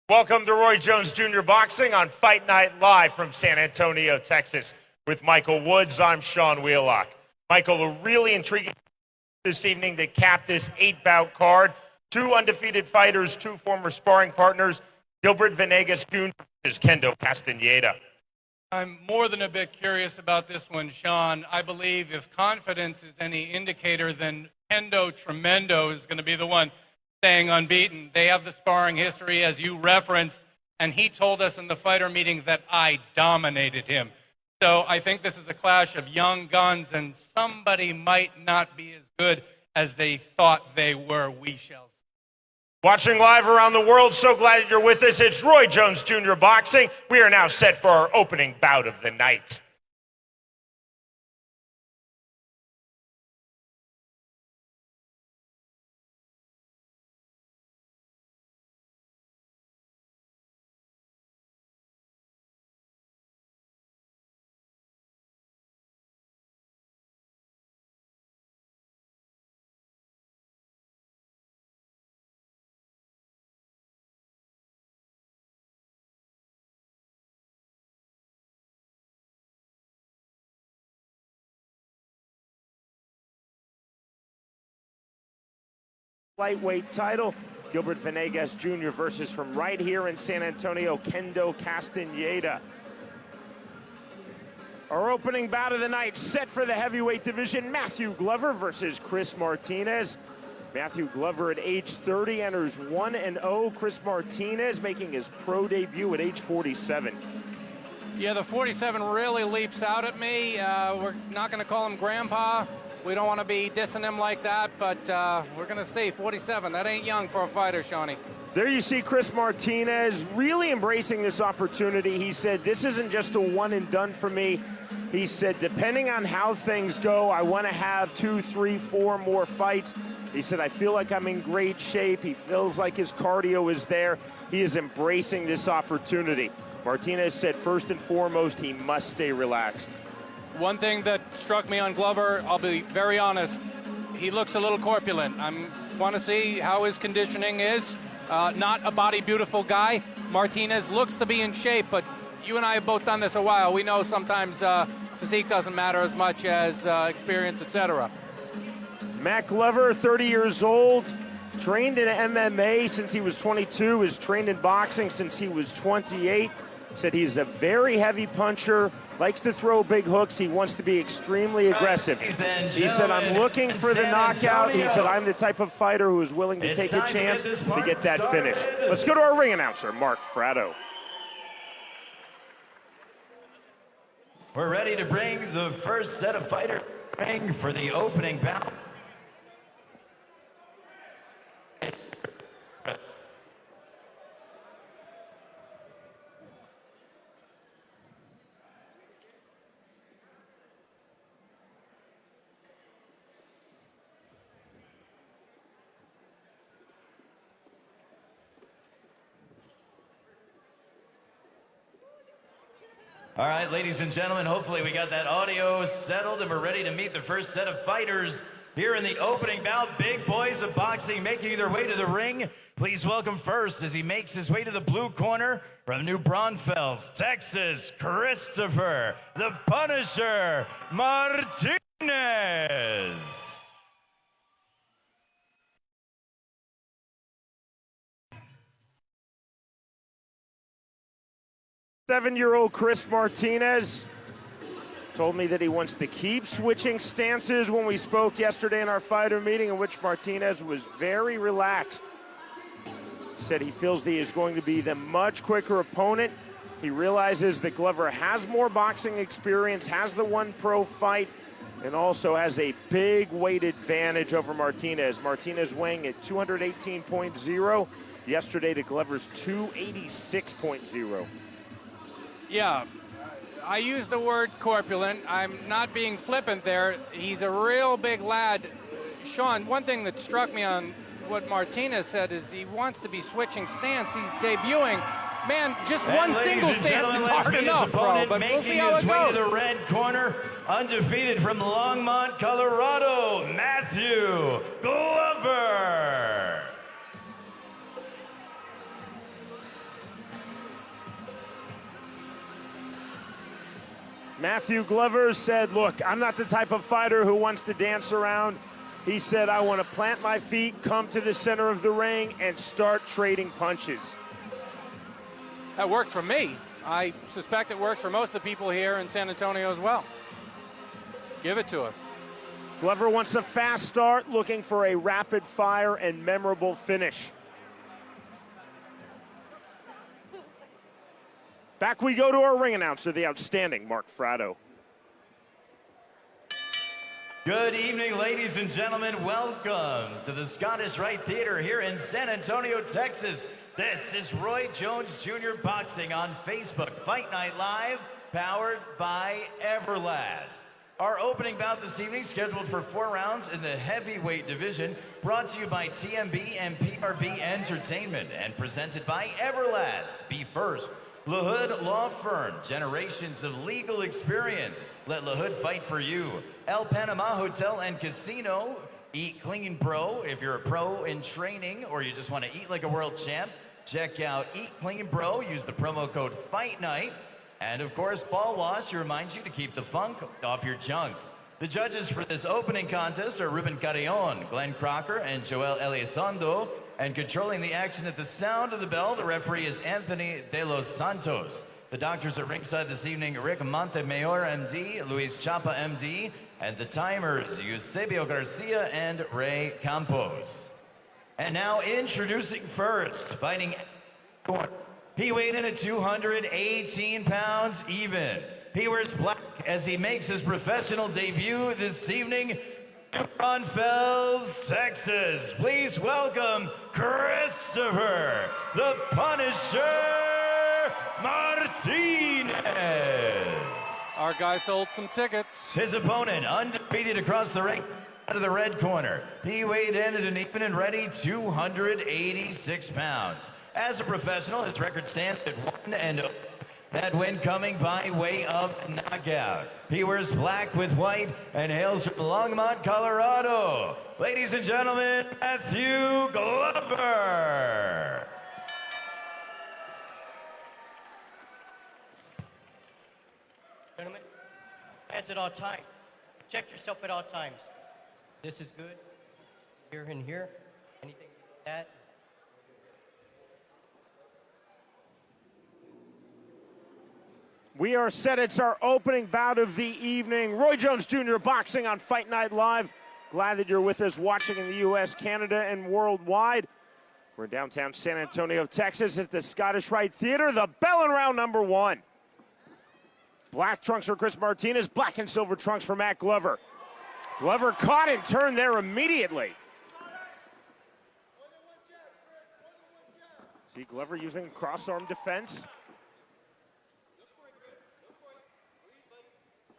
Welcome to Roy Jones Jr. Boxing on Fight Night Live from San Antonio, Texas. With Michael Woods, I'm Sean Wheelock. Michael, a really intriguing this evening to cap this 8-bout card. Two undefeated fighters, two former sparring partners, Gilbert Venegas Jr. versus Kendo Castaneda. I'm more than a bit curious about this one, Sean. I believe if confidence is any indicator, then Kendo Tremendo is going to be the one staying unbeaten. They have the sparring history, as you referenced, and he told us in the fighter meeting that I dominated him. So I think this is a clash of young guns, and somebody might not be as good as they thought they were. We shall see. Watching live around the world, so glad you're with us. It's Roy Jones Jr. Boxing. We are now set for our opening bout of the night. Lightweight title, Gilbert Venegas Jr. versus from right here in San Antonio, Kendo Castaneda. Our opening bout of the night set for the heavyweight division, Matthew Glover versus Chris Martinez. Matthew Glover at age 30 enters 1-0. Chris Martinez making his pro debut at age 47. Yeah, the 47 really leaps out at me. We're not going to call him Grandpa. We don't want to be dissing him like that, but we're going to see 47. That ain't young for a fighter, Shawnee. There you see Chris Martinez really embracing this opportunity. He said, this isn't just a one and done for me. He said, depending on how things go, I want to have 2, 3, 4 more fights. He said, I feel like I'm in great shape. He feels like his cardio is there. He is embracing this opportunity. Martinez said, first and foremost, he must stay relaxed. One thing that struck me on Glover, I'll be very honest, he looks a little corpulent. I want to see how his conditioning is. Not a body beautiful guy. Martinez looks to be in shape, but you and I have both done this a while. We know sometimes physique doesn't matter as much as experience, etc. Matt Glover, 30 years old, trained in MMA since he was 22, has trained in boxing since he was 28. Said he's a very heavy puncher, likes to throw big hooks. He wants to be extremely aggressive. He said, I'm looking for the knockout. He said, I'm the type of fighter who is willing to take a chance to get that finish. Let's go to our ring announcer, Mark Fratto. We're ready to bring the first set of fighters ring for the opening bout. All right, ladies and gentlemen, hopefully we got that audio settled and we're ready to meet the first set of fighters here in the opening bout. Big boys of boxing making their way to the ring. Please welcome first, as he makes his way to the blue corner, from New Braunfels, Texas, Christopher the Punisher Martinez. Seven-year-old Chris Martinez told me that he wants to keep switching stances when we spoke yesterday in our fighter meeting, in which Martinez was very relaxed. Said he feels that he is going to be the much quicker opponent. He realizes that Glover has more boxing experience, has the one pro fight, and also has a big weight advantage over Martinez. Martinez weighing at 218.0, yesterday to Glover's 286.0. Yeah, I use the word corpulent. I'm not being flippant there. He's a real big lad. Sean, one thing that struck me on what Martinez said is he wants to be switching stance. He's debuting. Man, just one single stance is hard enough, bro, but we'll see how it goes. To the red corner, undefeated from Longmont, Colorado, Matthew Glover. Matthew Glover said, look, I'm not the type of fighter who wants to dance around. He said, I want to plant my feet, come to the center of the ring, and start trading punches. That works for me. I suspect it works for most of the people here in San Antonio as well. Give it to us. Glover wants a fast start, looking for a rapid fire and memorable finish. Back we go to our ring announcer, the outstanding Mark Fratto. Good evening, ladies and gentlemen. Welcome to the Scottish Rite Theater here in San Antonio, Texas. This is Roy Jones Jr. Boxing on Facebook. Fight Night Live, powered by Everlast. Our opening bout this evening, scheduled for 4 rounds in the heavyweight division, brought to you by TMB and PRB Entertainment, and presented by Everlast. Be first. LaHood Law Firm, generations of legal experience. Let LaHood fight for you. El Panama Hotel and Casino. Eat Clean Bro. If you're a pro in training or you just want to eat like a world champ, check out Eat Clean Bro. Use the promo code Fight Night. And of course, Ball Wash reminds you to keep the funk off your junk. The judges for this opening contest are Ruben Carrion, Glenn Crocker, and Joel Elizondo. And controlling the action at the sound of the bell, the referee is Anthony De Los Santos. The doctors at ringside this evening, Rick Montemayor, MD, Luis Chapa, MD, and the timers, Eusebio Garcia and Ray Campos. And now introducing first, fighting, he weighed in at 218 pounds even. He wears black as he makes his professional debut this evening from Fells, Texas. Please welcome Christopher the Punisher Martinez. Our guy sold some tickets. His opponent, undefeated across the ring, out of the red corner. He weighed in at an even and ready 286 pounds. As a professional, his record stands at 1-0. That win coming by way of knockout. He wears black with white and hails from Longmont, Colorado. Ladies and gentlemen, Matthew Glover. Gentlemen, hands at all times. Check yourself at all times. This is good. Here and here. Anything like that. We are set. It's our opening bout of the evening. Roy Jones Jr. Boxing on Fight Night Live. Glad that you're with us watching in the U.S., Canada, and worldwide. We're in downtown San Antonio, Texas at the Scottish Rite Theater. The bell in round number 1. Black trunks for Chris Martinez, black and silver trunks for Matt Glover. Glover caught and turned there immediately. See Glover using cross-arm defense.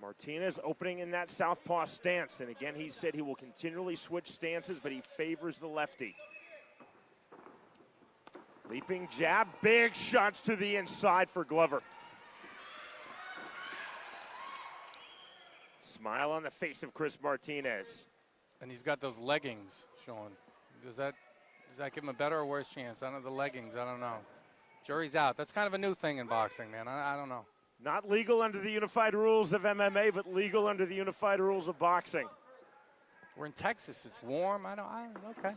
Martinez opening in that southpaw stance, and again, he said he will continually switch stances, but he favors the lefty. Leaping jab, big shots to the inside for Glover. Smile on the face of Chris Martinez. And he's got those leggings, Sean. Does that give him a better or worse chance? I don't know, the leggings, I don't know. Jury's out. That's kind of a new thing in boxing, man. I don't know. Not legal under the unified rules of MMA, but legal under the unified rules of boxing. We're in Texas. It's warm. Okay.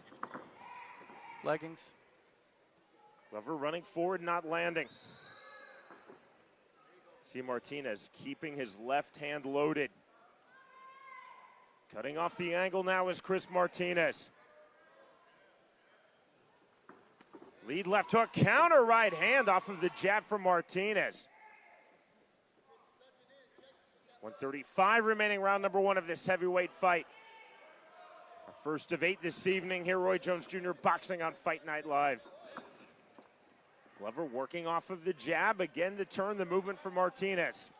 Leggings. Glover running forward, not landing. See Martinez keeping his left hand loaded. Cutting off the angle now is Chris Martinez. Lead left hook, counter right hand off of the jab from Martinez. 135 remaining, round number 1 of this heavyweight fight. Our first of 8 this evening here, Roy Jones Jr. Boxing on Fight Night Live. Glover working off of the jab. Again, the turn, the movement for Martinez.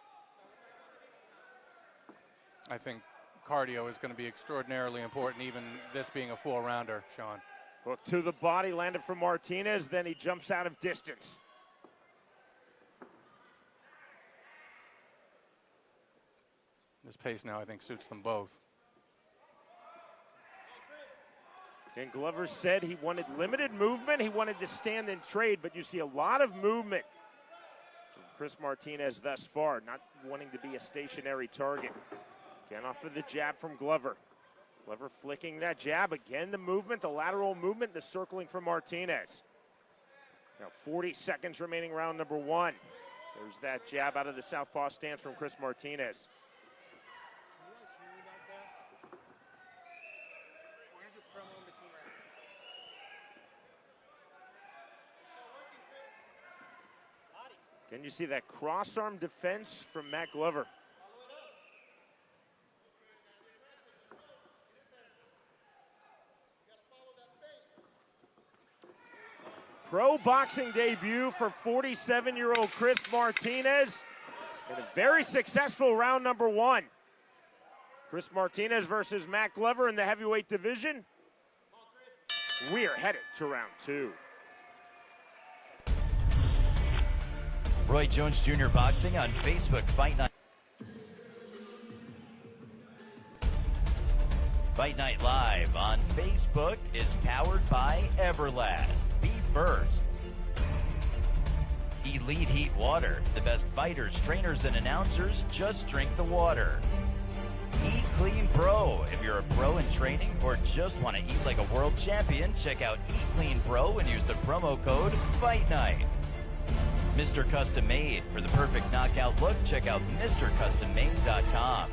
I think cardio is going to be extraordinarily important, even this being a 4-rounder, Sean. Hook to the body, landed for Martinez, then he jumps out of distance. This pace now, I think, suits them both. And Glover said he wanted limited movement. He wanted to stand and trade, but you see a lot of movement from Chris Martinez thus far, not wanting to be a stationary target. Again, off of the jab from Glover. Glover flicking that jab. Again, the movement, the lateral movement, the circling from Martinez. Now 40 seconds remaining, round number one. There's that jab out of the southpaw stance from Chris Martinez. Can you see that cross-arm defense from Matt Glover? Pro boxing debut for 47-year-old Chris Martinez in a very successful round number one. Chris Martinez versus Matt Glover in the heavyweight division. We are headed to round two. Roy Jones Jr. Boxing on Facebook. Fight Night. Fight Night Live on Facebook is powered by Everlast. Be first. Elite Heat Water. The best fighters, trainers, and announcers just drink the water. Eat Clean Pro. If you're a pro in training or just want to eat like a world champion, check out Eat Clean Pro and use the promo code Fight Night. Mr. Custom Made. For the perfect knockout look, check out MrCustomMade.com.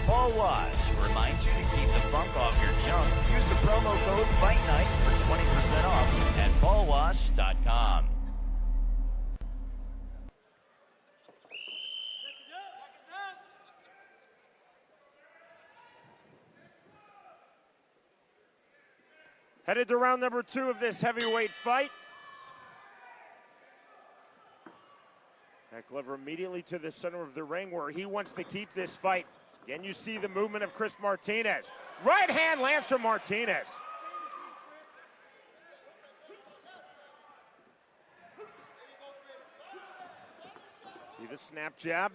Ball Wash reminds you to keep the funk off your junk. Use the promo code Fight Night for 20% off at ballwash.com. Headed to round number two of this heavyweight fight. Matt Glover immediately to the center of the ring where he wants to keep this fight. Again, you see the movement of Chris Martinez. Right hand lands from Martinez. See the snap jab.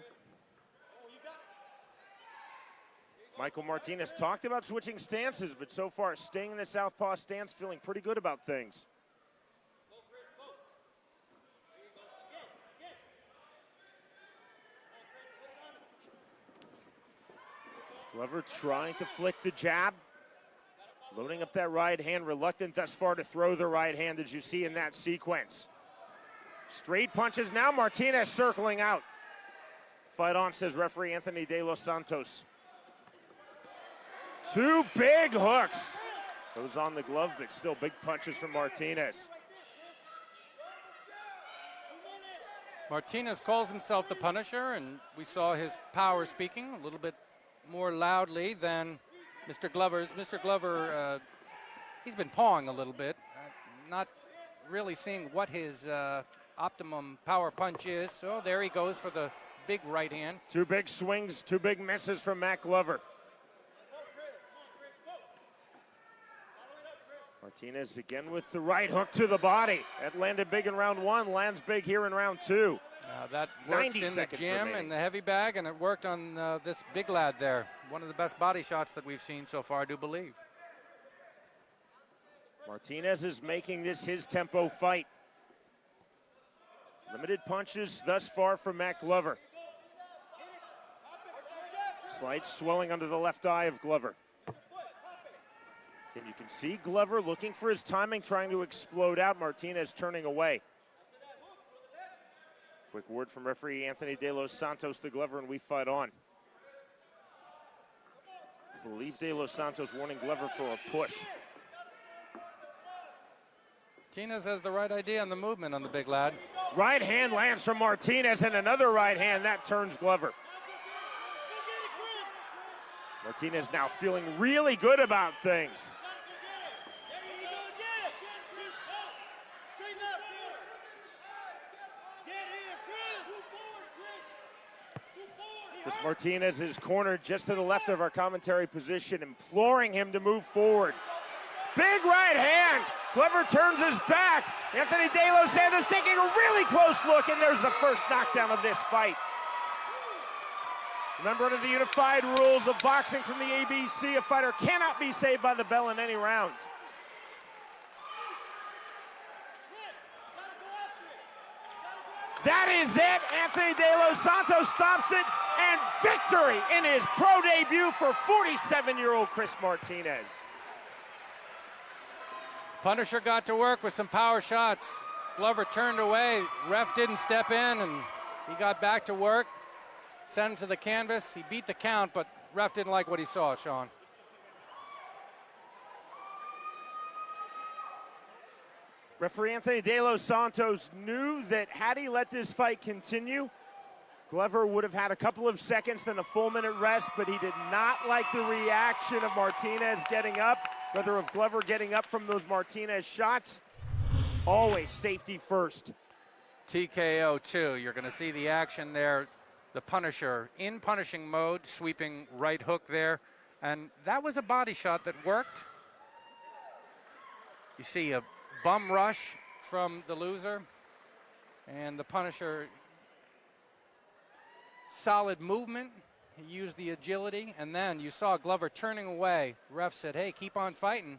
Michael Martinez talked about switching stances, but so far staying in the southpaw stance, feeling pretty good about things. Glover trying to flick the jab. Loading up that right hand, reluctant thus far to throw the right hand as you see in that sequence. Straight punches now, Martinez circling out. Fight on, says referee Anthony De Los Santos. Two big hooks. Those on the glove, but still big punches from Martinez. Martinez calls himself the Punisher, and we saw his power speaking a little bit more loudly than Mr. Glover's. Mr. Glover, he's been pawing a little bit, not really seeing what his optimum power punch is. So there he goes for the big right hand. Two big swings, two big misses from Matt Glover. Martinez again with the right hook to the body. That landed big in round one, lands big here in round two. That works in the gym and the heavy bag, and it worked on this big lad there. One of the best body shots that we've seen so far, I do believe. Martinez is making this his tempo fight. Limited punches thus far from Matt Glover. Slight swelling under the left eye of Glover. And you can see Glover looking for his timing, trying to explode out. Martinez turning away. Quick word from referee Anthony De Los Santos to Glover, and we fight on. I believe De Los Santos warning Glover for a push. Martinez has the right idea on the movement on the big lad. Right hand lands from Martinez, and another right hand that turns Glover. Martinez now feeling really good about things. Chris Martinez is cornered just to the left of our commentary position, imploring him to move forward. Big right hand. Glover turns his back. Anthony De Los Santos taking a really close look, and there's the first knockdown of this fight. Remember, under the unified rules of boxing from the ABC, a fighter cannot be saved by the bell in any round. That is it. Anthony De Los Santos stops it, and victory in his pro debut for 47-year-old Chris Martinez. Punisher got to work with some power shots. Glover turned away. Ref didn't step in, and he got back to work. Sent him to the canvas. He beat the count, but ref didn't like what he saw, Sean. Referee Anthony De Los Santos knew that had he let this fight continue, Glover would have had a couple of seconds, then a full minute rest, but he did not like the reaction of Martinez getting up, whether of Glover getting up from those Martinez shots. Always safety first. TKO too. You're going to see the action there. The Punisher in punishing mode, sweeping right hook there. And that was a body shot that worked. You see a bum rush from the loser. And the Punisher, solid movement. He used the agility. And then you saw Glover turning away. Ref said, hey, keep on fighting.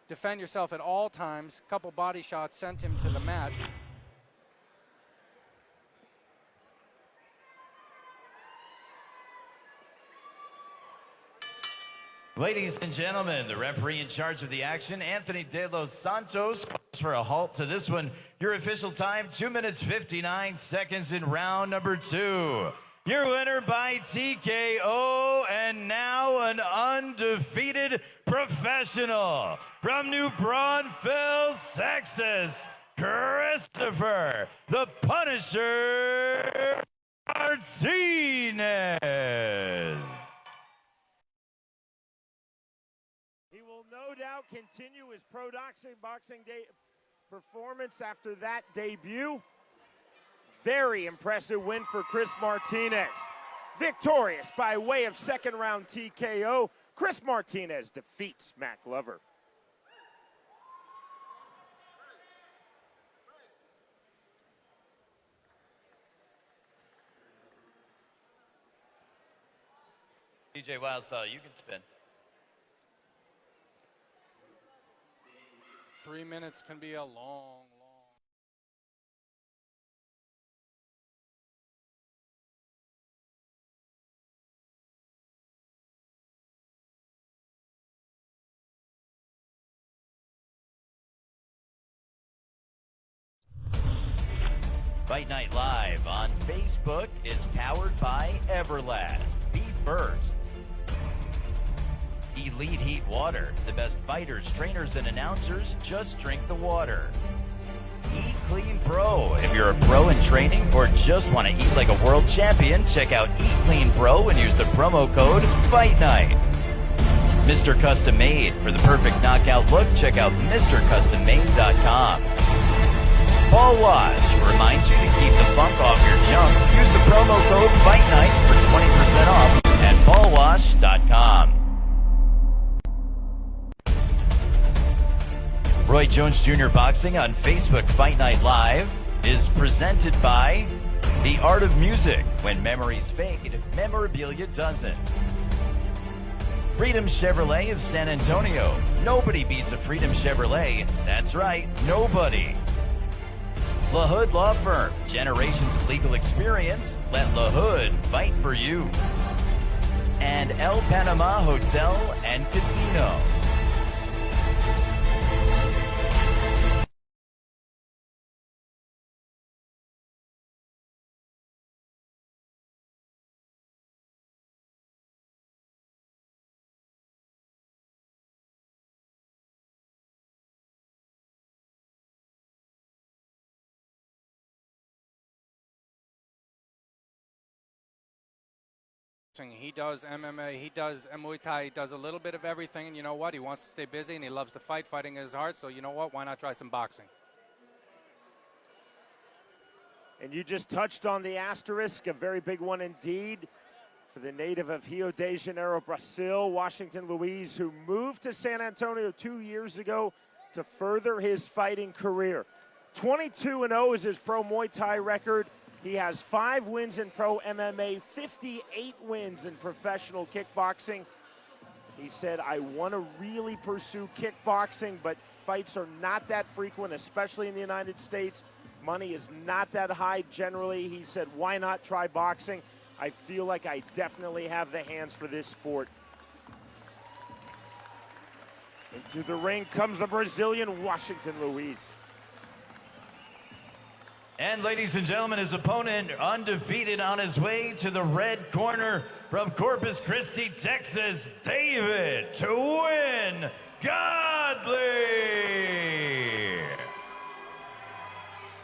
Defend yourself at all times. A couple body shots sent him to the mat. Ladies and gentlemen, the referee in charge of the action, Anthony De Los Santos, calls for a halt to this one. Your official time, 2 minutes 59 seconds in round number 2. Your winner by TKO, and now an undefeated professional from New Braunfels, Texas, Christopher the Punisher Martinez. He will no doubt continue his pro boxing performance after that debut. Very impressive win for Chris Martinez. Victorious by way of second round TKO, Chris Martinez defeats Matt Glover. DJ Wildstyle, you can spin. 3 minutes can be a long. Fight Night Live on Facebook is powered by Everlast. Be first. Elite Heat Water. The best fighters, trainers, and announcers just drink the water. Eat Clean Pro. If you're a pro in training or just want to eat like a world champion, check out Eat Clean Pro and use the promo code Fight Night. Mr. Custom Made. For the perfect knockout look, check out MrCustomMade.com. Ball Wash reminds you to keep the funk off your junk. Use the promo code Fight Night for 20% off at ballwash.com. Roy Jones Jr. Boxing on Facebook Fight Night Live is presented by The Art of Music. When memories fade, memorabilia doesn't. Freedom Chevrolet of San Antonio. Nobody beats a Freedom Chevrolet. That's right, nobody. LaHood Law Firm. Generations of legal experience. Let LaHood fight for you. And El Panama Hotel and Casino. He does MMA, he does Muay Thai, he does a little bit of everything, and you know what? He wants to stay busy and he loves to fight, fighting his heart, so you know what? Why not try some boxing? And you just touched on the asterisk, a very big one indeed, for the native of Rio de Janeiro, Brazil, Washington Luiz, who moved to San Antonio 2 years ago to further his fighting career. 22-0 is his pro Muay Thai record. He has 5 wins in pro MMA, 58 wins in professional kickboxing. He said, I want to really pursue kickboxing, but fights are not that frequent, especially in the United States. Money is not that high generally. He said, why not try boxing? I feel like I definitely have the hands for this sport. Into the ring comes the Brazilian Washington Luiz. And ladies and gentlemen, his opponent undefeated on his way to the red corner from Corpus Christi, Texas, David to win Godley.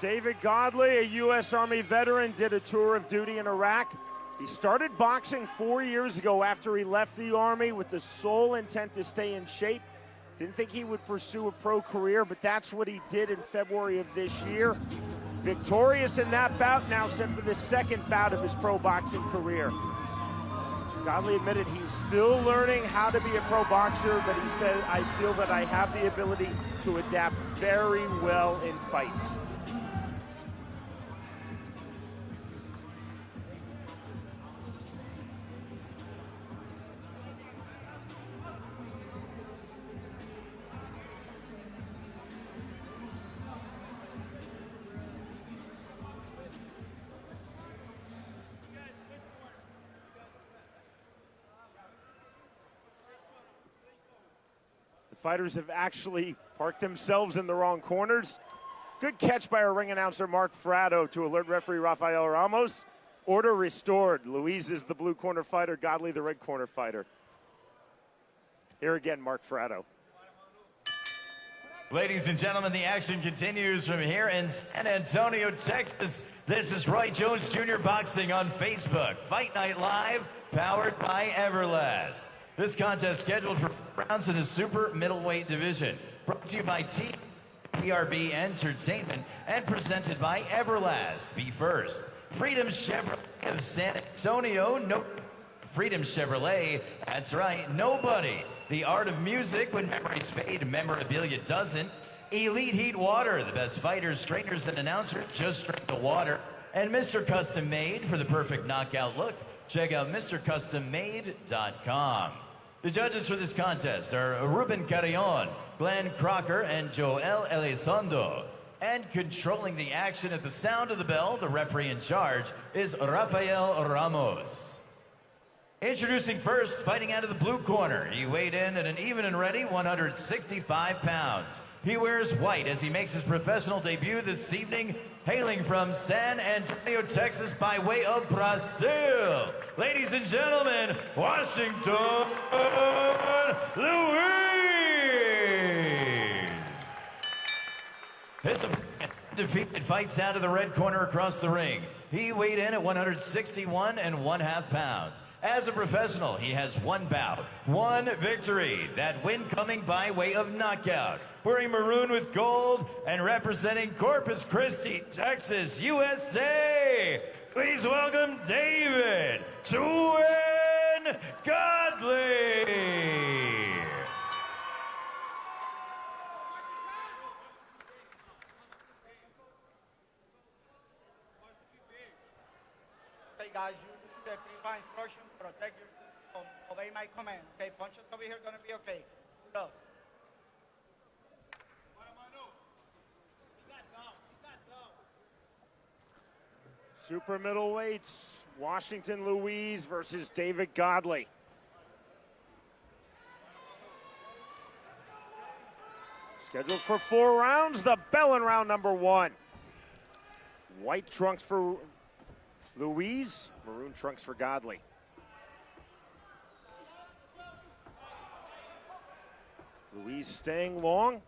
David Godley, a U.S. Army veteran, did a tour of duty in Iraq. He started boxing 4 years ago after he left the Army with the sole intent to stay in shape. Didn't think he would pursue a pro career, but that's what he did in February of this year. Victorious in that bout, now set for the second bout of his pro boxing career. Godley admitted he's still learning how to be a pro boxer, but he said, I feel that I have the ability to adapt very well in fights. Fighters have actually parked themselves in the wrong corners. Good catch by our ring announcer, Mark Fratto, to alert referee Rafael Ramos. Order restored. Luiz is the blue corner fighter, Godley the red corner fighter. Here again, Mark Fratto. Ladies and gentlemen, the action continues from here in San Antonio, Texas. This is Roy Jones Jr. Boxing on Facebook. Fight Night Live, powered by Everlast. This contest scheduled for rounds in the super middleweight division. Brought to you by TMB Entertainment and presented by Everlast. Be first. Freedom Chevrolet of San Antonio. No, Freedom Chevrolet. That's right. Nobody. The art of music when memories fade, memorabilia doesn't. Elite Heat Water. The best fighters, trainers, and announcers just drink the water. And Mr. Custom Made for the perfect knockout look. Check out MrCustomMade.com. The judges for this contest are Ruben Carrion, Glenn Crocker, and Joel Elizondo. And controlling the action at the sound of the bell, the referee in charge is Rafael Ramos. Introducing first, fighting out of the blue corner. He weighed in at an even and ready 165 pounds. He wears white as he makes his professional debut this evening, hailing from San Antonio, Texas, by way of Brazil. Ladies and gentlemen, Washington Luiz. His defeated fights out of the red corner across the ring. He weighed in at 161.5 pounds. As a professional, he has one bout, one victory. That win coming by way of knockout. Wearing maroon with gold and representing Corpus Christi, Texas, USA. Please welcome David to win Godley. Okay, guys, you the pre-fight instruction, protect yourself, obey my command. Okay, punches over here gonna be okay. Look. Super middleweights, Washington Luiz versus David Godley. Scheduled for 4 rounds, the bell in round number 1. White trunks for Luiz, maroon trunks for Godley. Luiz staying long.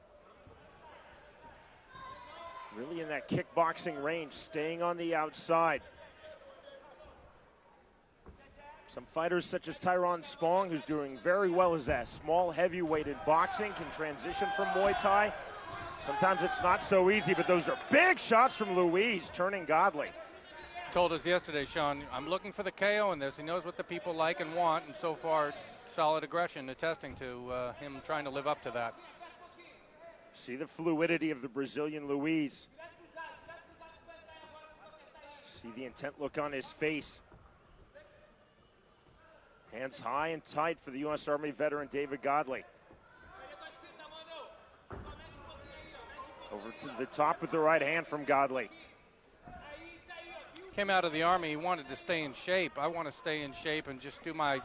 Really in that kickboxing range, staying on the outside. Some fighters such as Tyrone Spong, who's doing very well as a small heavyweight in boxing, can transition from Muay Thai. Sometimes it's not so easy, but those are big shots from Luiz, turning Godley. Told us yesterday, Sean, I'm looking for the KO in this. He knows what the people like and want, and so far, solid aggression attesting to him trying to live up to that. See the fluidity of the Brazilian Luiz. See the intent look on his face. Hands high and tight for the U.S. Army veteran David Godley. Over to the top with the right hand from Godley. Came out of the Army, he wanted to stay in shape. I want to stay in shape and just do my,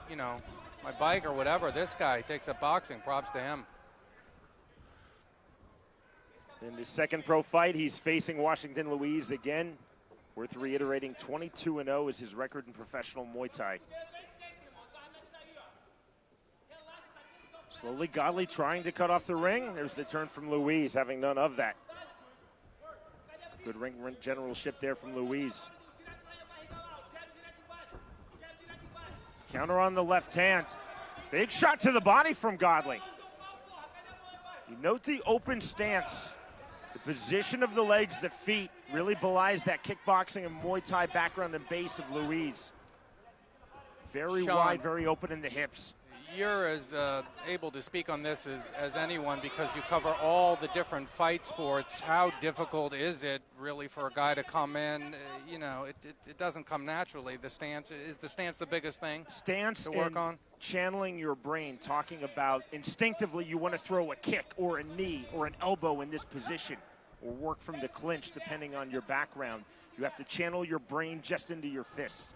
my bike or whatever. This guy takes up boxing, props to him. In his second pro fight, he's facing Washington Luis again. Worth reiterating, 22-0 is his record in professional Muay Thai. Slowly, Godley trying to cut off the ring. There's the turn from Luis, having none of that. Good ring generalship there from Luis. Counter on the left hand. Big shot to the body from Godley. You note the open stance. The position of the legs, the feet, really belies that kickboxing and Muay Thai background and base of Luis. Very Sean, wide, very open in the hips. You're as able to speak on this as anyone because you cover all the different fight sports. How difficult is it really for a guy to come in? It doesn't come naturally. Is the stance the biggest thing Stance to work on? Channeling your brain, talking about instinctively you want to throw a kick or a knee or an elbow in this position or work from the clinch depending on your background. You have to channel your brain just into your fists.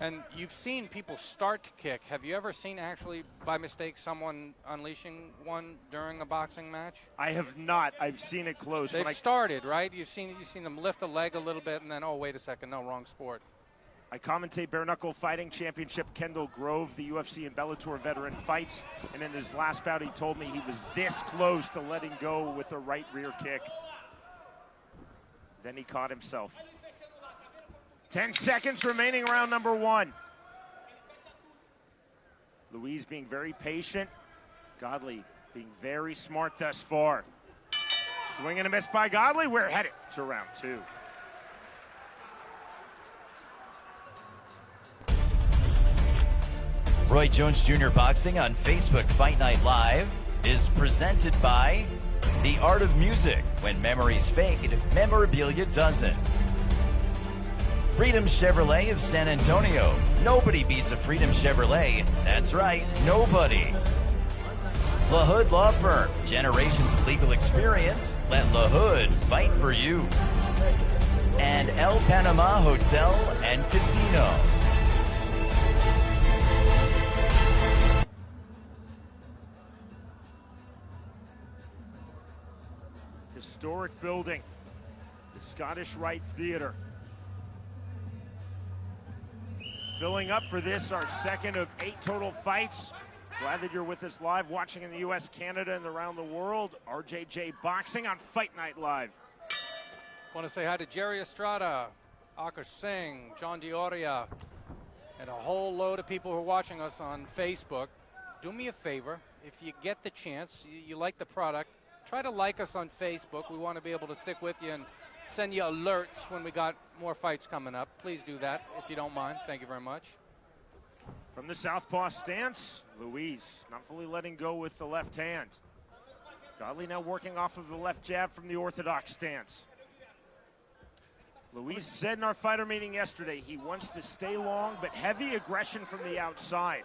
And you've seen people start to kick. Have you ever seen actually, by mistake, someone unleashing one during a boxing match? I have not. I've seen it close. They've started, right? You've seen them lift a leg a little bit and then, oh, wait a second, no, wrong sport. I commentate Bare Knuckle Fighting Championship. Kendo Grove, the UFC and Bellator veteran, fights. And in his last bout, he told me he was this close to letting go with a right rear kick. Then he caught himself. 10 seconds remaining, round number one. Luis being very patient. Godley being very smart thus far. Swing and a miss by Godley. We're headed to round two. Roy Jones Jr. Boxing on Facebook Fight Night Live is presented by The Art of Music. When memories fade, memorabilia doesn't. Freedom Chevrolet of San Antonio. Nobody beats a Freedom Chevrolet. That's right, nobody. LaHood Law Firm. Generations of legal experience. Let LaHood fight for you. And El Panama Hotel and Casino. Historic building. The Scottish Rite Theater. Filling up for this, our second of 8 total fights. Glad that you're with us live, watching in the U.S., Canada, and around the world. RJJ Boxing on Fight Night Live. Want to say hi to Jerry Estrada, Akash Singh, John Dioria, and a whole load of people who are watching us on Facebook. Do me a favor, if you get the chance, you like the product, try to like us on Facebook. We want to be able to stick with you and send you alerts when we got more fights coming up. Please do that if you don't mind. Thank you very much. From the southpaw stance, Luis not fully letting go with the left hand. Godley now working off of the left jab from the orthodox stance. Luis said in our fighter meeting yesterday he wants to stay long, but heavy aggression from the outside.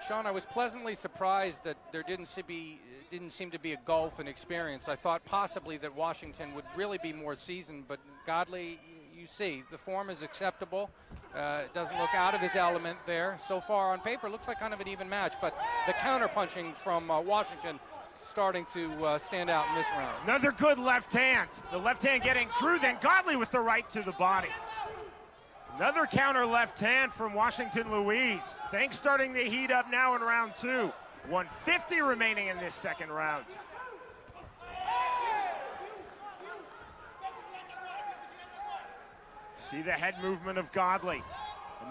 Sean, I was pleasantly surprised that there didn't seem to be a gulf in experience. I thought possibly that Washington would really be more seasoned, but Godley, you see, the form is acceptable. It doesn't look out of his element there. So far on paper, looks like kind of an even match, but the counter-punching from Washington starting to stand out in this round. Another good left hand. The left hand getting through, then Godley with the right to the body. Another counter left hand from Washington Luis. Things starting to heat up now in round two. 150 remaining in this second round. See the head movement of Godley.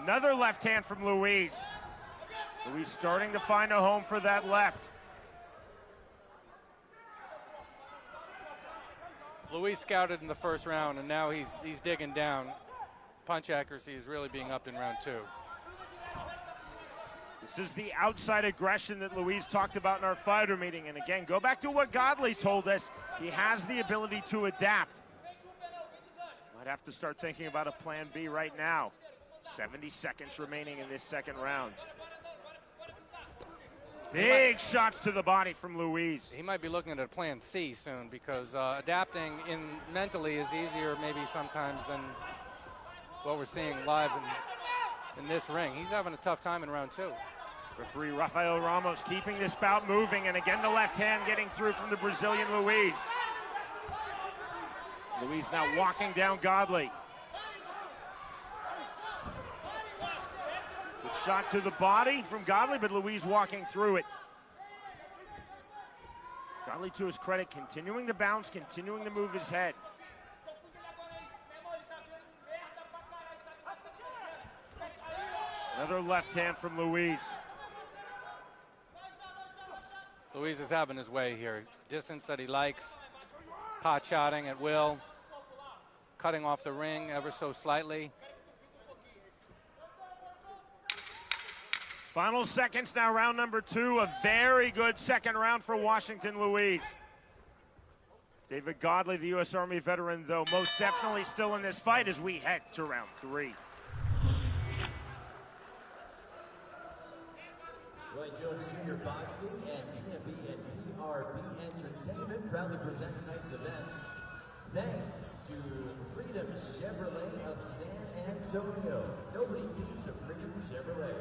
Another left hand from Luis. Luis starting to find a home for that left. Luis scouted in the first round, and now he's digging down. Punch accuracy is really being upped in round two. This is the outside aggression that Luis talked about in our fighter meeting. And again, go back to what Godley told us. He has the ability to adapt. Might have to start thinking about a plan B right now. 70 seconds remaining in this second round. Big shots to the body from Luis. He might be looking at a plan C soon because adapting mentally is easier maybe sometimes than what we're seeing live in this ring. He's having a tough time in round 2. Referee Rafael Ramos keeping this bout moving, and again the left hand getting through from the Brazilian Luis. Luis now walking down Godley. Good shot to the body from Godley, but Luis walking through it. Godley, to his credit, continuing the bounce, continuing to move his head. Another left hand from Luis. Luis is having his way here. Distance that he likes, pot shotting at will, cutting off the ring ever so slightly. Final seconds now, round number 2. A very good second round for Washington Luis. David Godley, the U.S. Army veteran, though, most definitely still in this fight as we head to round 3. Roy Jones Jr. Boxing and TMB and PRB Entertainment proudly present tonight's event. Thanks to Freedom Chevrolet of San Antonio. Nobody beats a Freedom Chevrolet.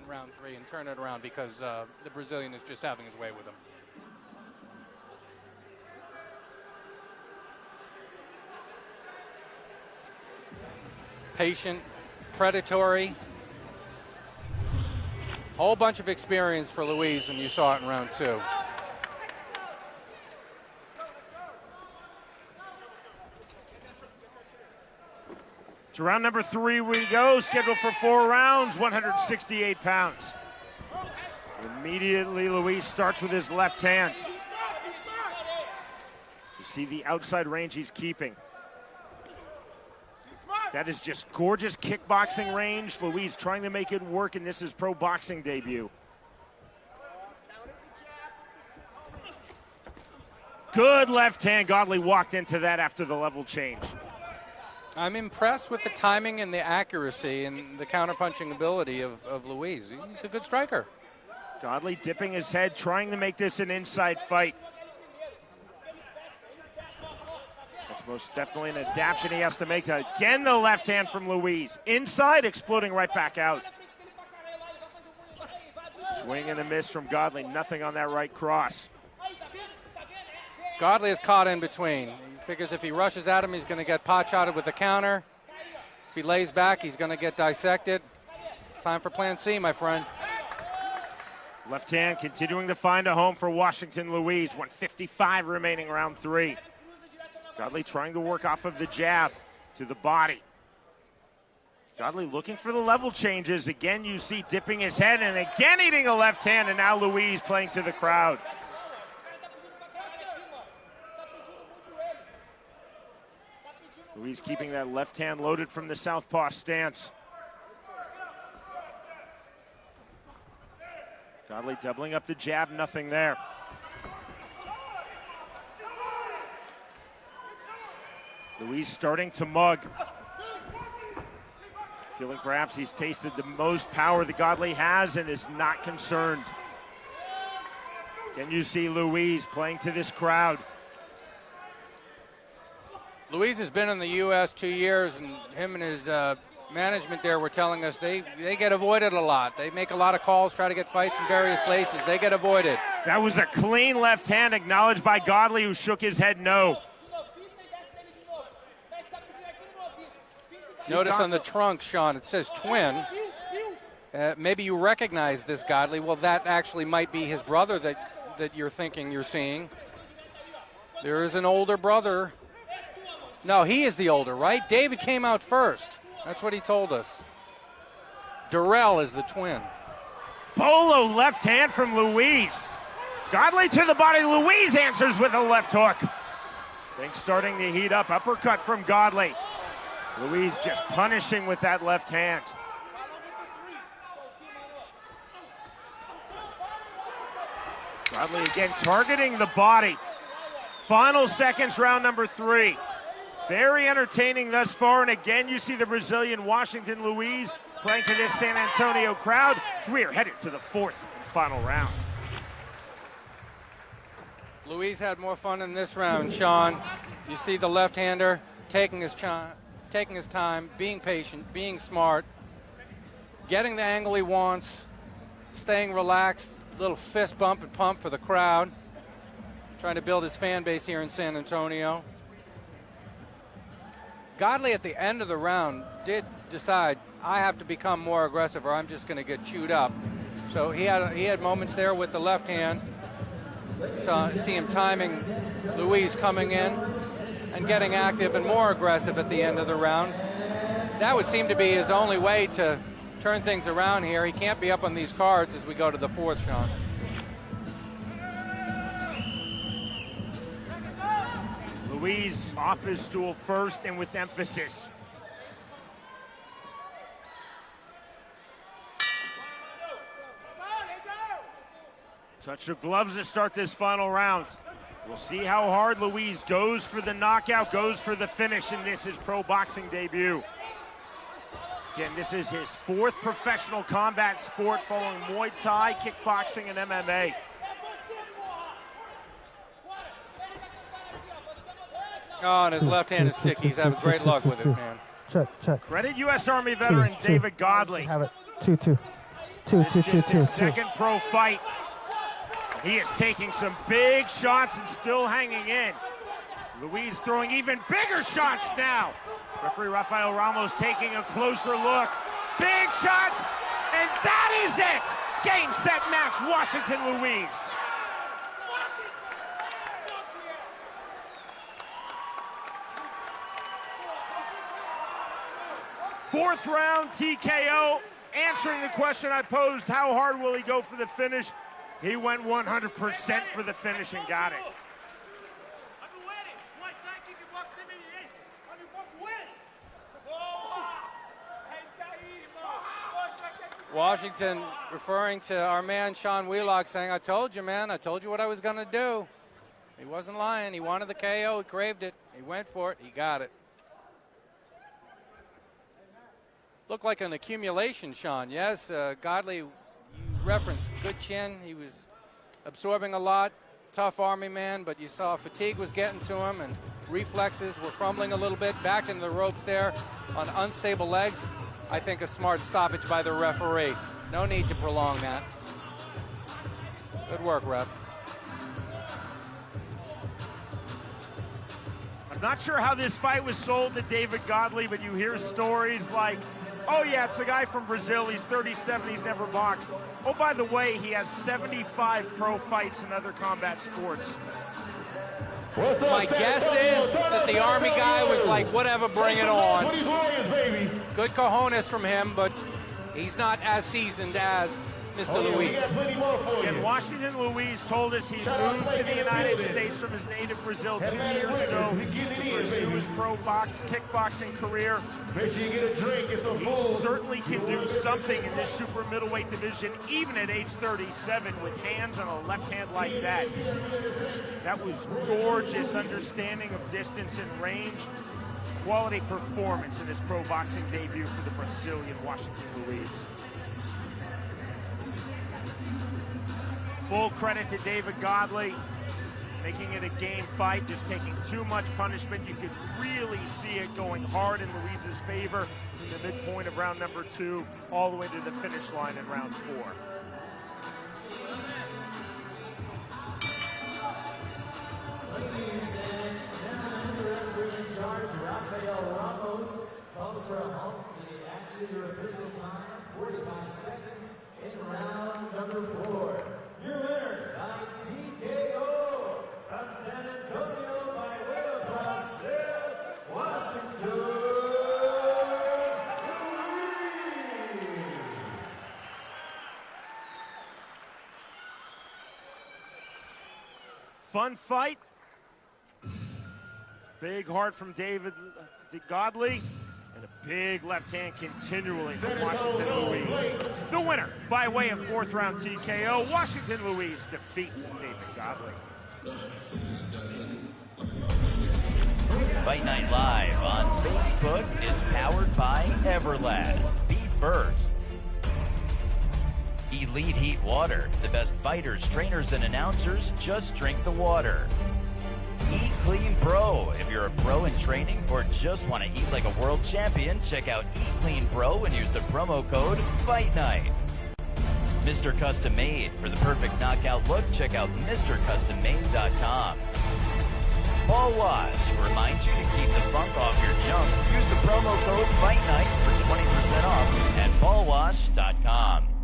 Round 3 and turn it around because the Brazilian is just having his way with him. Patient, predatory. Whole bunch of experience for Luis when you saw it in round 2. To round number 3 we go, scheduled for 4 rounds, 168 pounds. Immediately, Luis starts with his left hand. You see the outside range he's keeping. That is just gorgeous kickboxing range. Luis trying to make it work in this is pro boxing debut. Good left hand. Godley walked into that after the level change. I'm impressed with the timing and the accuracy and the counterpunching ability of Luis. He's a good striker. Godley dipping his head, trying to make this an inside fight. That's most definitely an adaptation he has to make. Again, the left hand from Luis. Inside, exploding right back out. Swing and a miss from Godley. Nothing on that right cross. Godley is caught in between. He figures if he rushes at him, he's going to get pot-shotted with a counter. If he lays back, he's going to get dissected. It's time for plan C, my friend. Left hand continuing to find a home for Washington Luis. 155 remaining round 3. Godley trying to work off of the jab to the body. Godley looking for the level changes. Again, you see dipping his head and again eating a left hand, and now Luis playing to the crowd. Luis keeping that left hand loaded from the southpaw stance. Godley doubling up the jab, nothing there. Luis starting to mug. Feeling perhaps he's tasted the most power that Godley has and is not concerned. Can you see Luis playing to this crowd? Luis has been in the U.S. 2 years, and him and his management there were telling us they get avoided a lot. They make a lot of calls, try to get fights in various places. They get avoided. That was a clean left hand acknowledged by Godley, who shook his head no. Notice on the trunk, Sean, it says twin. Maybe you recognize this Godley. Well, that actually might be his brother that you're thinking you're seeing. There is an older brother. No, he is the older, right? David came out first. That's what he told us. Durrell is the twin. Bolo left hand from Luis. Godley to the body. Luis answers with a left hook. Things starting to heat up. Uppercut from Godley. Luis just punishing with that left hand. Godley again targeting the body. Final seconds, round number 3. Very entertaining thus far, and again you see the Brazilian Washington Luiz playing to this San Antonio crowd. We are headed to the 4th and final round. Luiz had more fun in this round, Sean. You see the left-hander taking his time, being patient, being smart, getting the angle he wants, staying relaxed, little fist bump and pump for the crowd, trying to build his fan base here in San Antonio. Godley at the end of the round did decide, I have to become more aggressive or I'm just going to get chewed up. So he had moments there with the left hand. See him timing Luiz coming in and getting active and more aggressive at the end of the round. That would seem to be his only way to turn things around here. He can't be up on these cards as we go to the 4th, Sean. Luiz off his stool first and with emphasis. Touch of gloves to start this final round. We'll see how hard Luiz goes for the knockout, goes for the finish in this, his pro boxing debut. Again, this is his 4th professional combat sport following Muay Thai, kickboxing, and MMA. Oh, and his left hand is sticky. He's having great luck with it, man. Check. Credit U.S. Army veteran David Godley. Have it. Two. This is just his second pro fight. He is taking some big shots and still hanging in. Luiz throwing even bigger shots now. Referee Rafael Ramos taking a closer look. Big shots, and that is it! Game, set, match, Washington Luiz. Fourth round TKO, answering the question I posed, how hard will he go for the finish? He went 100% for the finish and got it. Washington referring to our man Sean Wheelock saying, I told you, man, I told you what I was going to do. He wasn't lying. He wanted the KO. He craved it. He went for it. He got it. Looked like an accumulation, Sean. Yes, Godley, you referenced good chin. He was absorbing a lot. Tough Army man, but you saw fatigue was getting to him and reflexes were crumbling a little bit. Back into the ropes there on unstable legs. I think a smart stoppage by the referee. No need to prolong that. Good work, ref. I'm not sure how this fight was sold to David Godley, but you hear stories like, oh yeah, it's a guy from Brazil, he's 37, he's never boxed. Oh, by the way, he has 75 pro fights in other combat sports. My guess is that the Army guy was like, whatever, bring it on. Good cojones from him, but he's not as seasoned as Mr. Luiz. And Washington Luiz told us he's moved to the United States from his native Brazil 2 years ago to pursue his pro kickboxing career. He certainly can do something in this super middleweight division, even at age 37, with hands on a left hand like that. That was gorgeous understanding of distance and range. Quality performance in his pro boxing debut for the Brazilian Washington Luiz. Full credit to David Godley, making it a game fight, just taking too much punishment. You could really see it going hard in Luiz's favor from the midpoint of round number 2 all the way to the finish line in round 4. Ladies and gentlemen, the referee in charge, Rafael Ramos, calls for a halt to the action. Your official time, 45 seconds in round number 4. Your winner by TKO from San Antonio by way of Brazil, Washington Luiz. Fun fight. Big heart from David Godley. And a big left hand continually from Washington Louise. The winner by way of 4th round TKO, Washington Louise defeats David Godley. Fight Night Live on Facebook is powered by Everlast. Be first. Elite Heat Water. The best fighters, trainers, and announcers just drink the water. Eat Clean Pro. If you're a pro in training or just want to eat like a world champion, check out Eat Clean Pro and use the promo code Fight Night. Mr. Custom Made. For the perfect knockout look, check out MrCustomMade.com. Ball Wash reminds you to keep the funk off your junk. Use the promo code Fight Night for 20% off at ballwash.com.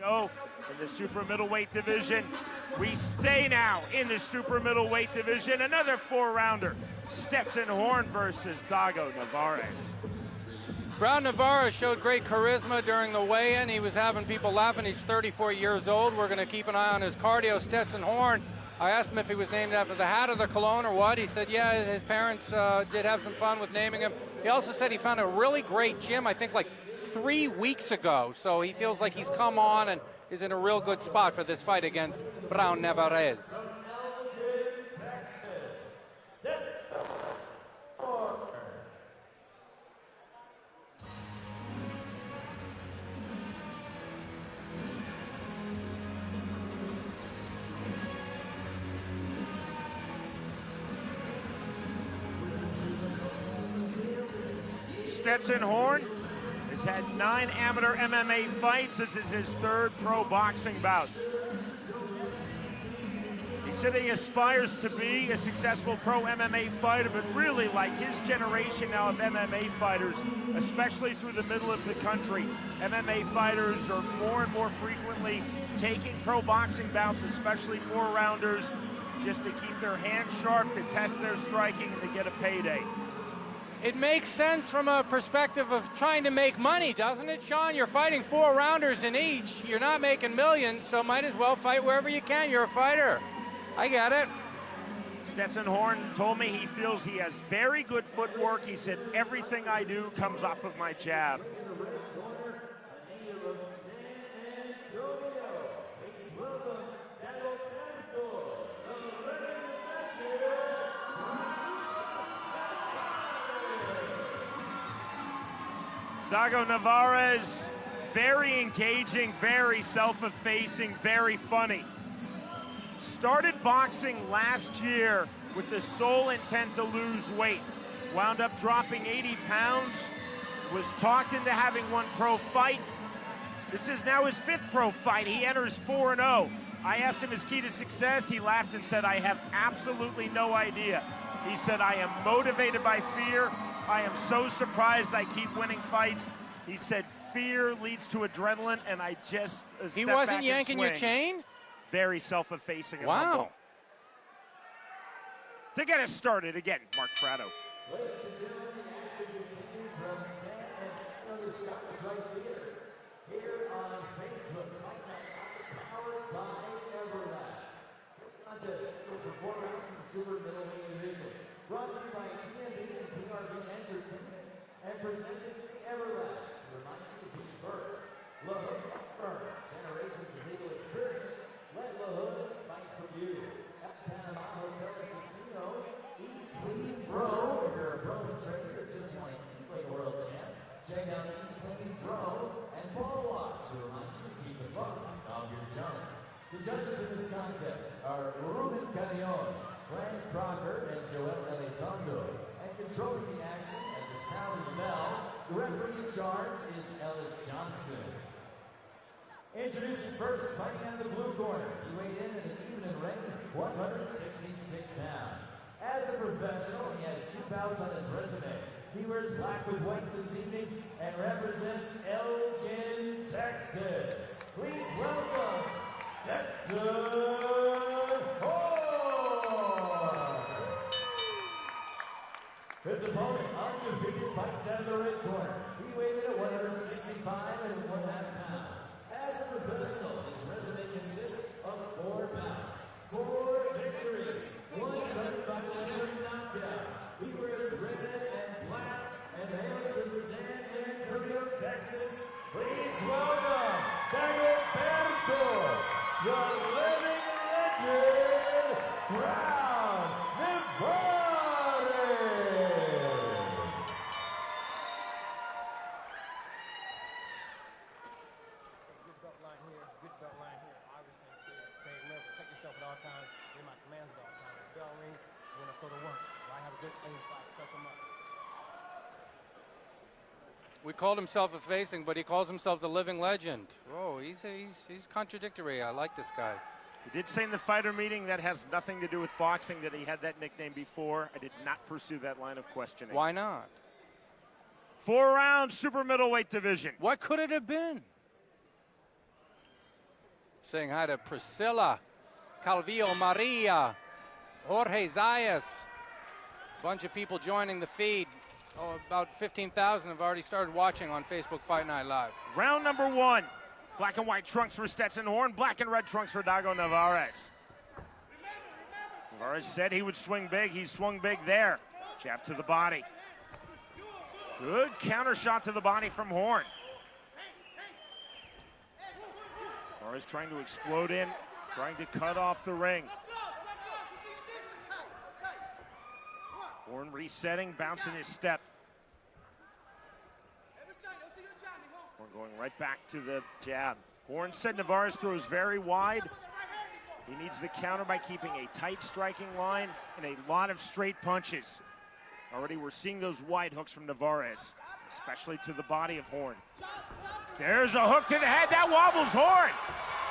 In the super middleweight division. We stay now in the super middleweight division. Another 4-rounder. Stetson Horn versus Dago Navarez. Brown Navarez showed great charisma during the weigh-in. He was having people laughing. He's 34 years old. We're going to keep an eye on his cardio. Stetson Horn, I asked him if he was named after the hat of the cologne or what. He said, yeah, his parents did have some fun with naming him. He also said he found a really great gym, I think like 3 weeks ago. So he feels like he's come on and is in a real good spot for this fight against Brown Navarez. Stetson Horn has had 9 amateur MMA fights. This is his 3rd pro boxing bout. He said he aspires to be a successful pro MMA fighter, but really, like his generation now of MMA fighters, especially through the middle of the country, MMA fighters are more and more frequently taking pro boxing bouts, especially 4-rounders, just to keep their hands sharp, to test their striking, and to get a payday. It makes sense from a perspective of trying to make money, doesn't it, Sean? You're fighting 4-rounders in each. You're not making millions, so might as well fight wherever you can. You're a fighter. I get it. Stetson Horn told me he feels he has very good footwork. He said, everything I do comes off of my jab. Dago Navarez, very engaging, very self-effacing, very funny. Started boxing last year with the sole intent to lose weight. Wound up dropping 80 pounds, was talked into having one pro fight. This is now his 5th pro fight. He enters 4-0. I asked him his key to success. He laughed and said, I have absolutely no idea. He said, I am motivated by fear. I am so surprised I keep winning fights. He said, fear leads to adrenaline, and I just He wasn't yanking your chain? Very self-effacing and wow. humble. To get us started again, Mark Prado. Ladies and gentlemen, the action continues from San Antonio, the Scottish Rite Theater. Here on Facebook, Fight Night, powered by Everlast. This contest for 4 rounds in super middleweight division. Brought to you by TMB and PRB Entertainment and presented by Everlast. Reminds you to be first. La Hood Burn, generations of legal experience. Let La Hood fight for you. At Panama Hotel and Casino, Eat Clean Pro. If you're a pro trainer or just want to eat like a world champ, check out Eat Clean Pro and Ball Wash. Reminds you to keep the fun off your junk. The judges in this contest are Ruben Carrion, Brian Crocker, and Joel Elizondo. And controlling the action and the Sally Bell. The referee in charge is Ellis Johnson. Introducing first, fighting out of the blue corner. He weighed in at an even ring, 166 pounds. As a professional, he has 2 bouts on his resume. He wears black with white this evening and represents Elgin, Texas. Please welcome Stetson Horn. His opponent, undefeated, fights out of the red corner. He weighed in at 165 and 1/2 pounds. As a professional, his resume consists of 4 bouts, 4 victories, 1 by knockout. He wears red and black and hails from San Antonio, Texas. Please welcome Gilberto, the living legend, Brown Navarre. Good belt line here, good belt line here. Obviously, okay, remember, protect yourself at all times. Hear my commands at all times. The bell rings, we're gonna go to work. So I have a good aim fight, touch them up. We called himself a facing, but he calls himself the living legend. Oh, he's contradictory. I like this guy. He did say in the fighter meeting that has nothing to do with boxing, that he had that nickname before. I did not pursue that line of questioning. Why not? 4-round super middleweight division. What could it have been? Saying hi to Priscilla, Calvillo Maria, Jorge Zayas. Bunch of people joining the feed. Oh, about 15,000 have already started watching on Facebook Fight Night Live. Round number 1. Black and white trunks for Stetson Horn, black and red trunks for Dago Navarez. Navarez said he would swing big. He swung big there. Jab to the body. Good counter shot to the body from Horn. Navarez trying to explode in, trying to cut off the ring. Horn resetting, bouncing his step. Horn going right back to the jab. Horn said Navarez throws very wide. He needs the counter by keeping a tight striking line and a lot of straight punches. Already we're seeing those wide hooks from Navarez, especially to the body of Horn. There's a hook to the head, that wobbles Horn.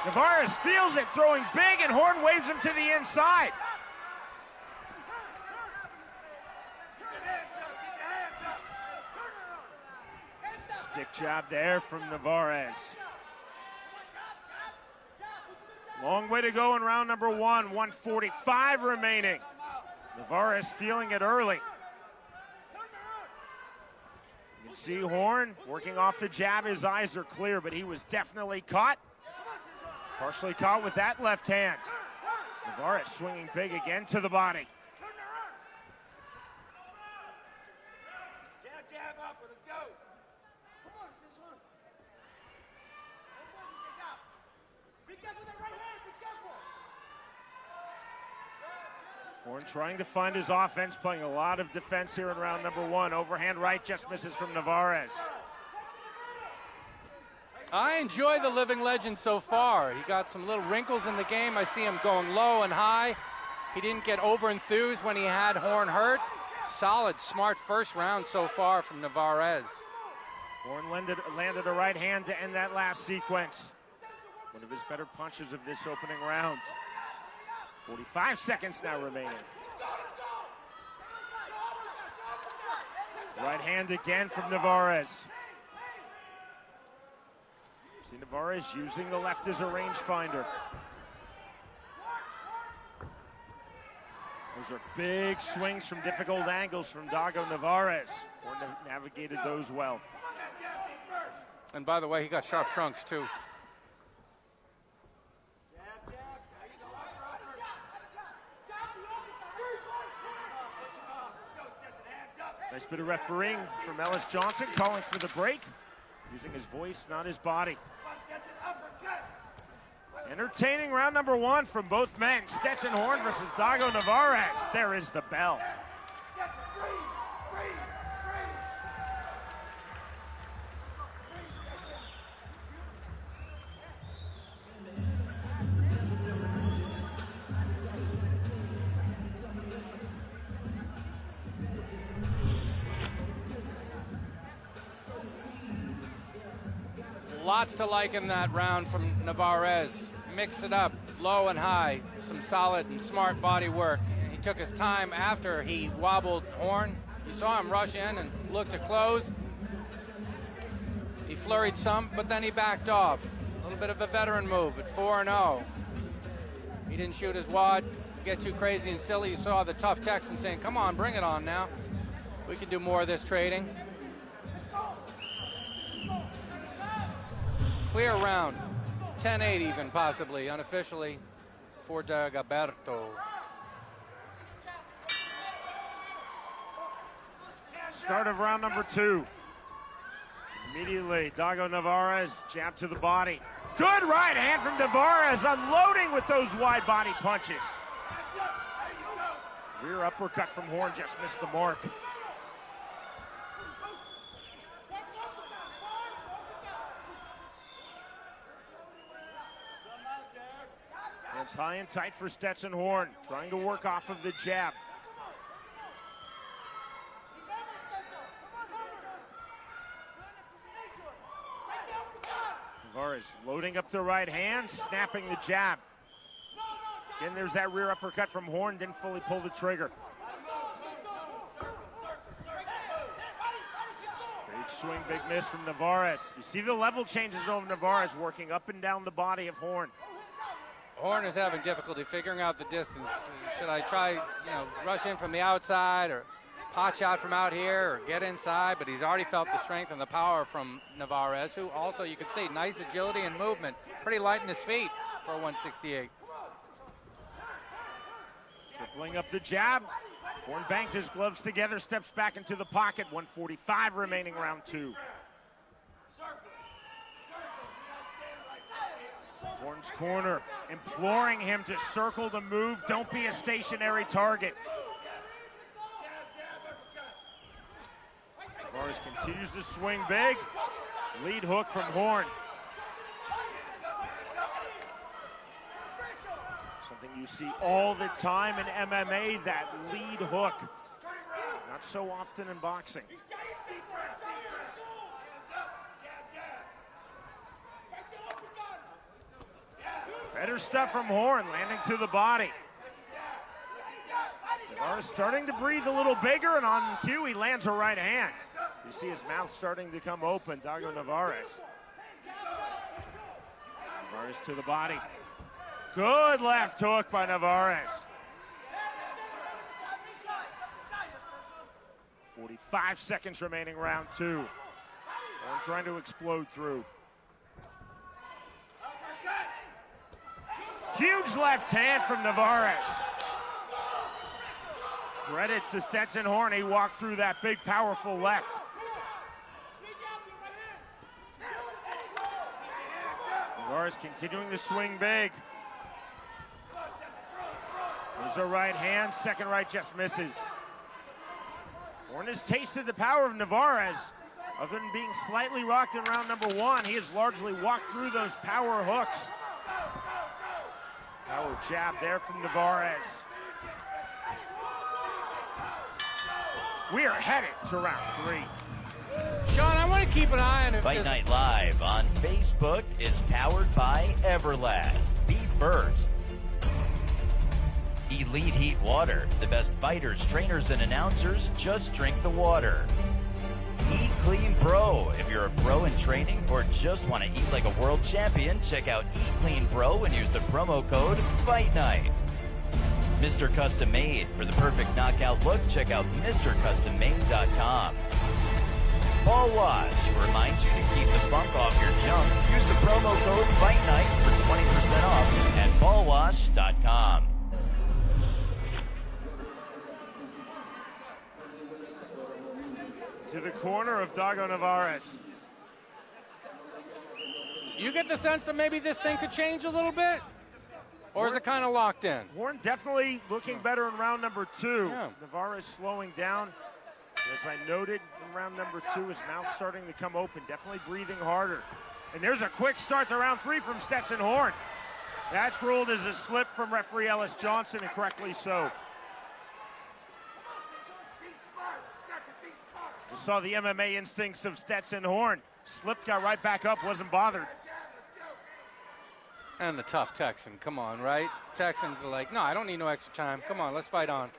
Navarez feels it, throwing big, and Horn waves him to the inside. Stick jab there from Navarez. Long way to go in round number 1, 145 remaining. Navarez feeling it early. You can see Horn working off the jab. His eyes are clear, but he was definitely caught. Partially caught with that left hand. Navarez swinging big again to the body. Jab up, let's go. Come on, this one. Be careful with that right hand, be careful. Horn trying to find his offense, playing a lot of defense here in round number 1. Overhand right just misses from Navarez. I enjoy the living legend so far. He got some little wrinkles in the game. I see him going low and high. He didn't get over-enthused when he had Horn hurt. Solid, smart first round so far from Navarez. Horn landed a right hand to end that last sequence. One of his better punches of this opening round. 45 seconds now remaining. Right hand again from Navarez. See Navarez using the left as a rangefinder. Those are big swings from difficult angles from Dago Navarez. Horn navigated those well. And by the way, he got sharp trunks too. Nice bit of refereeing from Ellis Johnson, calling for the break, using his voice, not his body. Entertaining round number 1 from both men. Stetson Horn versus Dago Navarez. There is the bell. Lots to like in that round from Navarez. Mix it up, low and high, some solid and smart body work. He took his time after he wobbled Horn. You saw him rush in and look to close. He flurried some, but then he backed off. A little bit of a veteran move at 4-0. He didn't shoot his wad, get too crazy and silly. You saw the tough Texan saying, come on, bring it on now. We can do more of this trading. Clear round, 10-8 even possibly, unofficially, for Gilberto. Start of round number 2. Immediately, Dago Navarez, jab to the body. Good right hand from Navarez, unloading with those wide body punches. Rear uppercut from Horn just missed the mark. Hands high and tight for Stetson Horn, trying to work off of the jab. Navarez loading up the right hand, snapping the jab. Again, there's that rear uppercut from Horn, didn't fully pull the trigger. Big swing, big miss from Navarez. You see the level changes of Navarez working up and down the body of Horn. Horn is having difficulty figuring out the distance. Should I try, rush in from the outside or pot shot from out here or get inside? But he's already felt the strength and the power from Navarez, who also, you can see, nice agility and movement. Pretty light in his feet for 168. Dribbling up the jab. Horn bangs his gloves together, steps back into the pocket. 145 remaining round 2. Horn's corner imploring him to circle the move. Don't be a stationary target. Navarez continues to swing big. Lead hook from Horn. Something you see all the time in MMA, that lead hook. Not so often in boxing. Better stuff from Horn, landing to the body. Navarez starting to breathe a little bigger, and on cue, he lands a right hand. You see his mouth starting to come open, Dago Navarez. Navarez to the body. Good left hook by Navarez. 45 seconds remaining round 2. Horn trying to explode through. Huge left hand from Navarez. Credit to Stetson Horn, he walked through that big, powerful left. Navarez continuing to swing big. There's a right hand, second right just misses. Horn has tasted the power of Navarez. Other than being slightly rocked in round number 1, he has largely walked through those power hooks. Power jab there from Navarez. We are headed to round 3. Sean, I want to keep an eye on it. Fight Night Live on Facebook is powered by Everlast. Be first. Elite Heat Water. The best fighters, trainers, and announcers just drink the water. Eat Clean Pro. If you're a pro in training or just want to eat like a world champion, check out Eat Clean Pro and use the promo code Fight Night. Mr. Custom Made. For the perfect knockout look, check out MrCustomMade.com. Ball Wash reminds you to keep the funk off your junk. Use the promo code Fight Night for 20% off at ballwash.com. To the corner of Dago Navarez. You get the sense that maybe this thing could change a little bit? Or is it kind of locked in? Horn definitely looking better in round number 2. Yeah. Navarez slowing down. As I noted, in round number 2, his mouth starting to come open, definitely breathing harder. And there's a quick start to round 3 from Stetson Horn. That's ruled as a slip from referee Ellis Johnson, and correctly so. You saw the MMA instincts of Stetson Horn. Slipped, got right back up, wasn't bothered. And the tough Texan, come on, right? Texans are like, no, I don't need no extra time. Come on, let's fight on.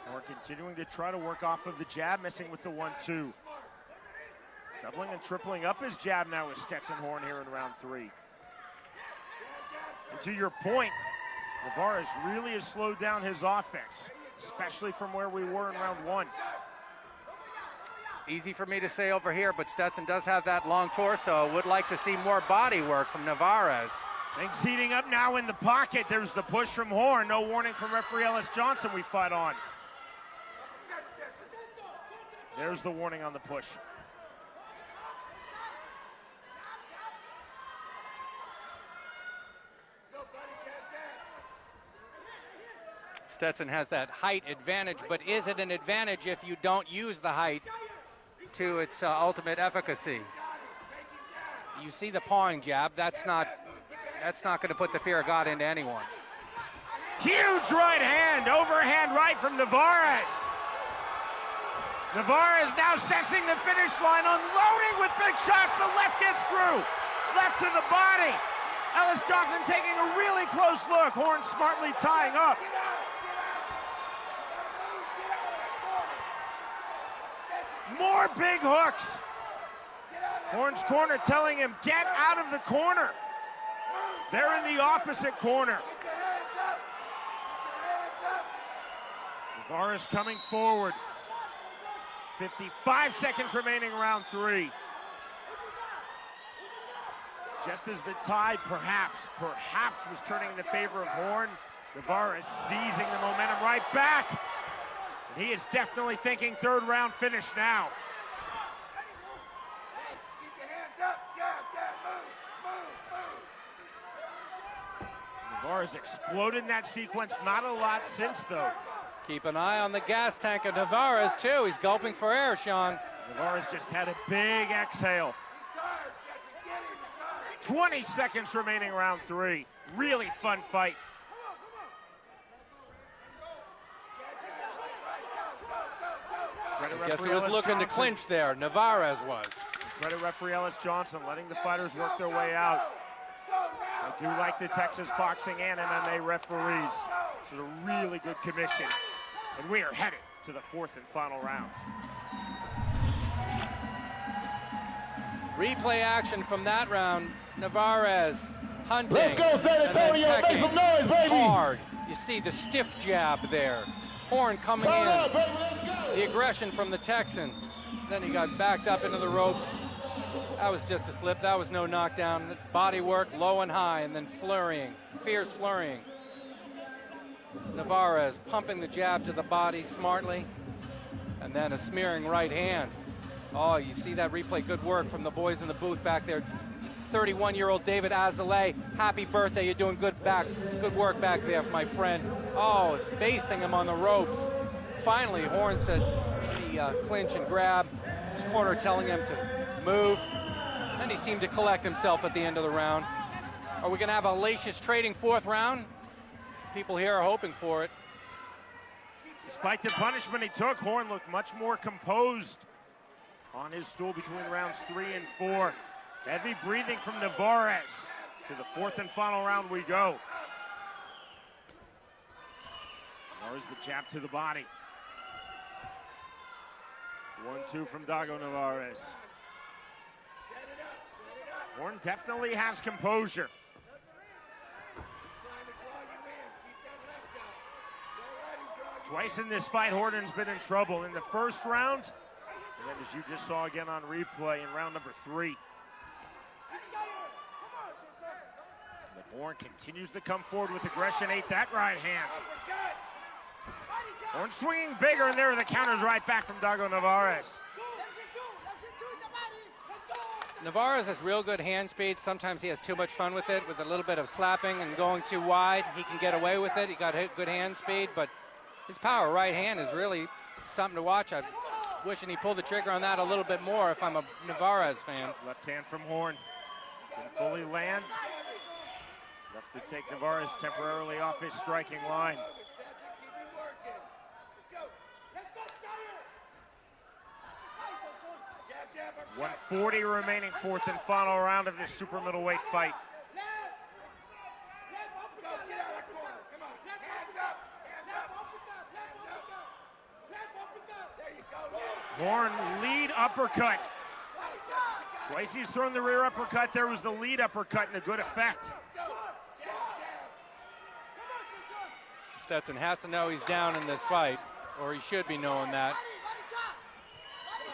Horn continuing to try to work off of the jab, missing with the 1-2. Doubling and tripling up his jab now with Stetson Horn here in round 3. And to your point, Navarez really has slowed down his offense, especially from where we were in round 1. Easy for me to say over here, but Stetson does have that long torso. Would like to see more body work from Navarez. Things heating up now in the pocket. There's the push from Horn. No warning from referee Ellis Johnson. We fight on. There's the warning on the push. Stetson has that height advantage, but is it an advantage if you don't use the height to its ultimate efficacy? You see the pawing jab. That's not going to put the fear of God into anyone. Huge right hand, overhand right from Navarez. Navarez now sensing the finish line, unloading with big shots. The left gets through, left to the body. Ellis Johnson taking a really close look. Horn smartly tying up. More big hooks. Horn's corner telling him, get out of the corner. They're in the opposite corner. Navarez coming forward. 55 seconds remaining, round 3. Just as the tide perhaps was turning in the favor of Horn, Navarez seizing the momentum right back. And he is definitely thinking third round finish now. Navarez exploded in that sequence, not a lot since though. Keep an eye on the gas tank of Navarez too. He's gulping for air, Sean. Navarez just had a big exhale. 20 seconds remaining, round 3. Really fun fight. I guess he was looking to clinch there. Navarez was. Credit referee Ellis Johnson letting the fighters work their way out. I do like the Texas boxing and MMA referees. This is a really good commission. And we are headed to the 4th and final round. Replay action from that round. Navarez hunting. Let's go, San Antonio. Make some noise, baby. Hard. You see the stiff jab there. Horn coming in. The aggression from the Texan. Then he got backed up into the ropes. That was just a slip. That was no knockdown. Body work, low and high, and then flurrying. Fierce flurrying. Navarez pumping the jab to the body smartly. And then a smearing right hand. Oh, you see that replay. Good work from the boys in the booth back there. 31-year-old David Azalea, happy birthday. You're doing good work back there, my friend. Oh, basting him on the ropes. Finally, Horn said he clinch and grab. His corner telling him to move. And he seemed to collect himself at the end of the round. Are we going to have a hellacious trading 4th round? People here are hoping for it. Despite the punishment he took, Horn looked much more composed on his stool between rounds 3 and 4. Heavy breathing from Navarez. To the 4th and final round we go. Navarez the jab to the body. 1-2 from Dago Navarez. Horn definitely has composure. Twice in this fight, Horton's been in trouble. In the first round, and then as you just saw again on replay in round number 3. But Horn continues to come forward with aggression, ate that right hand. Horn swinging bigger, and there are the counters right back from Dago Navarez. Navarez has real good hand speed. Sometimes he has too much fun with it, with a little bit of slapping and going too wide. He can get away with it. He got good hand speed, but his power right hand is really something to watch. I'm wishing he pulled the trigger on that a little bit more if I'm a Navarez fan. Left hand from Horn. Didn't fully land. Left to take Navarez temporarily off his striking line. 140 remaining, fourth and final round of this super middleweight fight. Horn, lead uppercut. Twice he's thrown the rear uppercut. There was the lead uppercut and a good effect. Stetson has to know he's down in this fight, or he should be knowing that.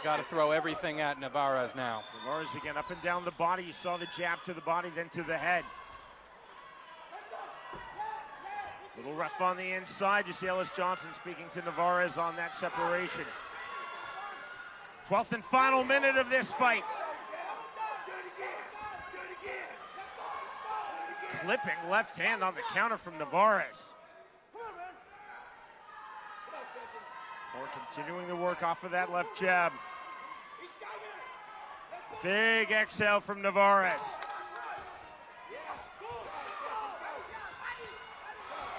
Got to throw everything at Navarez now. Navarez again up and down the body. You saw the jab to the body, then to the head. Little rough on the inside. You see Ellis Johnson speaking to Navarez on that separation. 12th and final minute of this fight. Clipping left hand on the counter from Navarez. Or continuing the work off of that left jab. Big exhale from Navarez.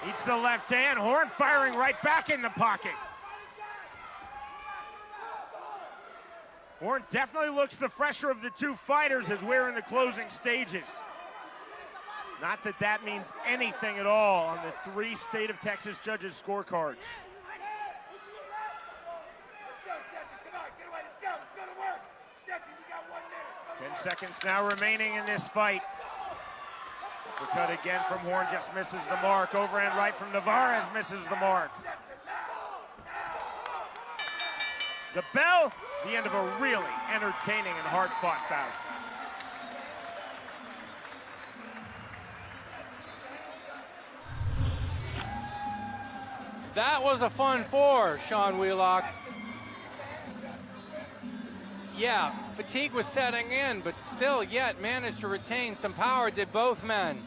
Eats the left hand. Horn firing right back in the pocket. Horn definitely looks the fresher of the two fighters as we're in the closing stages. Not that that means anything at all on the three state of Texas judges' scorecards. 10 seconds now remaining in this fight. Uppercut again from Horn, just misses the mark. Overhand right from Navarez misses the mark. The bell, the end of a really entertaining and hard-fought bout. That was a fun four, Sean Wheelock. Yeah, fatigue was setting in, but still yet managed to retain some power, did both men.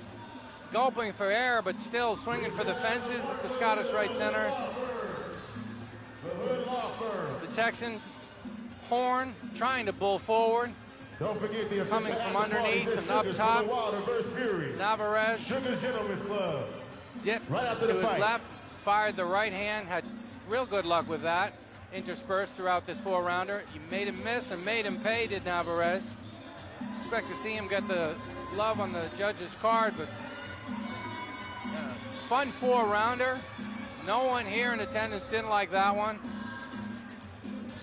Gulping for air, but still swinging for the fences at the Scottish Rite Center. The Texan, Horn, trying to bull forward. Don't forget the coming from underneath and up top. Navarez dipped to his left, fired the right hand, had real good luck with that. Interspersed throughout this four-rounder. You made him miss and made him pay, did Navarez. Expect to see him get the love on the judge's card, but fun four-rounder. No one here in attendance didn't like that one.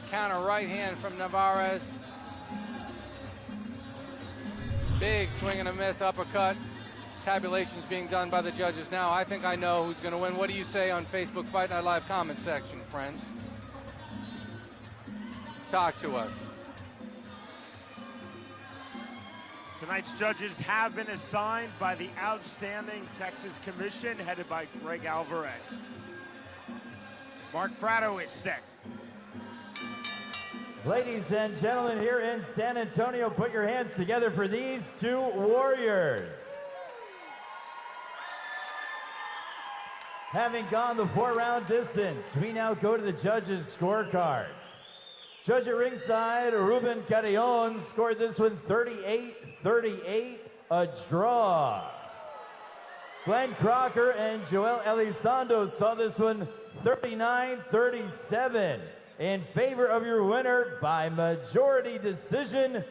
Counter right hand from Navarez. Big swing and a miss uppercut. Tabulations being done by the judges now. I think I know who's going to win. What do you say on Facebook Fight Night Live comment section, friends? Talk to us. Tonight's judges have been assigned by the outstanding Texas Commission headed by Greg Alvarez. Mark Fratto is set. Ladies and gentlemen, here in San Antonio, put your hands together for these two warriors. Having gone the four-round distance, we now go to the judges' scorecards. Judge at ringside, Ruben Carrion, scored this one 38-38, a draw. Glenn Crocker and Joel Elizondo saw this one 39-37 in favor of your winner by majority decision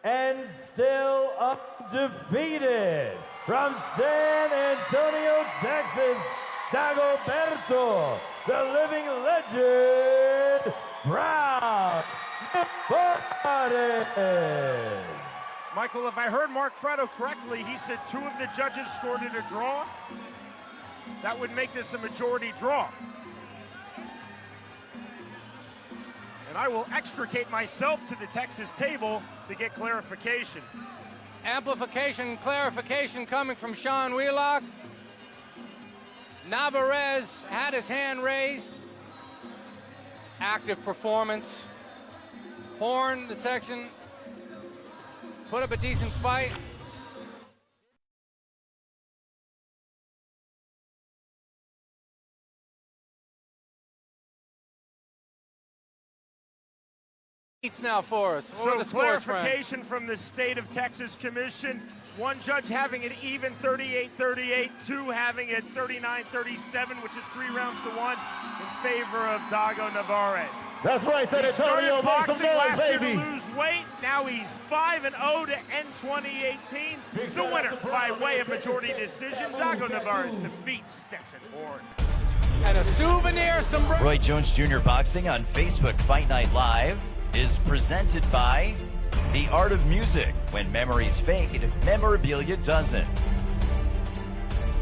and still undefeated from San Antonio, Texas, Dagoberto, the living legend, Brown Navarez. Michael, if I heard Mark Fratto correctly, he said two of the judges scored it a draw. That would make this a majority draw. And I will extricate myself to the Texas table to get clarification. Amplification, clarification coming from Sean Wheelock. Navarez had his hand raised. Active performance. Horn, the Texan, put up a decent fight. It's now for us. What are the scores, clarification from the state of Texas Commission. One judge having it even 38-38, two having it 39-37, which is 3 rounds to 1 in favor of Dago Navarez. That's right, San He started Antonio, make boxing some noise, last year baby. to lose weight. Now he's 5-0 to end 2018. The winner by way of majority decision, Dago Navarez defeats Stetson Horn. And a souvenir sombrero. Roy Jones Jr. Boxing on Facebook Fight Night Live is presented by The Art of Music. When memories fade, memorabilia doesn't.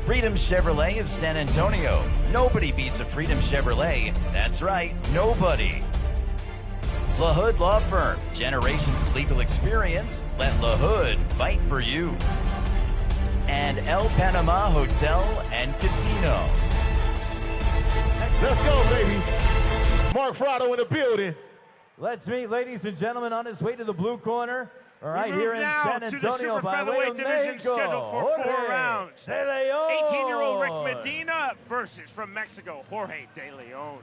Freedom Chevrolet of San Antonio. Nobody beats a Freedom Chevrolet. That's right, nobody. LaHood Law Firm. Generations of legal experience. Let LaHood fight for you. And El Panama Hotel and Casino. Let's go, baby. Mark Frado in the building. Let's meet, ladies and gentlemen, on his way to the blue corner. All right, here in now San to the Antonio super by way featherweight of division Mexico. scheduled for 4 rounds. De Leon. 18-year-old Rick Medina versus from Mexico, Jorge De Leon.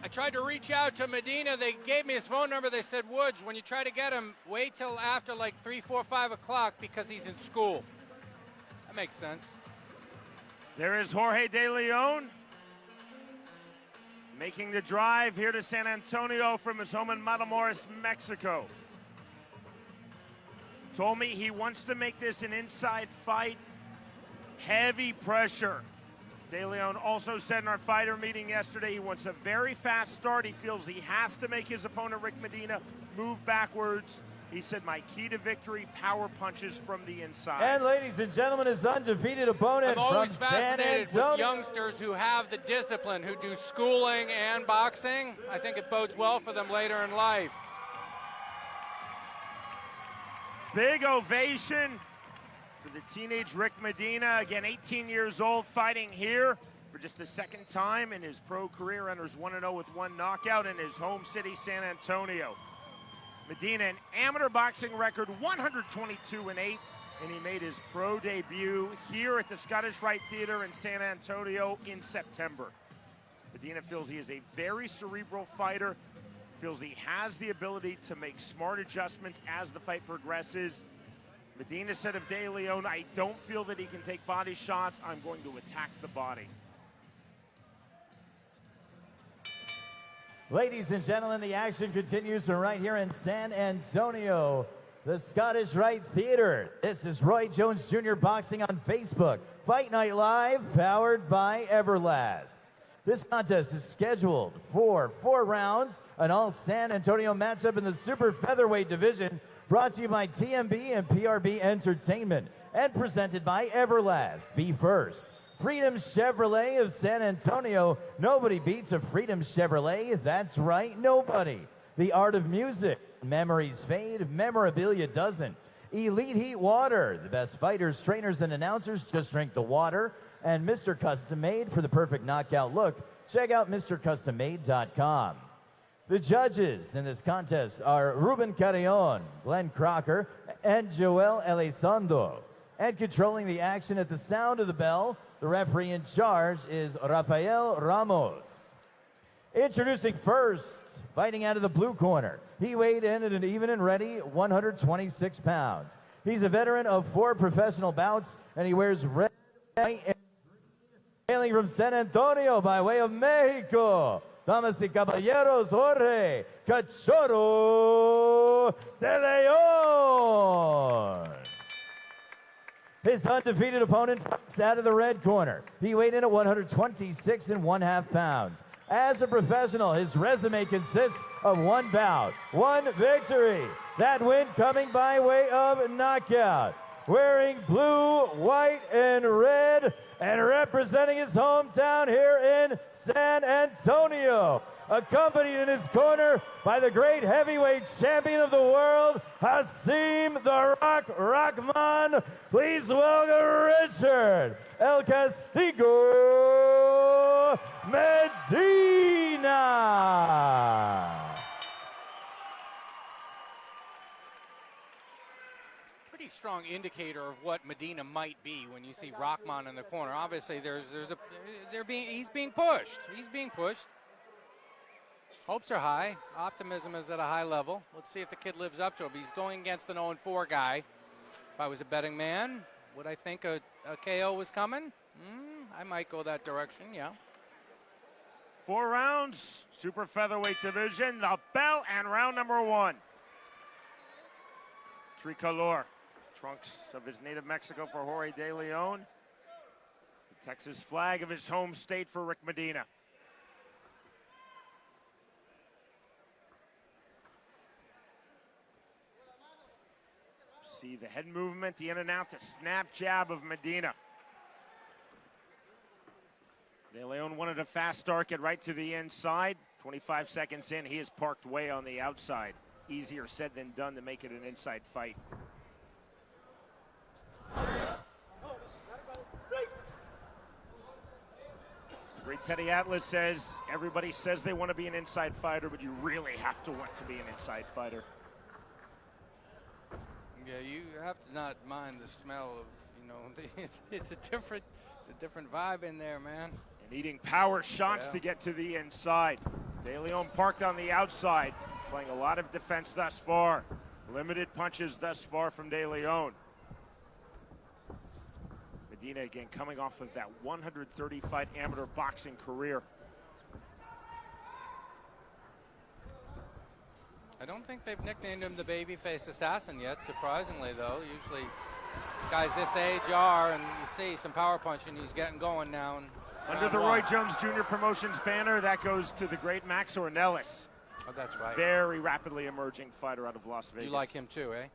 I tried to reach out to Medina. They gave me his phone number. They said, Woods, when you try to get him, wait till after like 3, 4, 5 o'clock because he's in school. That makes sense. There is Jorge De Leon making the drive here to San Antonio from his home in Matamoros, Mexico. Told me he wants to make this an inside fight. Heavy pressure. De Leon also said in our fighter meeting yesterday he wants a very fast start. He feels he has to make his opponent, Rick Medina, move backwards. He said, my key to victory, power punches from the inside. And ladies and gentlemen, his undefeated opponent I'm always from San fascinated Antonio. with youngsters who have the discipline, who do schooling and boxing. I think it bodes well for them later in life. Big ovation for the teenage Rick Medina. Again, 18 years old, fighting here for just the second time in his pro career. Enters 1-0 with 1 knockout in his home city, San Antonio. Medina, an amateur boxing record, 122-8, and he made his pro debut here at the Scottish Rite Theater in San Antonio in September. Medina feels he is a very cerebral fighter, feels he has the ability to make smart adjustments as the fight progresses. Medina said of De Leon, I don't feel that he can take body shots. I'm going to attack the body. Ladies and gentlemen, the action continues right here in San Antonio, the Scottish Rite Theater. This is Roy Jones Jr. Boxing on Facebook. Fight Night Live, powered by Everlast. This contest is scheduled for 4 rounds, an all San Antonio matchup in the super featherweight division, brought to you by TMB and PRB Entertainment, and presented by Everlast. Be first. Freedom Chevrolet of San Antonio. Nobody beats a Freedom Chevrolet. That's right, nobody. The Art of Music. Memories fade, memorabilia doesn't. Elite Heat Water. The best fighters, trainers, and announcers just drink the water. And Mr. Custom Made for the perfect knockout look. Check out MrCustomMade.com. The judges in this contest are Ruben Carrion, Glenn Crocker, and Joel Elizondo. And controlling the action at the sound of the bell, the referee in charge is Rafael Ramos. Introducing first, fighting out of the blue corner. He weighed in at an even and ready 126 pounds. He's a veteran of 4 professional bouts, and he wears red, white, and green. Hailing from San Antonio by way of Mexico, damas y caballeros, Jorge Cachorro De Leon. His undefeated opponent fights out of the red corner. He weighed in at 126 1/2 pounds. As a professional, his resume consists of 1 bout, 1 victory. That win coming by way of knockout. Wearing blue, white, and red, and representing his hometown here in San Antonio. Accompanied in his corner by the great heavyweight champion of the world, Hasim the Rock Rockman. Please welcome Richard El Castigo Medina. Pretty strong indicator of what Medina might be when you see Rockman in the corner. Obviously, he's being pushed. He's being pushed. Hopes are high. Optimism is at a high level. Let's see if the kid lives up to it. He's going against an 0-4 guy. If I was a betting man, would I think a KO was coming? I might go that direction, yeah. 4 rounds, super featherweight division, the bell, and round number 1. Tricolor, trunks of his native Mexico for Jorge De Leon. The Texas flag of his home state for Rick Medina. See the head movement, the in and out, the snap jab of Medina. De Leon wanted a fast start, get right to the inside. 25 seconds in, he is parked way on the outside. Easier said than done to make it an inside fight. Great Teddy Atlas says, everybody says they want to be an inside fighter, but you really have to want to be an inside fighter. Yeah, you have to not mind the smell of, you know, it's a different vibe in there, man. And eating power shots to get to the inside. De Leon parked on the outside, playing a lot of defense thus far. Limited punches thus far from De Leon. Medina again coming off of that 130-fight amateur boxing career. I don't think they've nicknamed him the babyface assassin yet, surprisingly, though. Usually guys this age are, and you see some power punching, he's getting going now. Under the Roy Jones Jr. Promotions banner, that goes to the great Max Ornelas. Oh, that's right. Very rapidly emerging fighter out of Las Vegas. You like him too, eh?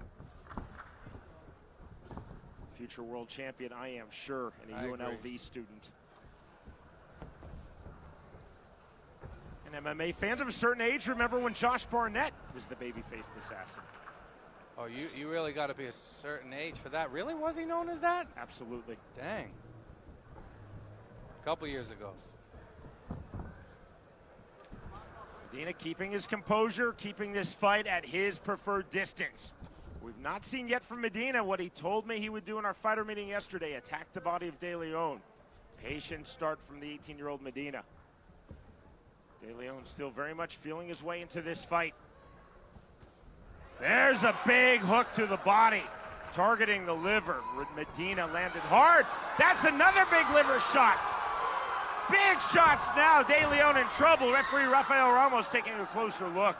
Future world champion, I am sure, and a UNLV student. And MMA fans of a certain age remember when Josh Barnett was the baby-faced assassin. Oh, you really got to be a certain age for that. Really? Was he known as that? Absolutely. Dang. A couple years ago. Medina keeping his composure, keeping this fight at his preferred distance. We've not seen yet from Medina what he told me he would do in our fighter meeting yesterday, attack the body of De Leon. Patient start from the 18-year-old Medina. De Leon still very much feeling his way into this fight. There's a big hook to the body, targeting the liver. Medina landed hard. That's another big liver shot. Big shots now. De Leon in trouble. Referee Rafael Ramos taking a closer look.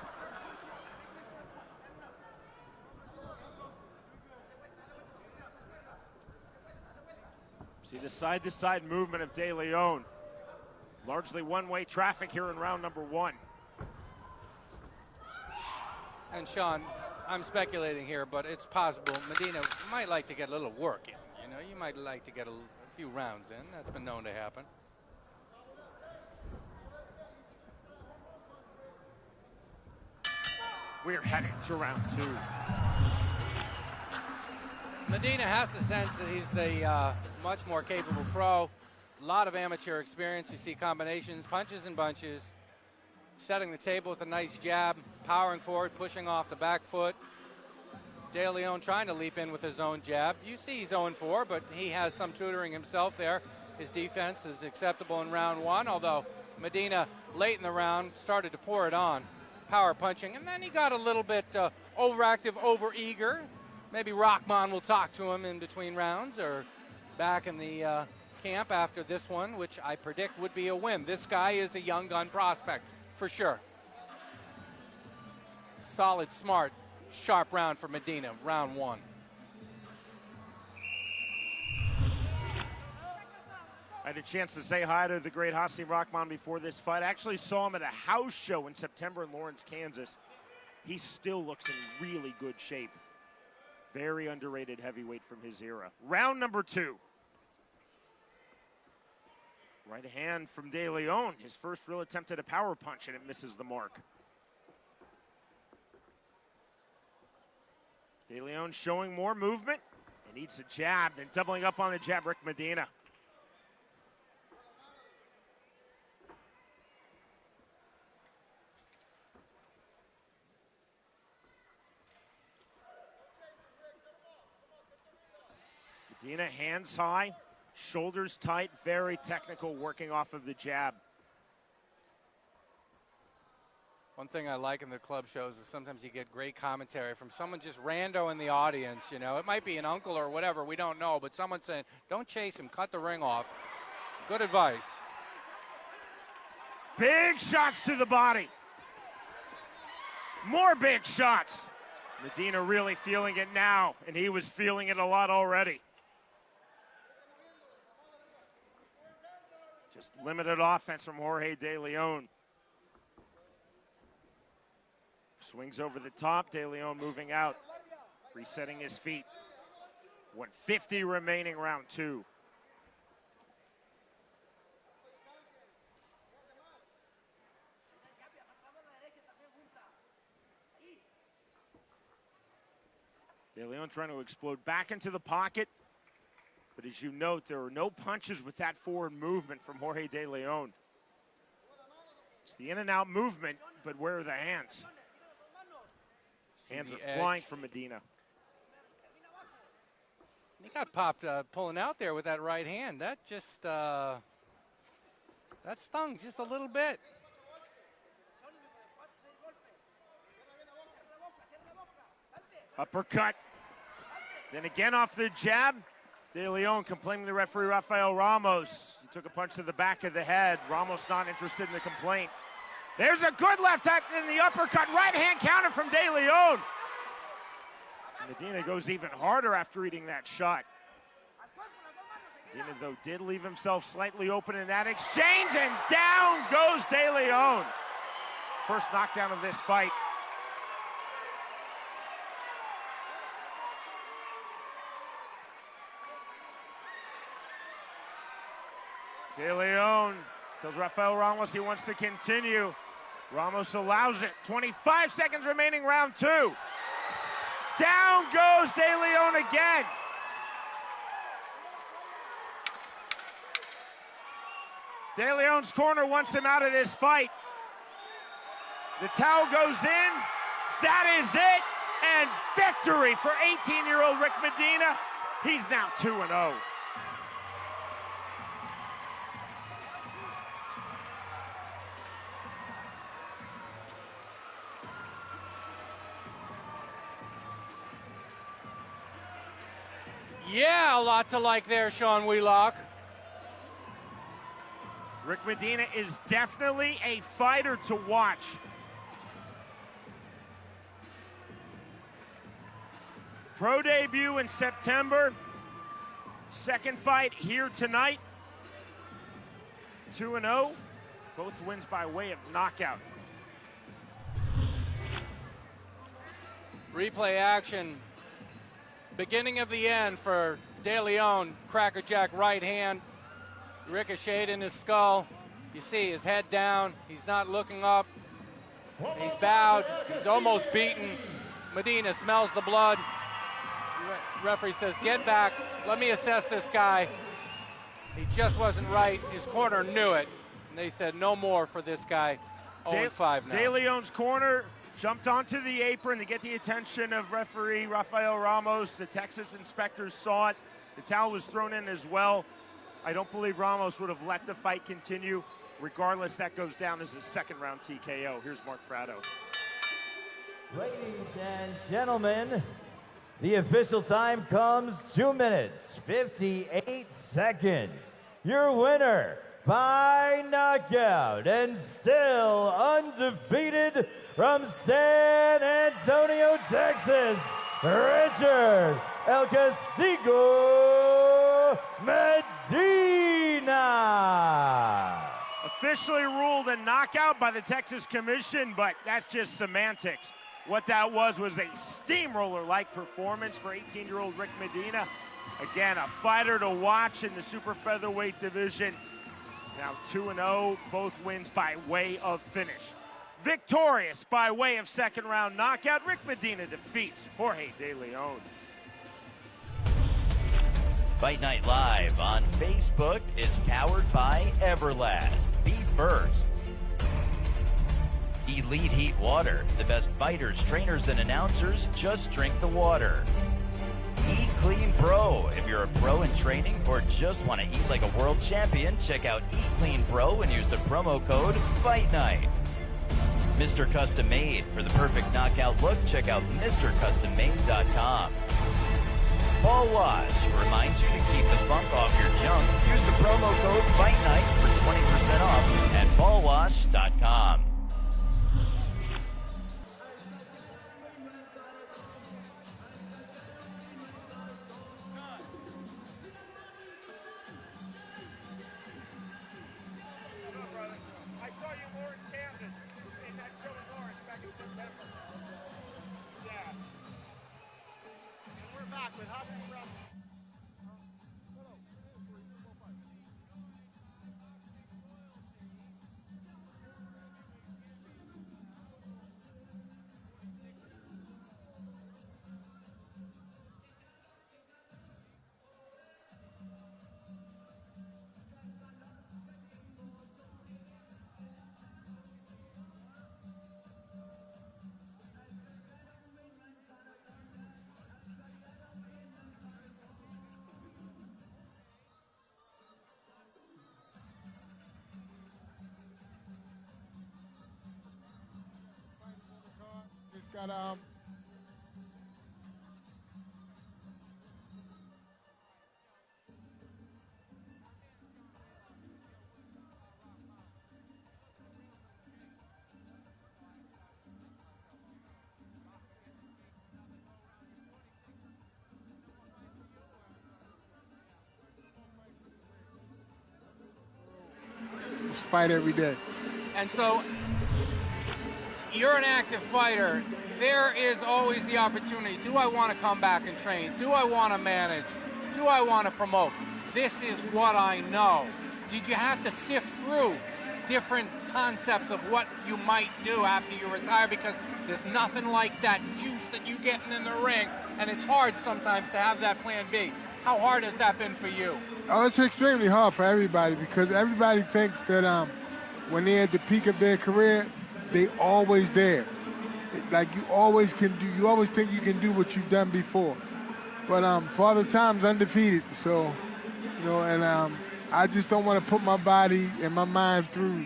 See the side-to-side movement of De Leon. Largely one-way traffic here in round number 1. And Sean, I'm speculating here, but it's possible Medina might like to get a little work in. You know, you might like to get a few rounds in. That's been known to happen. We're heading to round 2. Medina has to sense that he's the much more capable pro. A lot of amateur experience. You see combinations, punches and bunches. Setting the table with a nice jab, powering forward, pushing off the back foot. De Leon trying to leap in with his own jab. You see he's 0-4, but he has some tutoring himself there. His defense is acceptable in round 1, although Medina late in the round started to pour it on. Power punching, and then he got a little bit overactive, overeager. Maybe Rahman will talk to him in between rounds or back in the camp after this one, which I predict would be a win. This guy is a young gun prospect, for sure. Solid, smart, sharp round for Medina, round 1. I had a chance to say hi to the great Hasim Rahman before this fight. I actually saw him at a house show in September in Lawrence, Kansas. He still looks in really good shape. Very underrated heavyweight from his era. Round number 2. Right hand from De Leon. His first real attempt at a power punch, and it misses the mark. De Leon showing more movement. He needs a jab, then doubling up on the jab, Rick Medina. Medina hands high, shoulders tight, very technical, working off of the jab. One thing I like in the club shows is sometimes you get great commentary from someone just rando in the audience, you know. It might be an uncle or whatever, we don't know, but someone saying, don't chase him, cut the ring off. Good advice. Big shots to the body. More big shots. Medina really feeling it now, and he was feeling it a lot already. Just limited offense from Jorge De Leon. Swings over the top, De Leon moving out, resetting his feet. 150 remaining, round 2. De Leon trying to explode back into the pocket. But as you note, there are no punches with that forward movement from Jorge De Leon. It's the in and out movement, but where are the hands? Hands are flying from Medina. He got popped pulling out there with that right hand. That just, that stung just a little bit. Uppercut. Then again off the jab. De Leon complaining to the referee, Rafael Ramos. He took a punch to the back of the head. Ramos not interested in the complaint. There's a good left hook in the uppercut. Right hand counter from De Leon. Medina goes even harder after eating that shot. Medina, though, did leave himself slightly open in that exchange, and down goes De Leon. First knockdown of this fight. De Leon tells Rafael Ramos he wants to continue. Ramos allows it. 25 seconds remaining, round 2. Down goes De Leon again. De Leon's corner wants him out of this fight. The towel goes in. That is it. And victory for 18-year-old Rick Medina. He's now 2-0. Yeah, a lot to like there, Sean Wheelock. Rick Medina is definitely a fighter to watch. Pro debut in September. Second fight here tonight. 2-0. Both wins by way of knockout. Replay action. Beginning of the end for De Leon. Crackerjack right hand. Ricocheted in his skull. You see his head down. He's not looking up. He's bowed. He's almost beaten. Medina smells the blood. Referee says, get back. Let me assess this guy. He just wasn't right. His corner knew it. And they said no more for this guy. 0-5 now. De Leon's corner jumped onto the apron to get the attention of referee Rafael Ramos. The Texas inspectors saw it. The towel was thrown in as well. I don't believe Ramos would have let the fight continue. Regardless, that goes down as a second-round TKO. Here's Mark Fratto. Ladies and gentlemen, the official time comes 2 minutes, 58 seconds. Your winner by knockout and still undefeated from San Antonio, Texas, Richard El Castigo Medina. Officially ruled a knockout by the Texas Commission, but that's just semantics. What that was a steamroller-like performance for 18-year-old Rick Medina. Again, a fighter to watch in the super featherweight division. Now 2-0, both wins by way of finish. Victorious by way of second-round knockout, Rick Medina defeats Jorge De Leon. Fight Night Live on Facebook is powered by Everlast. Be first. Elite Heat Water. The best fighters, trainers, and announcers just drink the water. Eat Clean Pro. If you're a pro in training or just want to eat like a world champion, check out Eat Clean Pro and use the promo code Fight Night. Mr. Custom Made. For the perfect knockout look, check out MrCustomMade.com. Ball Wash reminds you to keep the funk off your junk. Use the promo code Fight Night for 20% off at ballwash.com. I saw you wore Kansas in that show in Lawrence back in September. Yeah. And we're back with Hot Run. Got this fight every day. And so you're an active fighter. There is always the opportunity. Do I want to come back and train? Do I want to manage? Do I want to promote? This is what I know. Did you have to sift through different concepts of what you might do after you retire? Because there's nothing like that juice that you get in the ring, and it's hard sometimes to have that plan B. How hard has that been for you? Oh, it's extremely hard for everybody because everybody thinks that when they're at the peak of their career, they always there. Like you always can do, you always think you can do what you've done before. But Father Time's undefeated, so, you know, and I just don't want to put my body and my mind through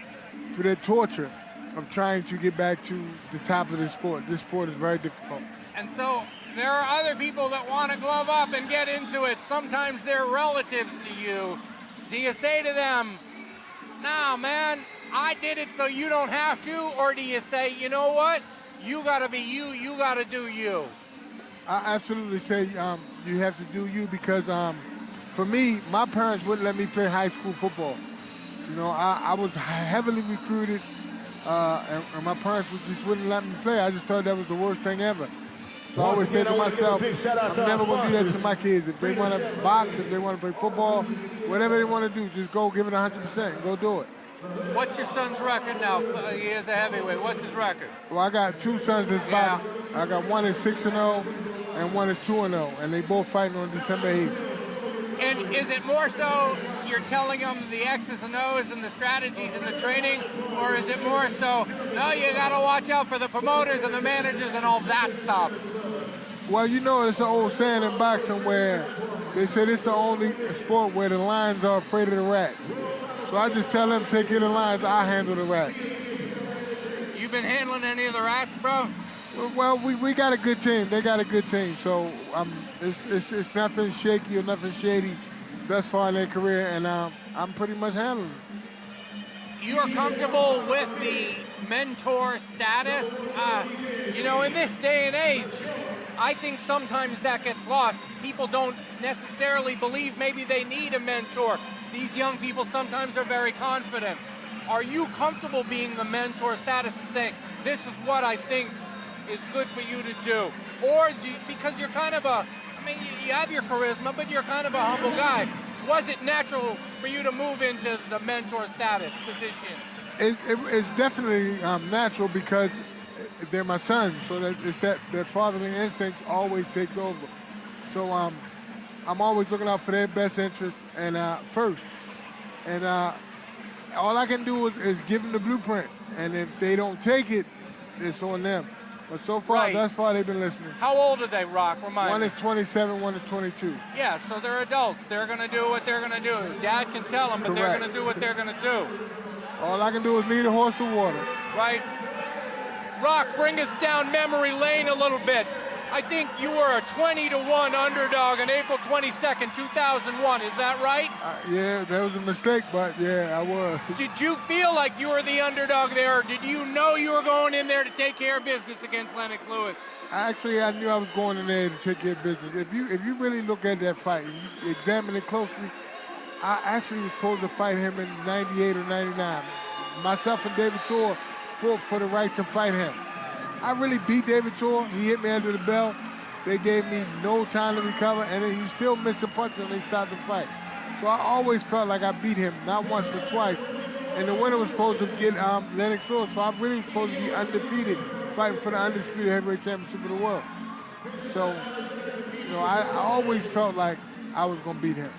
that torture of trying to get back to the top of this sport. This sport is very difficult. And so there are other people that want to glove up and get into it. Sometimes they're relatives to you. Do you say to them, nah, man, I did it so you don't have to? Or do you say, you know what? You got to be you. You got to do you. I absolutely say you have to do you because for me, my parents wouldn't let me play high school football. You know, I was heavily recruited and my parents just wouldn't let me play. I just thought that was the worst thing ever. So I always say to myself, I'm never going to do that to my kids. If they want to box, if they want to play football, whatever they want to do, just go give it 100% and go do it. What's your son's record now? He is a heavyweight. What's his record? Well, I got two sons this box. I got one is 6-0 and one is 2-0, and they both fighting on December 8th. And is it more so you're telling them the X's and O's and the strategies and the training, or is it more so, no, you got to watch out for the promoters and the managers and all that stuff? Well, you know, it's an old saying in boxing where they said it's the only sport where the lions are afraid of the rats. So I just tell them, take care of the lions, I handle the rats. You been handling any of the rats, bro? Well, we got a good team. They got a good team. So it's nothing shaky or nothing shady thus far in their career, and I'm pretty much handling it. You are comfortable with the mentor status? You know, in this day and age, I think sometimes that gets lost. People don't necessarily believe maybe they need a mentor. These young people sometimes are very confident. Are you comfortable being the mentor status and saying, this is what I think is good for you to do? Or because you're kind of you have your charisma, but you're kind of a humble guy. Was it natural for you to move into the mentor status position? It's definitely natural because they're my sons, so it's that fatherly instincts always take over. So I'm always looking out for their best interest and first. And all I can do is give them the blueprint. And if they don't take it, it's on them. But so far, thus far, they've been listening. How old are they, Rock? Remind me. One is 27, one is 22. Yeah, so they're adults. They're going to do what they're going to do. Dad can tell them, but they're going to do what they're going to do. All I can do is lead a horse to water. Right. Rock, bring us down memory lane a little bit. I think you were a 20-1 underdog on April 22nd, 2001. Is that right? Yeah, that was a mistake, but yeah, I was. Did you feel like you were the underdog there, or did you know you were going in there to take care of business against Lennox Lewis? Actually, I knew I was going in there to take care of business. If you really look at that fight and you examine it closely, I actually was supposed to fight him in 98 or 99. Myself and David Tor fought for the right to fight him. I really beat David Tor. He hit me under the belt. They gave me no time to recover, and then he still missing punches and they stopped the fight. So I always felt like I beat him, not once or twice. And the winner was supposed to get Lennox Lewis, so I'm really supposed to be undefeated, fighting for the undisputed heavyweight championship of the world. So, you know, I always felt like I was going to beat him.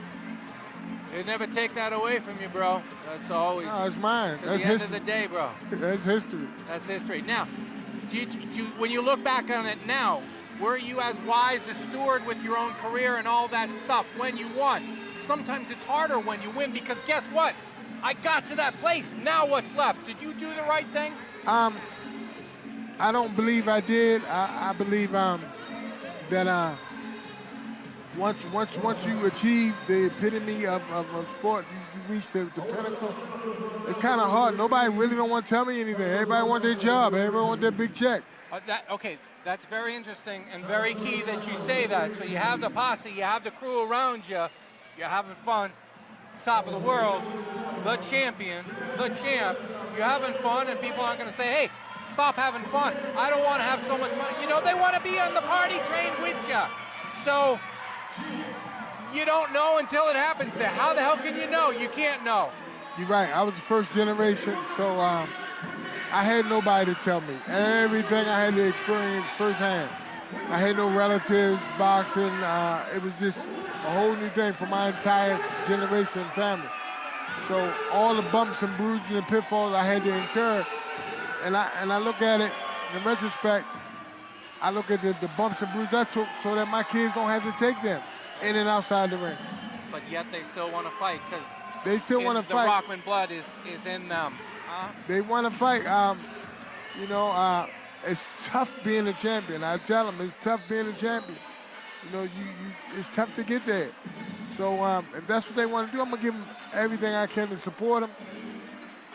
They never take that away from you, bro. That's always. No, it's mine. To That's the end history. of the day, bro. That's history. That's history. Now, when you look back on it now, were you as wise a steward with your own career and all that stuff when you won? Sometimes it's harder when you win because guess what? I got to that place. Now what's left? Did you do the right thing? I don't believe I did. I believe that once you achieve the epitome of sport, you reach the pinnacle. It's kind of hard. Nobody really don't want to tell me anything. Everybody want their job. Everybody want their big check. Okay, that's very interesting and very key that you say that. So you have the posse, you have the crew around you, you're having fun. Top of the world, the champion, the champ. You're having fun, and people aren't going to say, hey, stop having fun. I don't want to have so much fun. You know, they want to be on the party train with you. So you don't know until it happens there. How the hell can you know? You can't know. You're right. I was the first generation, so I had nobody to tell me. Everything I had to experience firsthand. I had no relatives boxing. It was just a whole new thing for my entire generation and family. So all the bumps and bruises and pitfalls I had to incur, and I look at it in retrospect. I look at the bumps and bruises I took so that my kids don't have to take them in and outside the ring. But yet they still want to fight because they still want to fight. The Rockman blood is in them. They want to fight. You know. It's tough being a champion. I tell them it's tough being a champion. You know, it's tough to get there. So if that's what they want to do, I'm gonna give them everything I can to support them.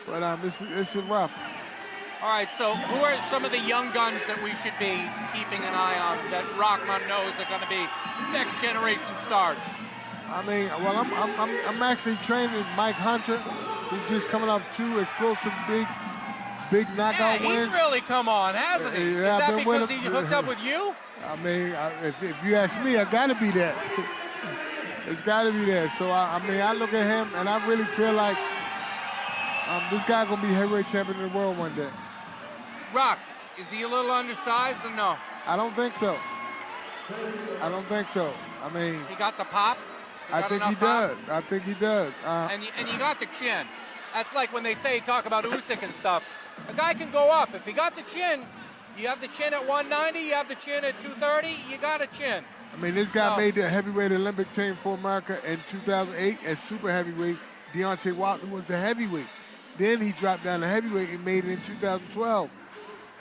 But it's rough. All right. So who are some of the young guns that we should be keeping an eye on that Rockman knows are going to be next generation stars? I mean, well, I'm actually training Mike Hunter. He's just coming off 2 explosive big knockout wins. He's really come on, hasn't he? Yeah, Is that because he hooked up with you? I mean, if you ask me, I got to be that. It's got to be that. So, I mean, I look at him, and I really feel like this guy going to be heavyweight champion of the world one day. Rock, is he a little undersized or no? I don't think so. I don't think so. I mean... He got the pop? I think he does. I think he does. And you got the chin. That's like when they talk about Usyk and stuff. A guy can go up. If he got the chin, you have the chin at 190, you have the chin at 230, you got a chin. I mean, this guy made the heavyweight Olympic team for America in 2008 as super heavyweight. Deontay Wilder was the heavyweight. Then he dropped down to heavyweight and made it in 2012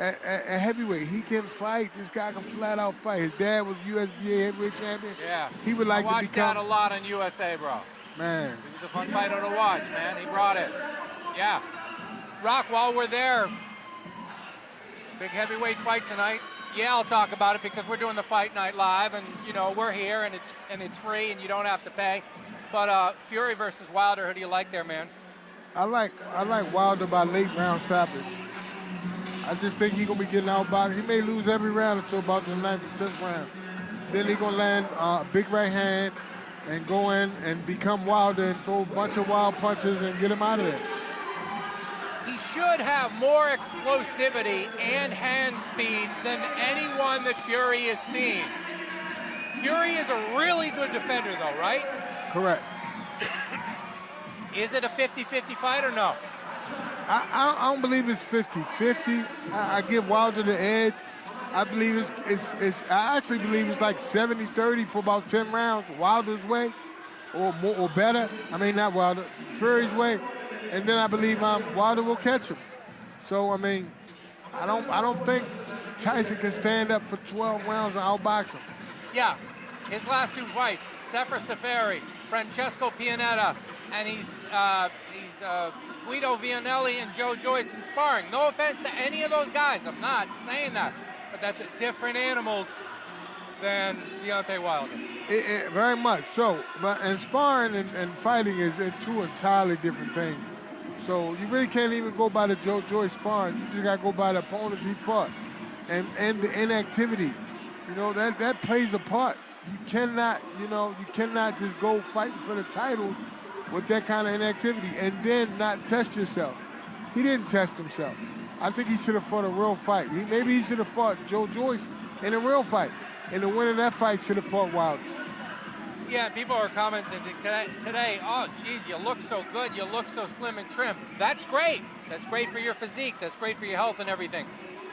at heavyweight. He can fight. This guy can flat out fight. His dad was USDA heavyweight champion. Yeah. He would like to become. I watched that a lot on USA, bro. Man. He was a fun fighter to watch, man. He brought it. Yeah. Rock, while we're there, big heavyweight fight tonight. Yeah, I'll talk about it because we're doing the Fight Night Live, and you know we're here, and it's free, and you don't have to pay. But Fury versus Wilder, who do you like there, man? I like Wilder by late round stoppage. I just think he's gonna be getting outboxed. He may lose every round until about the 9th or 10th round. Then he's gonna land a big right hand and go in and become Wilder and throw a bunch of wild punches and get him out of there. He should have more explosivity and hand speed than anyone that Fury has seen. Fury is a really good defender, though, right? Correct. Is it a 50-50 fight or no? I don't believe it's 50-50. I give Wilder the edge. I believe I actually believe it's like 70-30 for about 10 rounds Wilder's way, or more or better. I mean, not Wilder, Fury's way, and then I believe Wilder will catch him. So I mean, I don't think Tyson can stand up for 12 rounds and outbox him. Yeah, his last 2 fights, Sefer Seferi, Francesco Pianetta, and he's Guido Vianelli and Joe Joyce in sparring. No offense to any of those guys, I'm not saying that, but that's different animals than Deontay Wilder. Very much so, and sparring and fighting is 2 entirely different things. So you really can't even go by the Joe Joyce sparring. You just gotta go by the opponents he fought, and the inactivity. That plays a part. You cannot just go fighting for the title with that kind of inactivity and then not test yourself. He didn't test himself. I think he should have fought a real fight. Maybe he should have fought Joe Joyce in a real fight. And the winner of that fight should have fought Wilder. Yeah, people are commenting today, oh, geez, you look so good. You look so slim and trim. That's great. That's great for your physique. That's great for your health and everything.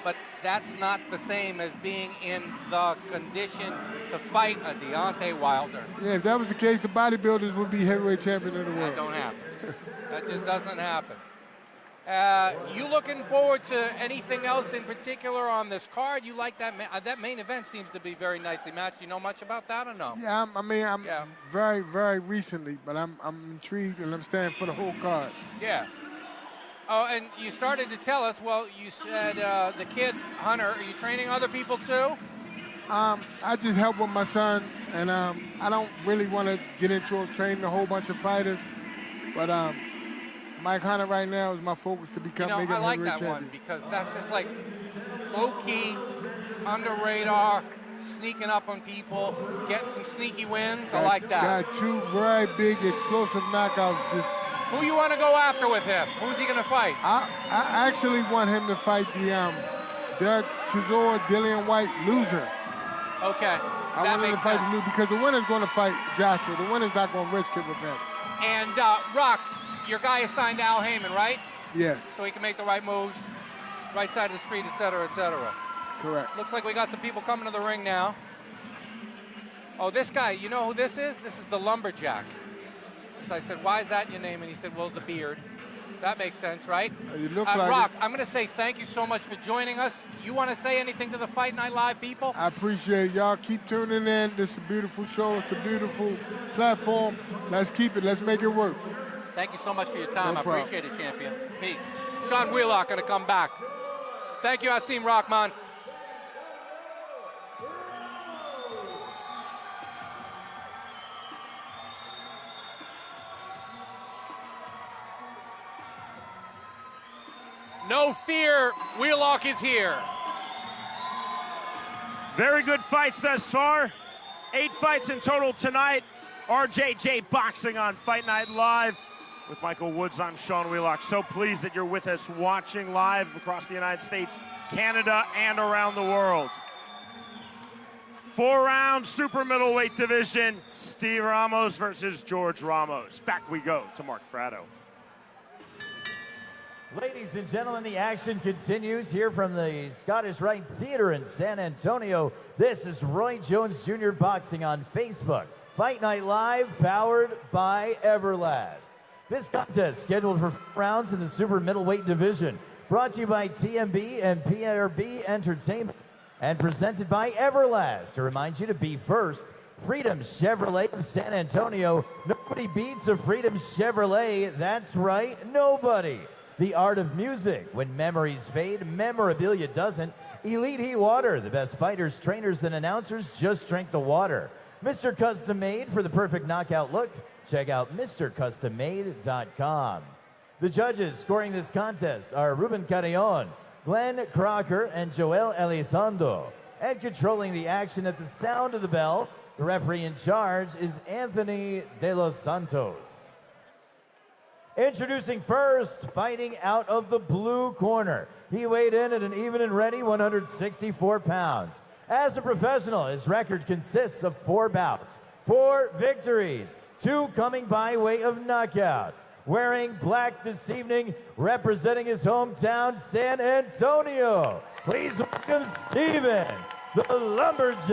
But that's not the same as being in the condition to fight a Deontay Wilder. Yeah, if that was the case, the bodybuilders would be heavyweight champion of the world. That don't happen. That just doesn't happen. You looking forward to anything else in particular on this card? You like that? That main event seems to be very nicely matched. You know much about that or no? Yeah, I'm very, very recently, but I'm intrigued and I'm standing for the whole card. Yeah. Oh, and you started to tell us, well, you said the kid, Hunter, are you training other people too? I just help with my son, and I don't really want to get into training a whole bunch of fighters, but Mike Hunter right now is my focus to become I like that champion. one because that's just like low-key, under radar, sneaking up on people, getting some sneaky wins. I like that. Got 2 very big explosive knockouts. Just who you want to go after with him? Who's he going to fight? I actually want him to fight the Derek Chisora, Dillian White loser. Okay, I want him to fight the loser because the winner's going to fight Joshua. The winner's not going to risk it with him. And Rock, your guy is signed to Al Heyman, right? Yes. So he can make the right moves, right side of the street, et cetera, et cetera. Correct. Looks like we got some people coming to the ring now. Oh, this guy, you know who this is? This is the Lumberjack. So I said, why is that your name? And he said, well, the beard. That makes sense, right? You look like Rock, it. I'm going to say thank you so much for joining us. You want to say anything to the Fight Night Live people? I appreciate it. Y'all keep tuning in. This is a beautiful show. It's a beautiful platform. Let's keep it. Let's make it work. Thank you so much for your time. No I problem. appreciate it, champion. Peace. Sean Wheelock going to come back. Thank you, Asim Rahman. No fear, Wheelock is here. Very good fights thus far. 8 fights in total tonight. RJJ Boxing on Fight Night Live. With Michael Woods, I'm Sean Wheelock. So pleased that you're with us watching live across the United States, Canada, and around the world. 4-round super middleweight division, Steve Ramos versus George Ramos. Back we go to Mark Fratto. Ladies and gentlemen, the action continues here from the Scottish Rite Theater in San Antonio. This is Roy Jones Jr. Boxing on Facebook. Fight Night Live, powered by Everlast. This contest scheduled for 4 rounds in the super middleweight division. Brought to you by TMB and PRB Entertainment. And presented by Everlast. To remind you to be first, Freedom Chevrolet of San Antonio. Nobody beats a Freedom Chevrolet. That's right, nobody. The art of music. When memories fade, memorabilia doesn't. Elite Heat Water. The best fighters, trainers, and announcers just drink the water. Mr. Custom Made for the perfect knockout look. Check out MrCustomMade.com. The judges scoring this contest are Ruben Carrion, Glenn Crocker, and Joel Elizondo. And controlling the action at the sound of the bell, the referee in charge is Anthony De Los Santos. Introducing first, fighting out of the blue corner. He weighed in at an even and ready 164 pounds. As a professional, his record consists of 4 bouts, 4 victories, 2 coming by way of knockout. Wearing black this evening, representing his hometown, San Antonio. Please welcome Steven, the Lumberjack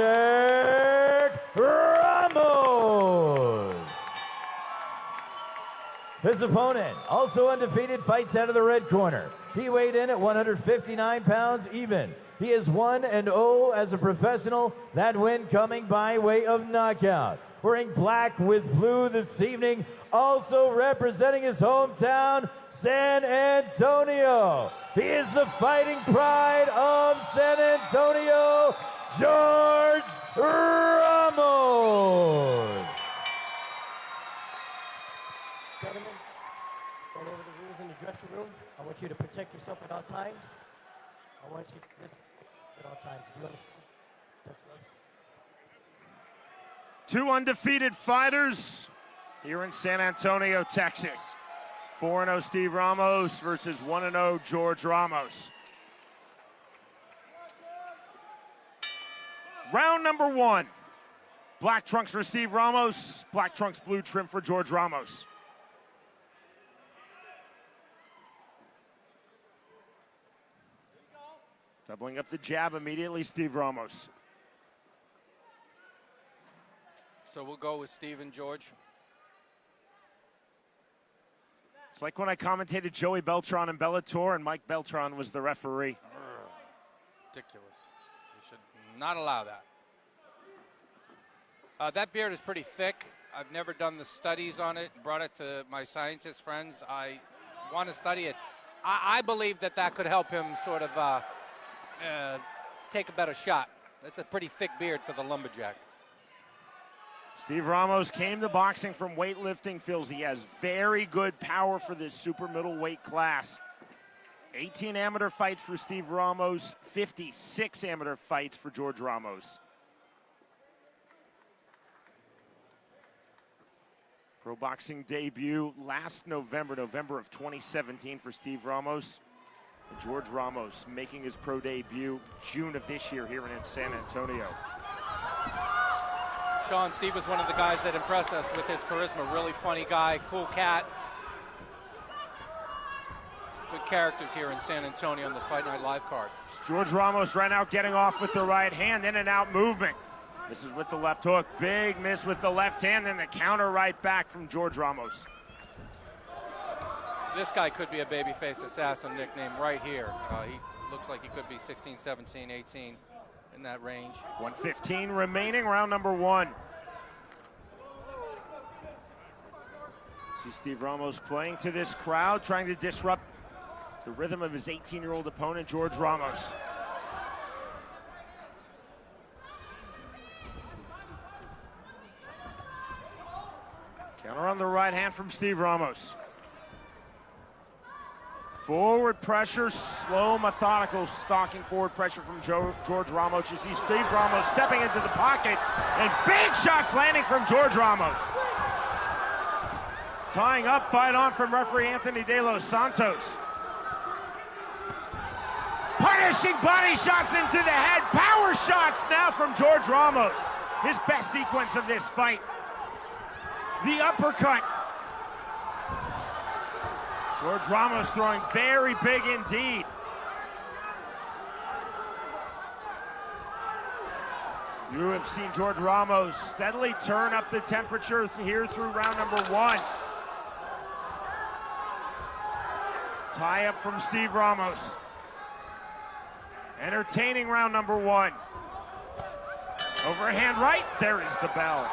Ramos. His opponent, also undefeated, fights out of the red corner. He weighed in at 159 pounds even. He is 1-0 as a professional, that win coming by way of knockout. Wearing black with blue this evening, also representing his hometown, San Antonio. He is the fighting pride of San Antonio, George Ramos. Gentlemen, going over the rules in the dressing room. I want you to protect yourself at all times. I want you to listen at all times. Do you understand? That's right. Two undefeated fighters here in San Antonio, Texas. 4-0 Steve Ramos versus 1-0 George Ramos. Round number one. Black trunks for Steve Ramos, black trunks, blue trim for George Ramos. Doubling up the jab immediately, Steve Ramos. So we'll go with Steve and George. It's like when I commentated Joey Beltran in Bellator and Mike Beltran was the referee. Ridiculous. You should not allow that. That beard is pretty thick. I've never done the studies on it, brought it to my scientist friends. I want to study it. I believe that could help him sort of take a better shot. That's a pretty thick beard for the lumberjack. Steve Ramos came to boxing from weightlifting, feels he has very good power for this super middleweight class. 18 amateur fights for Steve Ramos, 56 amateur fights for George Ramos. Pro boxing debut last November of 2017 for Steve Ramos. And George Ramos making his pro debut June of this year here in San Antonio. Sean, Steve was one of the guys that impressed us with his charisma. Really funny guy, cool cat. Good characters here in San Antonio on this Fight Night Live card. It's George Ramos right now getting off with the right hand, in and out movement. This is with the left hook. Big miss with the left hand, then the counter right back from George Ramos. This guy could be a babyface assassin nickname right here. He looks like he could be 16, 17, 18. In that range. 1:15 remaining, round number one. See Steve Ramos playing to this crowd, trying to disrupt the rhythm of his 18-year-old opponent, George Ramos. Counter on the right hand from Steve Ramos. Forward pressure, slow, methodical, stalking forward pressure from George Ramos. You see Steve Ramos stepping into the pocket, and big shots landing from George Ramos. Tying up, fight on from referee Anthony De Los Santos. Punishing body shots into the head, power shots now from George Ramos. His best sequence of this fight. The uppercut. George Ramos throwing very big indeed. You have seen George Ramos steadily turn up the temperature here through round number one. Tie up from Steve Ramos. Entertaining round number one. Overhand right, there is the bell.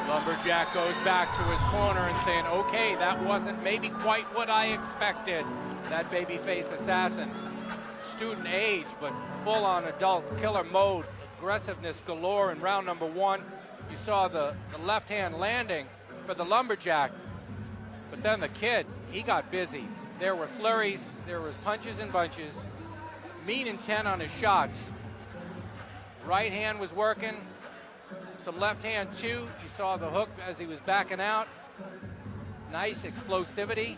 Lumberjack goes back to his corner and saying, okay, that wasn't maybe quite what I expected. That babyface assassin, student age, but full-on adult killer mode, aggressiveness galore in round number one. You saw the left hand landing for the lumberjack, but then the kid, he got busy. There were flurries, there was punches and bunches, mean intent on his shots. Right hand was working. Some left hand too. You saw the hook as he was backing out. Nice explosivity.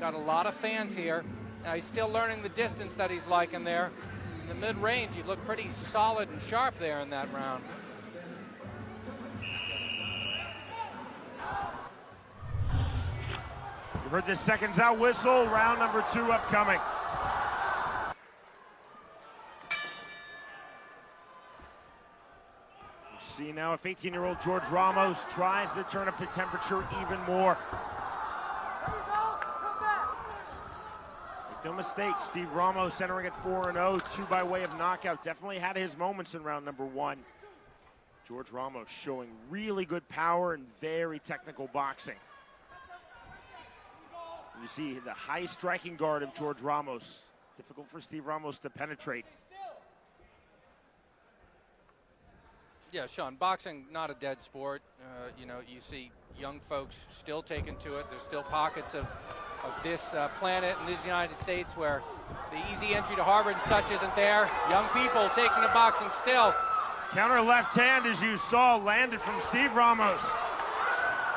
Got a lot of fans here. Now he's still learning the distance that he's liking there. In the mid-range, he looked pretty solid and sharp there in that round. You heard the seconds out whistle. Round number two upcoming. See now if 18-year-old George Ramos tries to turn up the temperature even more. Make no mistake, Steve Ramos entering at 4-0, 2 by way of knockout. Definitely had his moments in round number 1. George Ramos showing really good power and very technical boxing. And you see the high striking guard of George Ramos. Difficult for Steve Ramos to penetrate. Yeah, Sean, boxing, not a dead sport. You know, you see young folks still taking to it. There's still pockets of this planet in these United States where the easy entry to Harvard and such isn't there. Young people taking to boxing still. Counter left hand, as you saw, landed from Steve Ramos.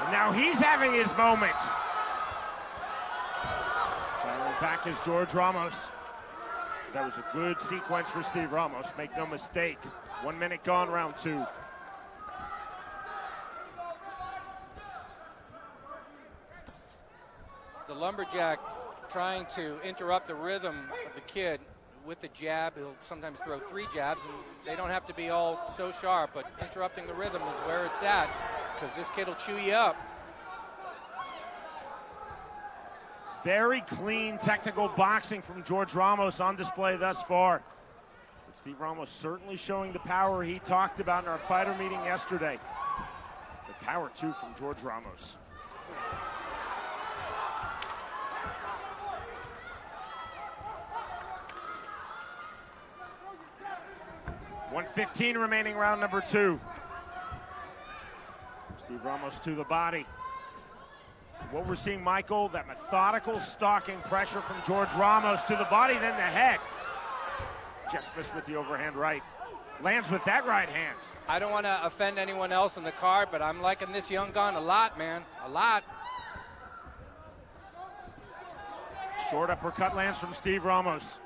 And now he's having his moments. Firing back is George Ramos. That was a good sequence for Steve Ramos, make no mistake. 1 minute gone, round 2. The lumberjack trying to interrupt the rhythm of the kid with the jab. He'll sometimes throw 3 jabs, and they don't have to be all so sharp, but interrupting the rhythm is where it's at, because this kid will chew you up. Very clean technical boxing from George Ramos on display thus far. Steve Ramos certainly showing the power he talked about in our fighter meeting yesterday. The power, too, from George Ramos. .115 remaining, round number 2. Steve Ramos to the body. What we're seeing, Michael, that methodical stalking pressure from George Ramos to the body, then the head. Just missed with the overhand right. Lands with that right hand. I don't want to offend anyone else in the card, but I'm liking this young gun a lot, man. A lot. Short uppercut lands from Steve Ramos.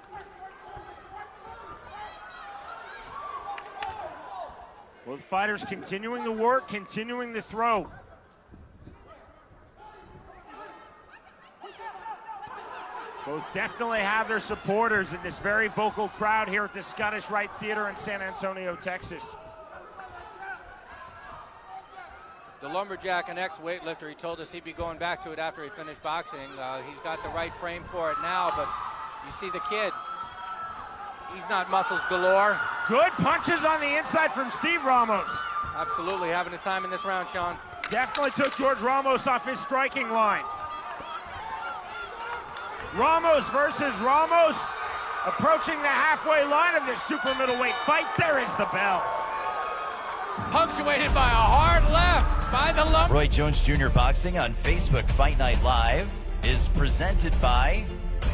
Both fighters continuing the work, continuing the throw. Both definitely have their supporters in this very vocal crowd here at the Scottish Rite Theater in San Antonio, Texas. The lumberjack, an ex-weightlifter, he told us he'd be going back to it after he finished boxing. He's got the right frame for it now, but you see the kid. He's not muscles galore. Good punches on the inside from Steve Ramos. Absolutely having his time in this round, Sean. Definitely took George Ramos off his striking line. Ramos versus Ramos, approaching the halfway line of this super middleweight fight. There is the bell. Punctuated by a hard left by the lumber. Roy Jones Jr. Boxing on Facebook Fight Night Live is presented by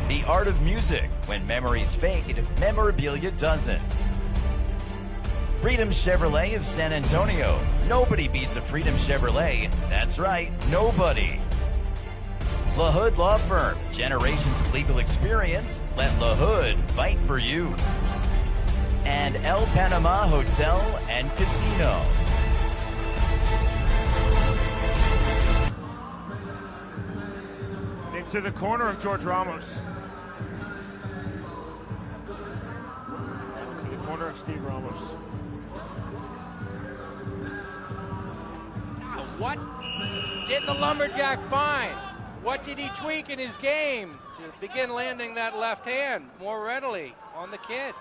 The Art of Music. When memories fade, memorabilia doesn't. Freedom Chevrolet of San Antonio. Nobody beats a Freedom Chevrolet. That's right, nobody. LaHood Law Firm, generations of legal experience. Let LaHood fight for you. And El Panama Hotel and Casino. Into the corner of George Ramos. To the corner of Steve Ramos. What did the lumberjack find? What did he tweak in his game to begin landing that left hand more readily on the kid?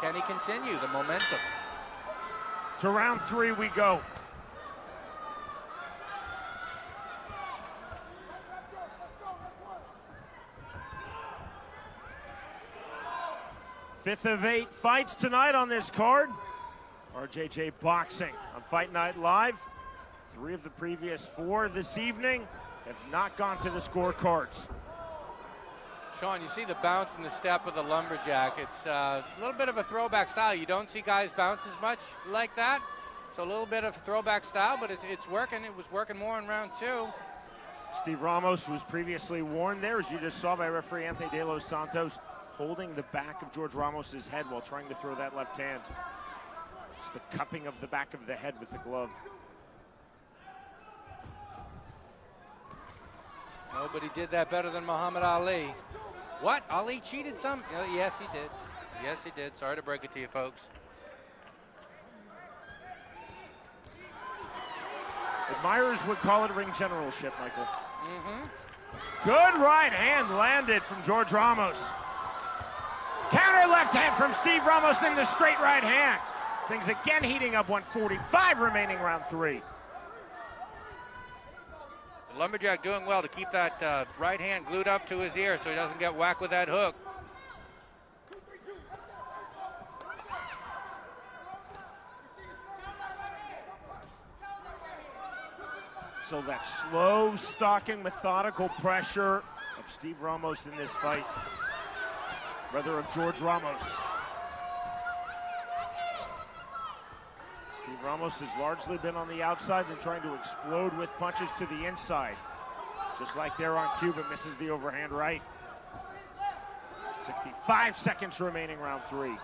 Can he continue the momentum? To round 3 we go. Fifth of 8 fights tonight on this card. RJJ Boxing on Fight Night Live. 3 of the previous 4 this evening have not gone to the scorecards. Sean, you see the bounce in the step of the lumberjack. It's a little bit of a throwback style. You don't see guys bounce as much like that. So a little bit of throwback style, but it's working. It was working more in round 2. Steve Ramos was previously warned there, as you just saw by referee Anthony De Los Santos, holding the back of George Ramos's head while trying to throw that left hand. It's the cupping of the back of the head with the glove. Nobody did that better than Muhammad Ali. What? Ali cheated some? Yes, he did. Yes, he did. Sorry to break it to you, folks. Admirers would call it ring generalship, Michael. Good right hand landed from George Ramos. Counter left hand from Steve Ramos, then the straight right hand. Things again heating up, 1:45 remaining round 3. The lumberjack doing well to keep that right hand glued up to his ear so he doesn't get whacked with that hook. So that slow, stalking, methodical pressure of Steve Ramos in this fight. Brother of George Ramos. Steve Ramos has largely been on the outside and trying to explode with punches to the inside. Just like there on Cuba, misses the overhand right. 65 seconds remaining round 3.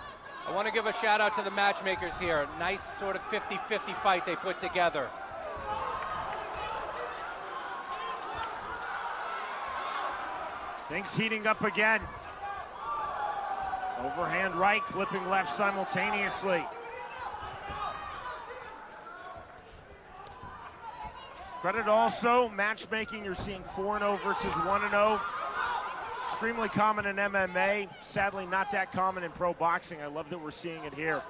I want to give a shout out to the matchmakers here. Nice sort of 50-50 fight they put together. Things heating up again. Overhand right, clipping left simultaneously. Credit also, matchmaking, you're seeing 4-0 versus 1-0. Extremely common in MMA, sadly not that common in pro boxing. I love that we're seeing it here.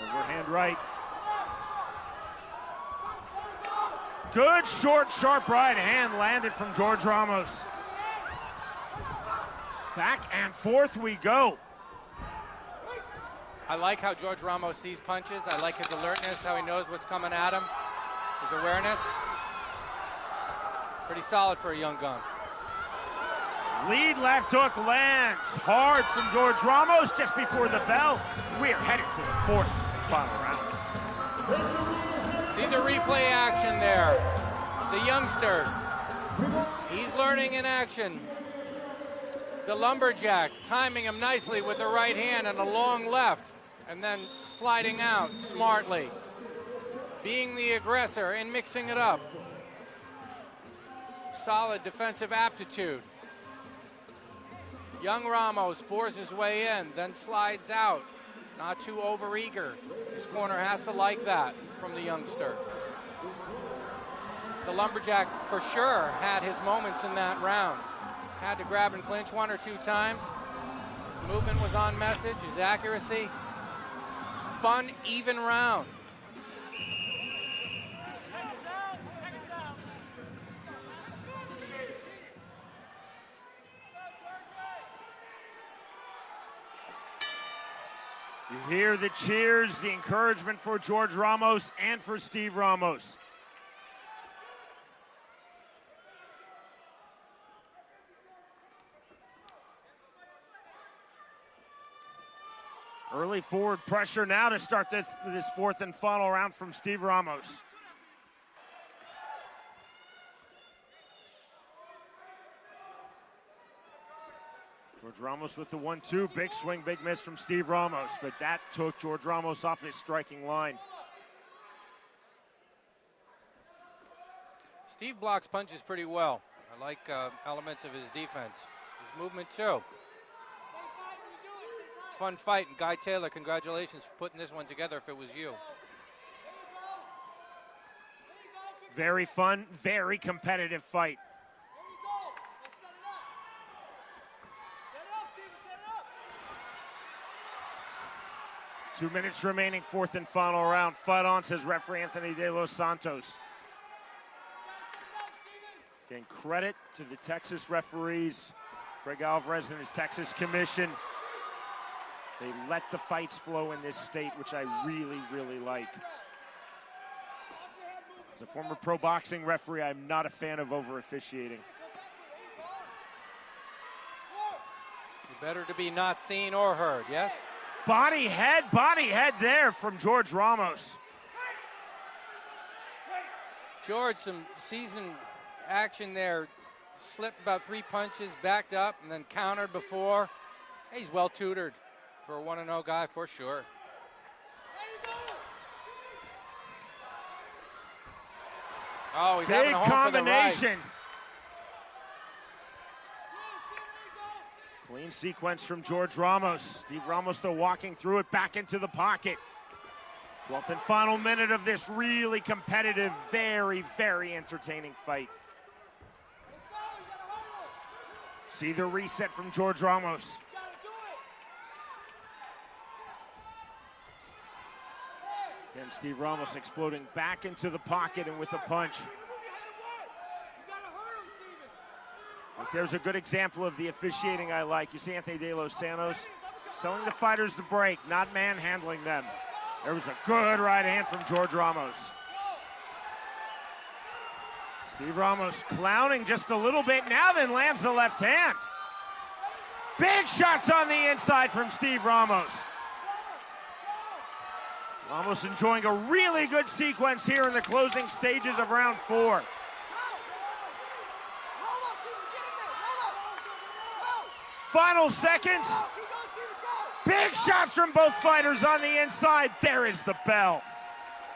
Overhand right. Good short, sharp right hand landed from George Ramos. Back and forth we go. I like how George Ramos sees punches. I like his alertness, how he knows what's coming at him. His awareness. Pretty solid for a young gun. Lead left hook lands hard from George Ramos just before the bell. We are headed to the 4th and final round. See the replay action there. The youngster. He's learning in action. The lumberjack timing him nicely with the right hand and a long left, and then sliding out smartly. Being the aggressor and mixing it up. Solid defensive aptitude. Young Ramos bores his way in, then slides out. Not too overeager. His corner has to like that from the youngster. The lumberjack for sure had his moments in that round. Had to grab and clinch 1 or 2 times. His movement was on message, his accuracy. Fun, even round. You hear the cheers, the encouragement for George Ramos and for Steve Ramos. Early forward pressure now to start this 4th and final round from Steve Ramos. George Ramos with the 1-2, big swing, big miss from Steve Ramos, but that took George Ramos off his striking line. Steve blocks punches pretty well. I like elements of his defense. His movement too. Fun fight, and Guy Taylor, congratulations for putting this one together if it was you. Very fun, very competitive fight. Two minutes remaining, 4th and final round. Fight on, says referee Anthony De Los Santos. Again, credit to the Texas referees, Greg Alvarez and his Texas commission. They let the fights flow in this state, which I really, really like. As a former pro boxing referee, I'm not a fan of over officiating. Better to be not seen or heard, yes? Body head there from George Ramos. George, some seasoned action there. Slipped about 3 punches, backed up, and then countered before. He's well tutored for a 1-0 guy, for sure. Oh, he's having a home for the right. Clean sequence from George Ramos. Steve Ramos still walking through it, back into the pocket. 12th and final minute of this really competitive, very, very entertaining fight. See the reset from George Ramos. And Steve Ramos exploding back into the pocket and with a punch. But there's a good example of the officiating I like. You see Anthony De Los Santos telling the fighters to break, not manhandling them. There was a good right hand from George Ramos. Steve Ramos clowning just a little bit now, then lands the left hand. Big shots on the inside from Steve Ramos. Ramos enjoying a really good sequence here in the closing stages of round 4. Final seconds. Big shots from both fighters on the inside. There is the bell.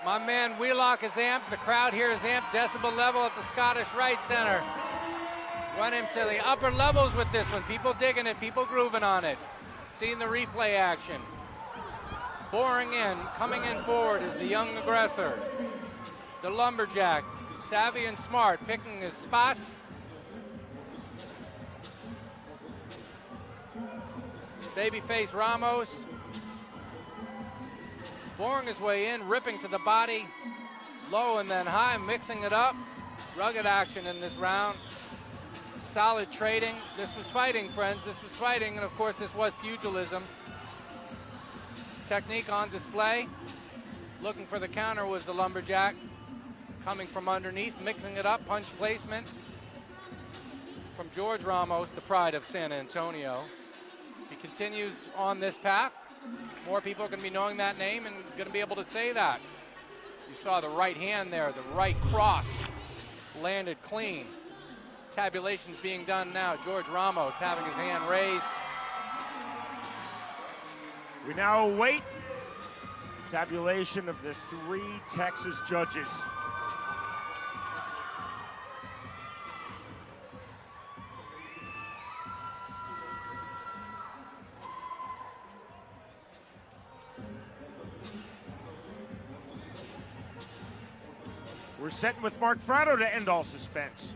My man Wheelock is amped. The crowd here is amped. Decibel level at the Scottish Rite Center. Run him to the upper levels with this one. People digging it, people grooving on it. Seeing the replay action. Boring in, coming in forward is the young aggressor. The lumberjack, savvy and smart, picking his spots. Babyface Ramos. Boring his way in, ripping to the body. Low and then high, mixing it up. Rugged action in this round. Solid trading. This was fighting, friends. This was fighting, and of course this was pugilism. Technique on display. Looking for the counter was the lumberjack. Coming from underneath, mixing it up, punch placement. From George Ramos, the pride of San Antonio. If he continues on this path, more people are going to be knowing that name and going to be able to say that. You saw the right hand there, the right cross landed clean. Tabulations being done now. George Ramos having his hand raised. We now await tabulation of the 3 Texas judges. We're setting with Mark Fratto to end all suspense.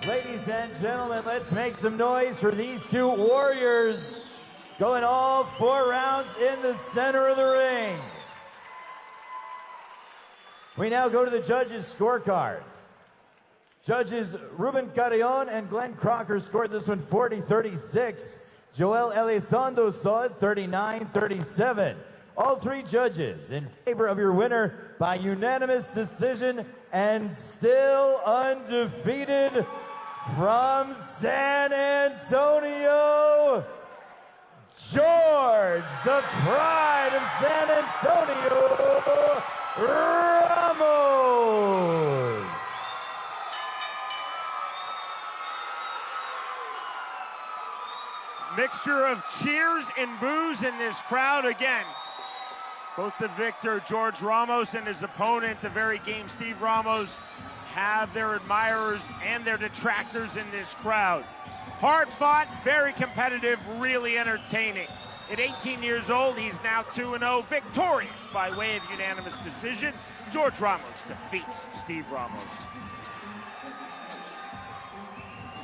Ladies and gentlemen, let's make some noise for these 2 warriors. Going all 4 rounds in the center of the ring. We now go to the judges' scorecards. Judges Ruben Carrion and Glenn Crocker scored this one 40-36. Joel Elizondo saw it 39-37. All 3 judges in favor of your winner by unanimous decision and still undefeated from San Antonio, George, the pride of San Antonio, Ramos. Mixture of cheers and boos in this crowd again. Both the victor, George Ramos, and his opponent, the very game Steve Ramos, have their admirers and their detractors in this crowd. Hard fought, very competitive, really entertaining. At 18 years old, he's now 2-0, victorious by way of unanimous decision. George Ramos defeats Steve Ramos.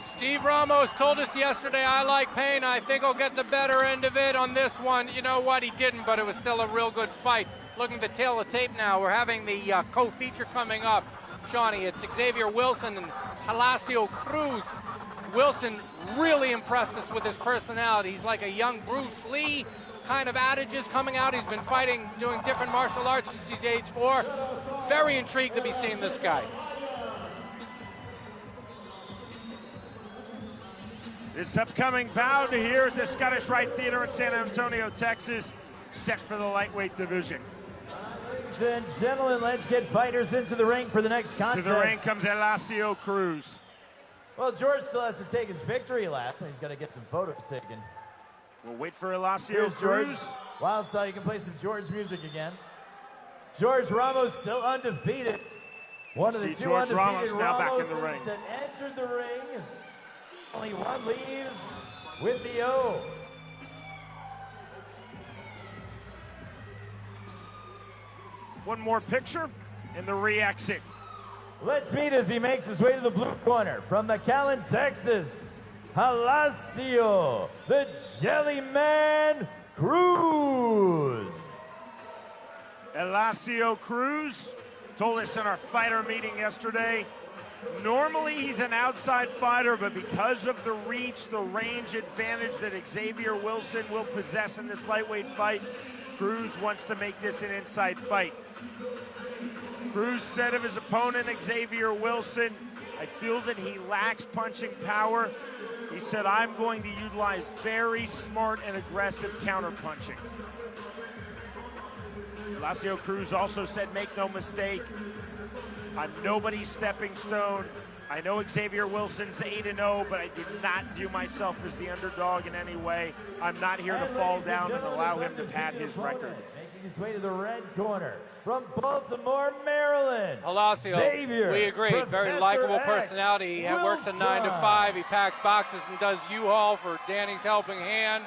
Steve Ramos told us yesterday, I like pain. I think I'll get the better end of it on this one. You know what? He didn't, but it was still a real good fight. Looking at the tail of tape now, we're having the co-feature coming up. Shawnee, it's Xavier Wilson and Palacio Cruz. Wilson really impressed us with his personality. He's like a young Bruce Lee kind of adages coming out. He's been fighting, doing different martial arts since he's age 4. Very intrigued to be seeing this guy. This upcoming bout here at the Scottish Rite Theater in San Antonio, Texas, set for the lightweight division. Ladies and gentlemen, let's get fighters into the ring for the next contest. To the ring comes Palacio Cruz. Well, George still has to take his victory lap. He's got to get some photos taken. We'll wait for Palacio Here's George. Cruz. Wildstyle, you can play some George music again. George Ramos still undefeated. One of the 2 George undefeated Ramos now back in the Ramoses ring. that entered the ring. Only one leaves with the O. one more picture and the re-exit. Let's meet as he makes his way to the blue corner from McAllen, Texas, Palacio, the Jellyman Cruz. Elacio Cruz told us in our fighter meeting yesterday, normally he's an outside fighter, but because of the reach, the range advantage that Xavier Wilson will possess in this lightweight fight, Cruz wants to make this an inside fight. Cruz said of his opponent, Xavier Wilson, I feel that he lacks punching power. He said, I'm going to utilize very smart and aggressive counter-punching. Elacio Cruz also said, make no mistake, I'm nobody's stepping stone. I know Xavier Wilson's 8-0, but I do not view myself as the underdog in any way. I'm not here to fall down and allow him to pad his record. Making his way to the red corner from Baltimore, Maryland. Elacio, Xavier, we agree. Very Professor likable X personality. He works a 9 to 5. He packs boxes and does U-Haul for Danny's helping hand.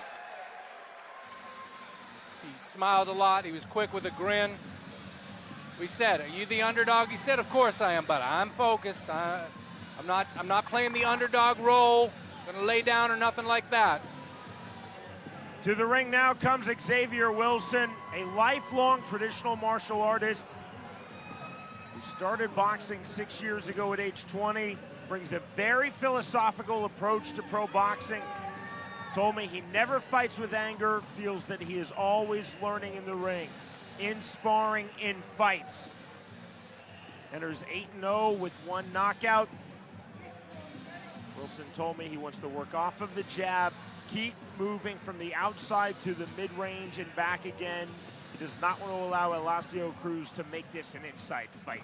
He smiled a lot. He was quick with a grin. We said, are you the underdog? He said, of course I am, but I'm focused. I'm not playing the underdog role. Gonna lay down or nothing like that. To the ring now comes Xavier Wilson, a lifelong traditional martial artist who started boxing 6 years ago at age 20, brings a very philosophical approach to pro boxing. Told me he never fights with anger, feels that he is always learning in the ring, in sparring, in fights. Enters 8-0 with one knockout. Wilson told me he wants to work off of the jab, keep moving from the outside to the mid-range and back again. He does not want to allow Elacio Cruz to make this an inside fight.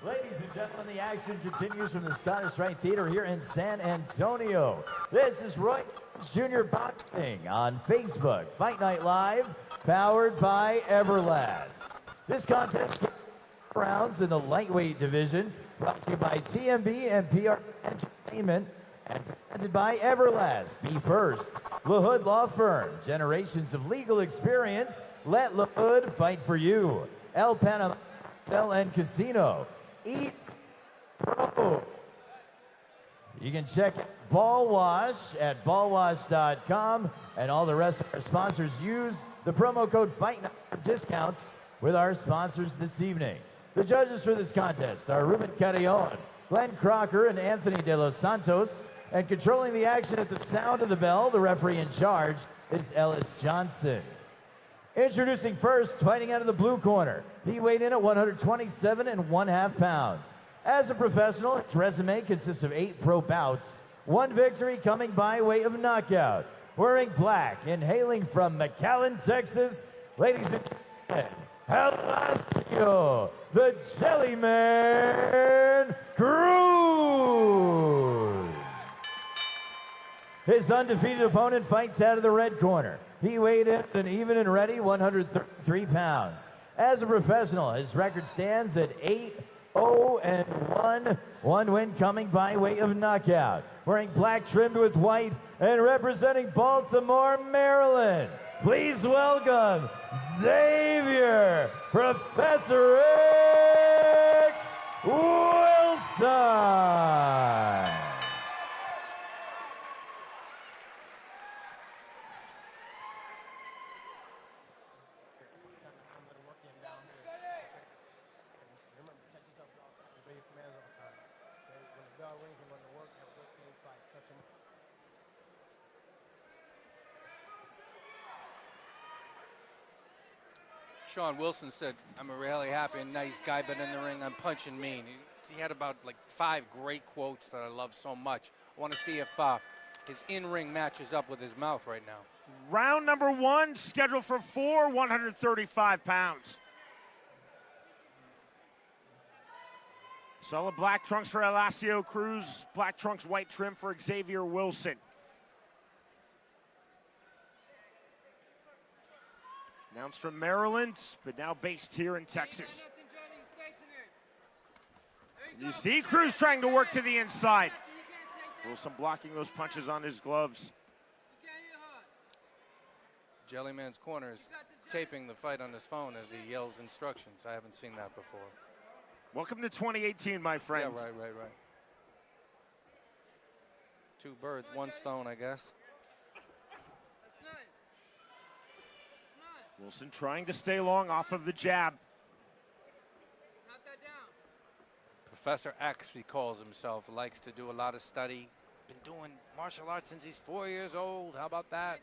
Ladies and gentlemen, the action continues from the Scottish Rite Theater here in San Antonio. This is Roy Jr. Boxing on Facebook, Fight Night Live, powered by Everlast. This contest rounds in the lightweight division, brought to you by TMB and PR Entertainment, and presented by Everlast. Be first, LaHood Law Firm, generations of legal experience. Let LaHood fight for you. El Panama Hotel and Casino. Eat Pro. You can check Ball Wash at ballwash.com, and all the rest of our sponsors use the promo code FIGHTNIGHT for discounts with our sponsors this evening. The judges for this contest are Ruben Carrion, Glenn Crocker, and Anthony De Los Santos, and controlling the action at the sound of the bell, the referee in charge is Ellis Johnson. Introducing first, fighting out of the blue corner. He weighed in at 127 1/2 pounds. As a professional, his resume consists of 8 pro bouts, 1 victory coming by way of knockout. Wearing black and hailing from McAllen, Texas, ladies and gentlemen, Elacio, the Jellyman Cruz. His undefeated opponent fights out of the red corner. He weighed in at an even and ready 133 pounds. As a professional, his record stands at 8-0-1, 1 win coming by way of knockout. Wearing black trimmed with white and representing Baltimore, Maryland, please welcome Xavier Professor X Wilson. Sean Wilson said, I'm a really happy and nice guy, but in the ring, I'm punching mean. He had about like 5 great quotes that I love so much. I want to see if his in-ring matches up with his mouth right now. Round number 1, scheduled for 4, 135 pounds. Solid black trunks for Elacio Cruz, black trunks, white trim for Xavier Wilson. Announced from Maryland, but now based here in Texas. You see Cruz trying to work to the inside. Wilson blocking those punches on his gloves. Jellyman's corner is taping the fight on his phone as he yells instructions. I haven't seen that before. Welcome to 2018, my friend. Yeah, right. Two birds, one stone, I guess. Wilson trying to stay long off of the jab. Professor X, he calls himself, likes to do a lot of study. Been doing martial arts since he's 4 years old. How about that?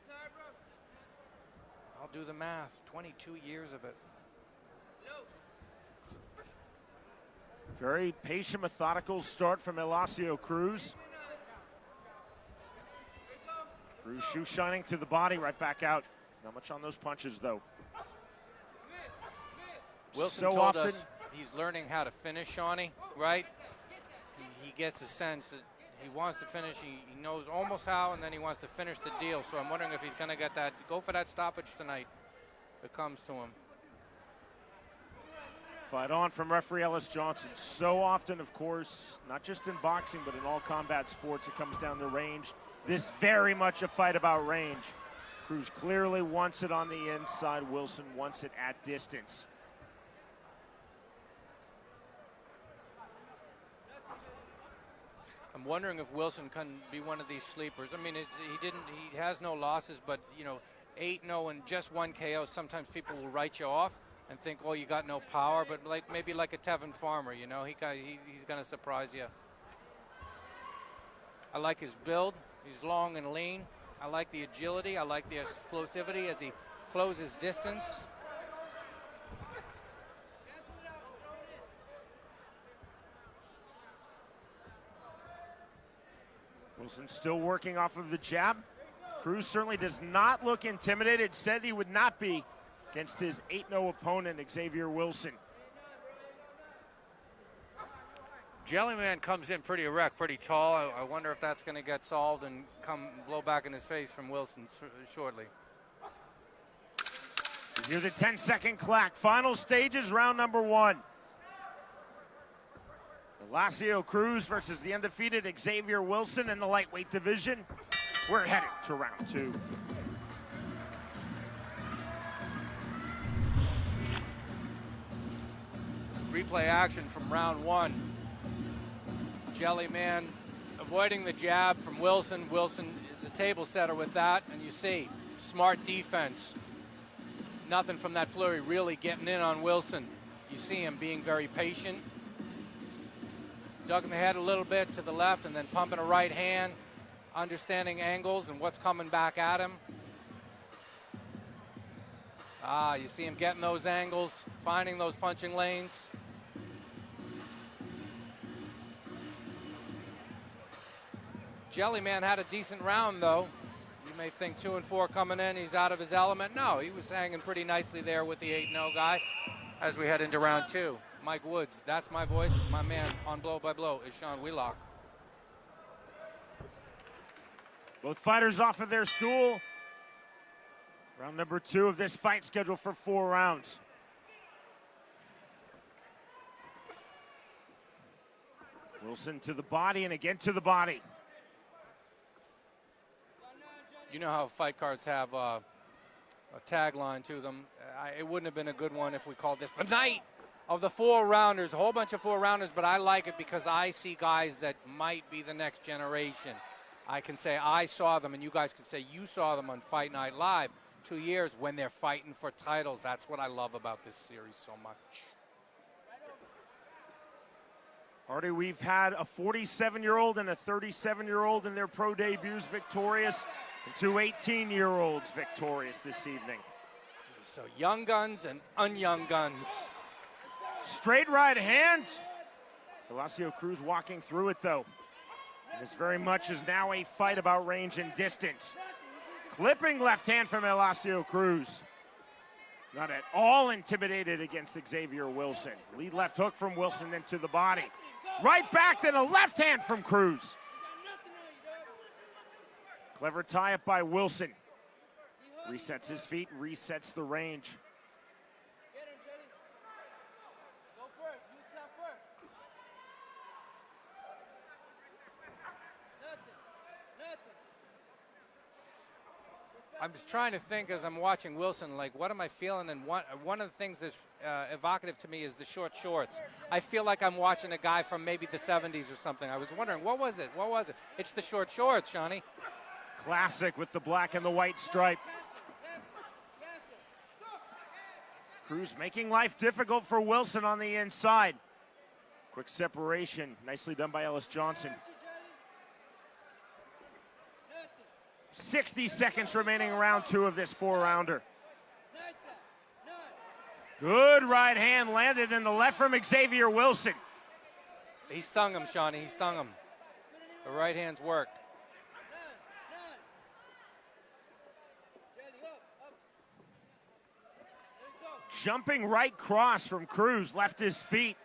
I'll do the math. 22 years of it. Very patient, methodical start from Elasio Cruz. Cruz shoe shining to the body, right back out. Not much on those punches, though. Wilson so told often, us he's learning how to finish, Shawnee, right? He gets a sense that he wants to finish. He knows almost how, and then he wants to finish the deal. So I'm wondering if he's going to get that, go for that stoppage tonight if it comes to him. fight on from referee Ellis Johnson. So often, of course, not just in boxing, but in all combat sports, it comes down to range. This very much a fight about range. Cruz clearly wants it on the inside. Wilson wants it at distance. I'm wondering if Wilson can be one of these sleepers. I mean, he has no losses, but you know, 8-0 and just 1 KO. Sometimes people will write you off and think, oh, you got no power. But maybe like a Tevin Farmer, you know, he's going to surprise you. I like his build. He's long and lean. I like the agility. I like the explosivity as he closes distance. Wilson still working off of the jab. Cruz certainly does not look intimidated. Said he would not be against his 8-0 opponent, Xavier Wilson. Jellyman comes in pretty erect, pretty tall. I wonder if that's going to get solved and come blow back in his face from Wilson shortly. You hear the 10-second clock. Final stages, round number 1. Elasio Cruz versus the undefeated Xavier Wilson in the lightweight division. We're headed to round 2. Replay action from round 1. Jellyman avoiding the jab from Wilson. Wilson is a table setter with that, and you see smart defense. Nothing from that flurry really getting in on Wilson. You see him being very patient. Ducking the head a little bit to the left and then pumping a right hand, understanding angles and what's coming back at him. You see him getting those angles, finding those punching lanes. Jellyman had a decent round, though. You may think 2 and 4 coming in, he's out of his element. No, he was hanging pretty nicely there with the 8-0 guy as we head into round 2. Mike Woods, that's my voice. My man on Blow by Blow is Sean Wheelock. Both fighters off of their stool. Round number 2 of this fight, scheduled for 4 rounds. Wilson to the body and again to the body. You know how fight cards have a tagline to them. It wouldn't have been a good one if we called this the night of the 4-rounders. A whole bunch of 4-rounders, but I like it because I see guys that might be the next generation. I can say I saw them, and you guys can say you saw them on Fight Night Live 2 years when they're fighting for titles. That's what I love about this series so much. Artie, we've had a 47-year-old and a 37-year-old in their pro debuts victorious, and 2 18-year-olds victorious this evening. So young guns and unyoung guns. Straight right hand. Elasio Cruz walking through it, though. This very much is now a fight about range and distance. Clipping left hand from Elasio Cruz. Not at all intimidated against Xavier Wilson. Lead left hook from Wilson into the body. Right back, then a left hand from Cruz. Clever tie-up by Wilson. Resets his feet, resets the range. I'm just trying to think as I'm watching Wilson, like, what am I feeling? And one of the things that's evocative to me is the short shorts. I feel like I'm watching a guy from maybe the 70s or something. I was wondering, what was it? What was it? It's the short shorts, Shawnee. Classic with the black and the white stripe. Cruz making life difficult for Wilson on the inside. Quick separation, nicely done by Ellis Johnson. 60 seconds remaining in round 2 of this 4-rounder. Good right hand landed in the left from Xavier Wilson. He stung him, Shawnee, he stung him. The right hand's worked. Jumping right cross from Cruz, left his feet.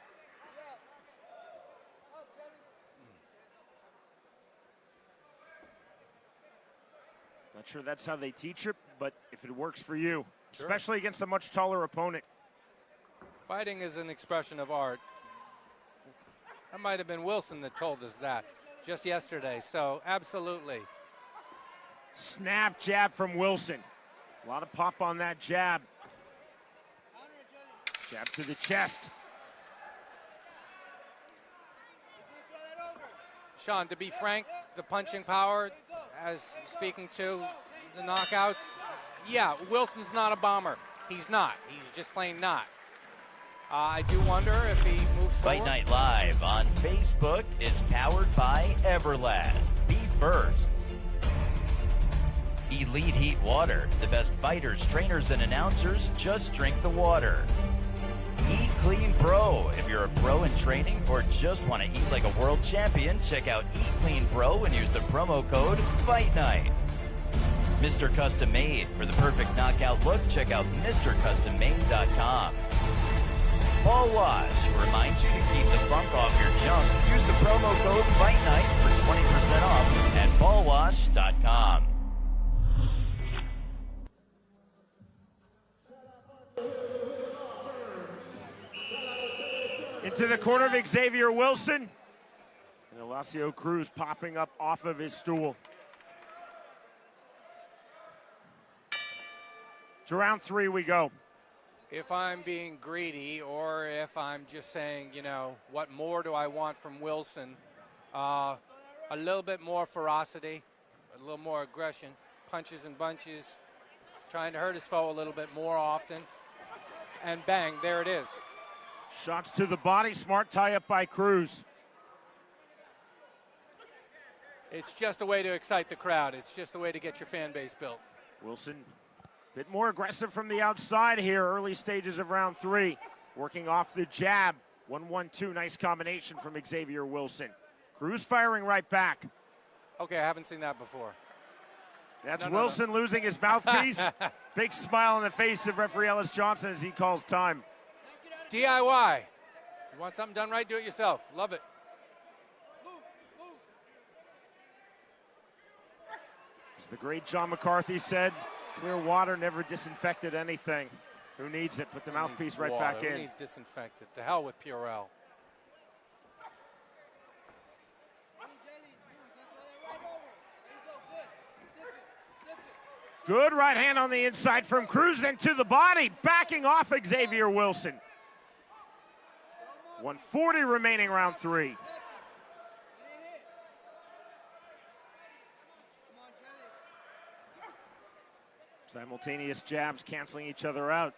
Not sure that's how they teach it, but if it works for you, sure. Especially against a much taller opponent. Fighting is an expression of art. That might have been Wilson that told us that just yesterday, so absolutely. Snap jab from Wilson. A lot of pop on that jab. Jab to the chest. Sean, to be frank, the punching power, as speaking to the knockouts, yeah, Wilson's not a bomber. He's not. He's just plain not. I do wonder if he moves forward. Fight Night Live on Facebook is powered by Everlast. Be first. Elite Heat Water. The best fighters, trainers, and announcers just drink the water. Eat Clean Pro. If you're a pro in training or just want to eat like a world champion, check out Eat Clean Pro and use the promo code Fight Night. Mr. Custom Made. For the perfect knockout look, check out MrCustomMade.com. Ball Wash reminds you to keep the funk off your junk. Use the promo code Fight Night for 20% off at ballwash.com. Into the corner of Xavier Wilson. And Elasio Cruz popping up off of his stool. To round 3 we go. If I'm being greedy or if I'm just saying, you know, what more do I want from Wilson? A little bit more ferocity, a little more aggression, punches and bunches, trying to hurt his foe a little bit more often. And bang, there it is. Shots to the body, smart tie-up by Cruz. It's just a way to excite the crowd. It's just a way to get your fan base built. Wilson, a bit more aggressive from the outside here, early stages of round 3. Working off the jab. 1-1-2, nice combination from Xavier Wilson. Cruz firing right back. Okay, I haven't seen that before. That's Wilson losing his mouthpiece. Big smile on the face of referee Ellis Johnson as he calls time. DIY. You want something done right, do it yourself. Love it. As the great John McCarthy said, clear water never disinfected anything. Who needs it? Put the mouthpiece right back in. Who needs disinfected? To hell with Purell. Good right hand on the inside from Cruz, then to the body, backing off Xavier Wilson. 140 remaining round 3. Simultaneous jabs canceling each other out.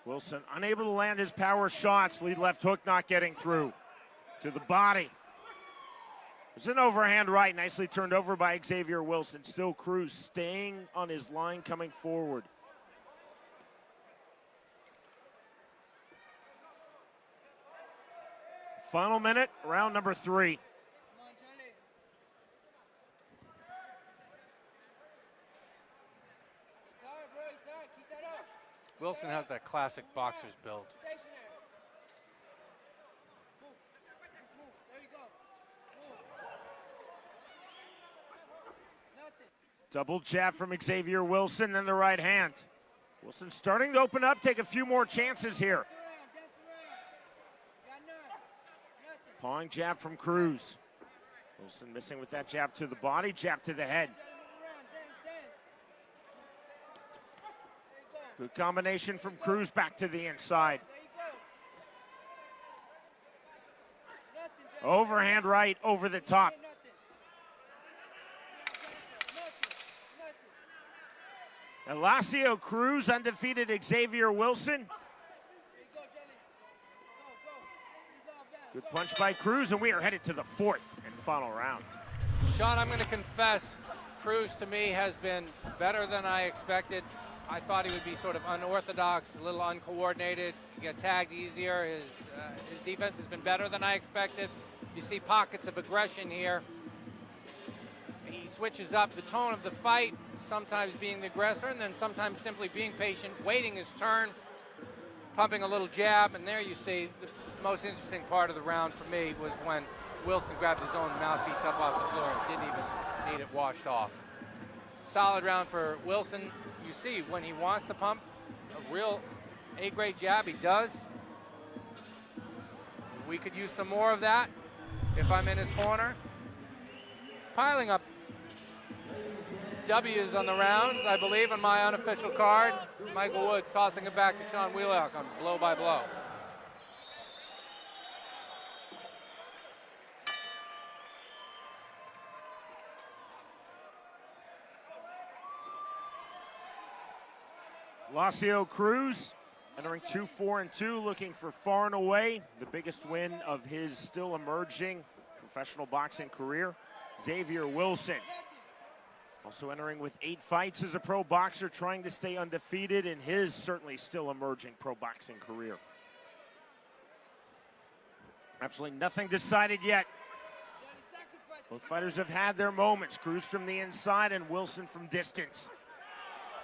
Wilson unable to land his power shots. Lead left hook not getting through. To the body. There's an overhand right, nicely turned over by Xavier Wilson. Still Cruz staying on his line, coming forward. Final minute, round number 3. Wilson has that classic boxer's build. Double jab from Xavier Wilson, then the right hand. Wilson starting to open up, take a few more chances here. Pawing jab from Cruz. Wilson missing with that jab to the body, jab to the head. Good combination from Cruz back to the inside. Overhand right over the top. Elasio Cruz undefeated Xavier Wilson. Good punch by Cruz, and we are headed to the fourth and final round. Sean, I'm going to confess, Cruz to me has been better than I expected. I thought he would be sort of unorthodox, a little uncoordinated, get tagged easier. His defense has been better than I expected. You see pockets of aggression here. He switches up the tone of the fight, sometimes being the aggressor and then sometimes simply being patient, waiting his turn, pumping a little jab, and there you see the most interesting part of the round for me was when Wilson grabbed his own mouthpiece up off the floor and didn't even need it washed off. Solid round for Wilson. You see when he wants to pump a real A-grade jab, he does. We could use some more of that if I'm in his corner. Piling up W's on the rounds, I believe, on my unofficial card. Michael Woods tossing it back to Sean Wheelock on blow by blow. Elasio Cruz entering 2-4-2, looking for far and away the biggest win of his still emerging professional boxing career. Xavier Wilson, also entering with 8 fights as a pro boxer, trying to stay undefeated in his certainly still emerging pro boxing career. Absolutely nothing decided yet. Both fighters have had their moments. Cruz from the inside and Wilson from distance.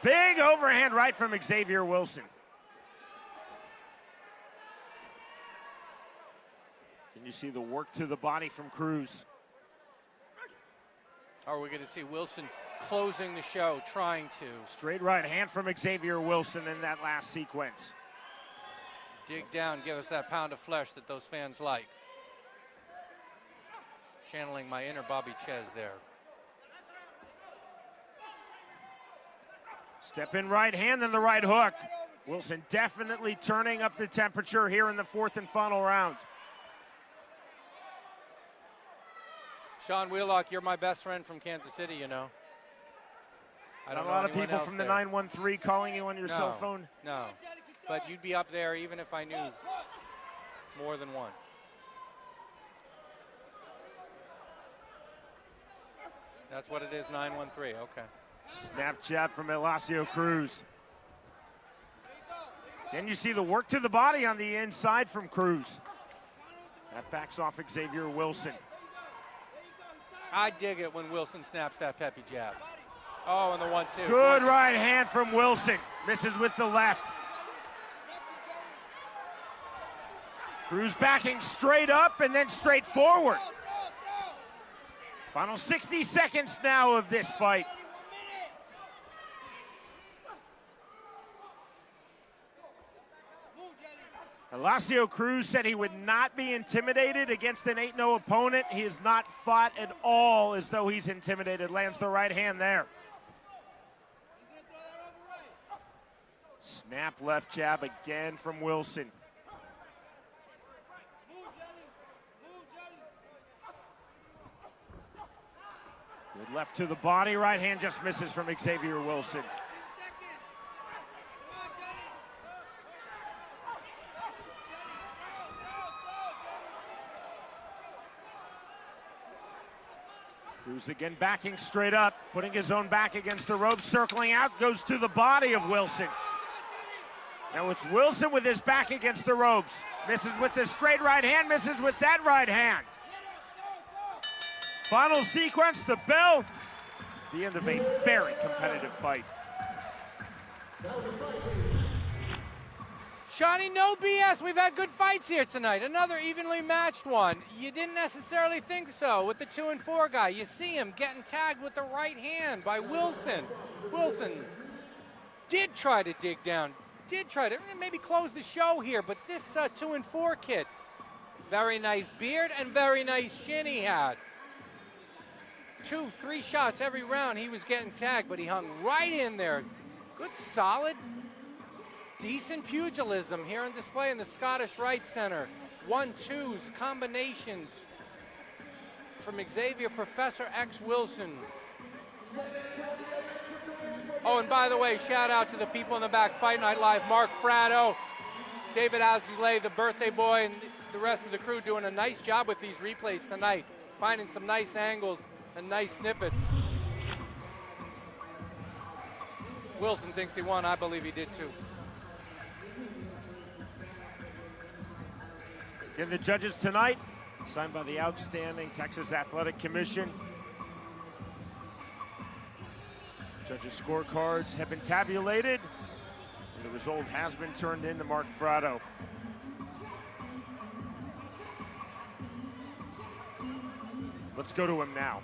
Big overhand right from Xavier Wilson. Can you see the work to the body from Cruz? Are we going to see Wilson closing the show, trying to? Straight right hand from Xavier Wilson in that last sequence. Dig down, give us that pound of flesh that those fans like. Channeling my inner Bobby Ches there. Step in right hand, then the right hook. Wilson definitely turning up the temperature here in the fourth and final round. Sean Wheelock, you're my best friend from Kansas City, you know. I don't Not know a lot of anyone people else from the there. 913 calling you on your cell phone. No, but you'd be up there even if I knew more than one. That's what it is, 913, okay. Snap jab from Elasio Cruz. Then you see the work to the body on the inside from Cruz. That backs off Xavier Wilson. I dig it when Wilson snaps that peppy jab. Oh, and the 1-2. Good right hand from Wilson. Misses with the left. Cruz backing straight up and then straight forward. Final 60 seconds now of this fight. Elasio Cruz said he would not be intimidated against an 8-0 opponent. He has not fought at all as though he's intimidated. Lands the right hand there. Snap left jab again from Wilson. Good left to the body, right hand just misses from Xavier Wilson. Cruz again backing straight up, putting his own back against the ropes, circling out, goes to the body of Wilson. Now it's Wilson with his back against the ropes. Misses with the straight right hand, misses with that right hand. Final sequence, the bell. The end of a very competitive fight. Shawnee, no BS. We've had good fights here tonight. Another evenly matched one. You didn't necessarily think so with the 2 and 4 guy. You see him getting tagged with the right hand by Wilson. Wilson did try to dig down, did try to maybe close the show here, but this 2 and 4 kid Very nice beard and very nice chin he had. 2, 3 shots every round he was getting tagged, but he hung right in there. Good, solid, decent pugilism here on display in the Scottish Rite Center. 1-2s, combinations from Xavier Professor X Wilson. Oh, and by the way, shout out to the people in the back, Fight Night Live, Mark Fratto, David Azulay, the birthday boy, and the rest of the crew doing a nice job with these replays tonight, finding some nice angles and nice snippets. Wilson thinks he won. I believe he did too. And the judges tonight, signed by the outstanding Texas Athletic Commission. Judges' scorecards have been tabulated, and the result has been turned in to Mark Fratto. Let's go to him now.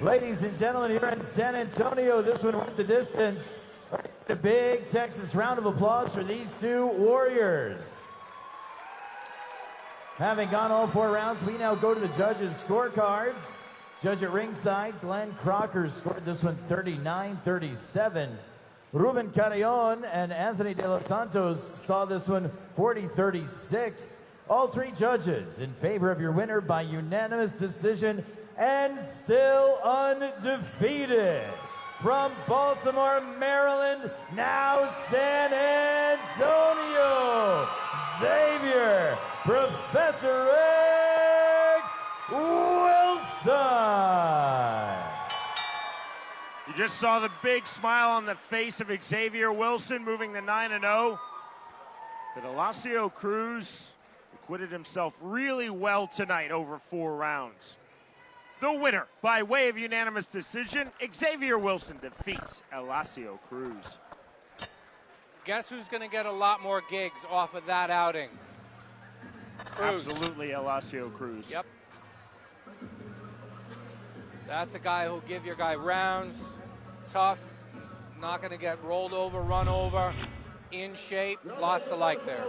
Ladies and gentlemen, here in San Antonio, this one went the distance. A big Texas round of applause for these two warriors. Having gone all 4 rounds, we now go to the judges' scorecards. Judge at ringside, Glenn Crocker scored this one 39-37. Ruben Carrion and Anthony De Los Santos saw this one 40-36. All 3 judges in favor of your winner by unanimous decision and still undefeated. From Baltimore, Maryland, now San Antonio, Xavier Professor X Wilson. You just saw the big smile on the face of Xavier Wilson, moving to 9-0. But Alacio Cruz acquitted himself really well tonight over 4 rounds. The winner, by way of unanimous decision, Xavier Wilson defeats Alacio Cruz. Guess who's going to get a lot more gigs off of that outing? Cruz. Absolutely, Alacio Cruz. Yep. That's a guy who'll give your guy rounds, tough, not going to get rolled over, run over, in shape, lots to like there.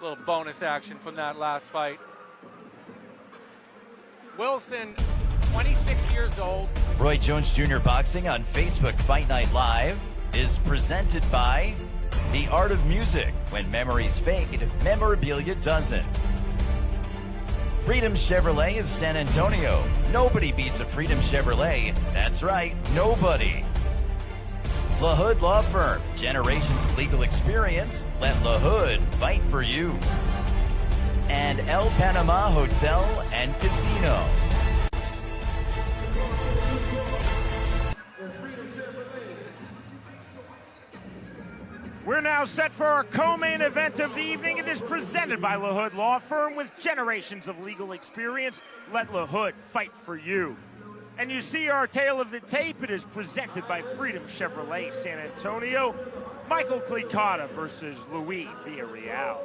Little bonus action from that last fight. Wilson, 26 years old. Roy Jones Jr. Boxing on Facebook Fight Night Live is presented by The Art of Music. When memories fade, memorabilia doesn't. Freedom Chevrolet of San Antonio. Nobody beats a Freedom Chevrolet. That's right, nobody. LaHood Law Firm. Generations of legal experience. Let LaHood fight for you. And El Panama Hotel and Casino. We're now set for our co-main event of the evening. It is presented by LaHood Law Firm with generations of legal experience. Let LaHood fight for you. And you see our tale of the tape. It is presented by Freedom Chevrolet San Antonio. Michael Clicata versus Luis Villarreal.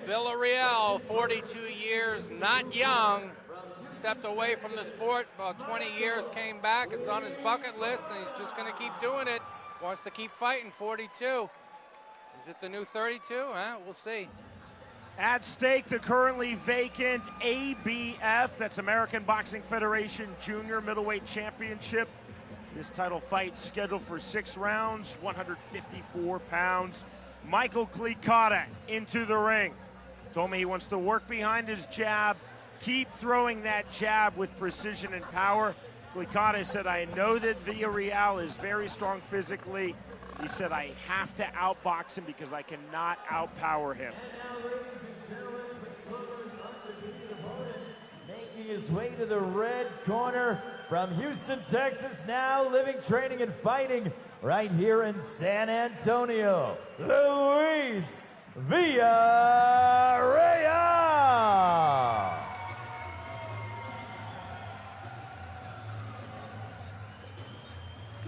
Villarreal, 42 years, not young. Stepped away from the sport, about 20 years, came back. It's on his bucket list, and he's just going to keep doing it. Wants to keep fighting, 42. Is it the new 32? We'll see. At stake, the currently vacant ABF, that's American Boxing Federation Junior Middleweight Championship. This title fight scheduled for 6 rounds, 154 pounds. Michael Clicata into the ring. Told me he wants to work behind his jab, keep throwing that jab with precision and power. Clicata said, I know that Villarreal is very strong physically. He said, I have to outbox him because I cannot outpower him. Making his way to the red corner from Houston, Texas, now living, training, and fighting right here in San Antonio, Luis Villarreal.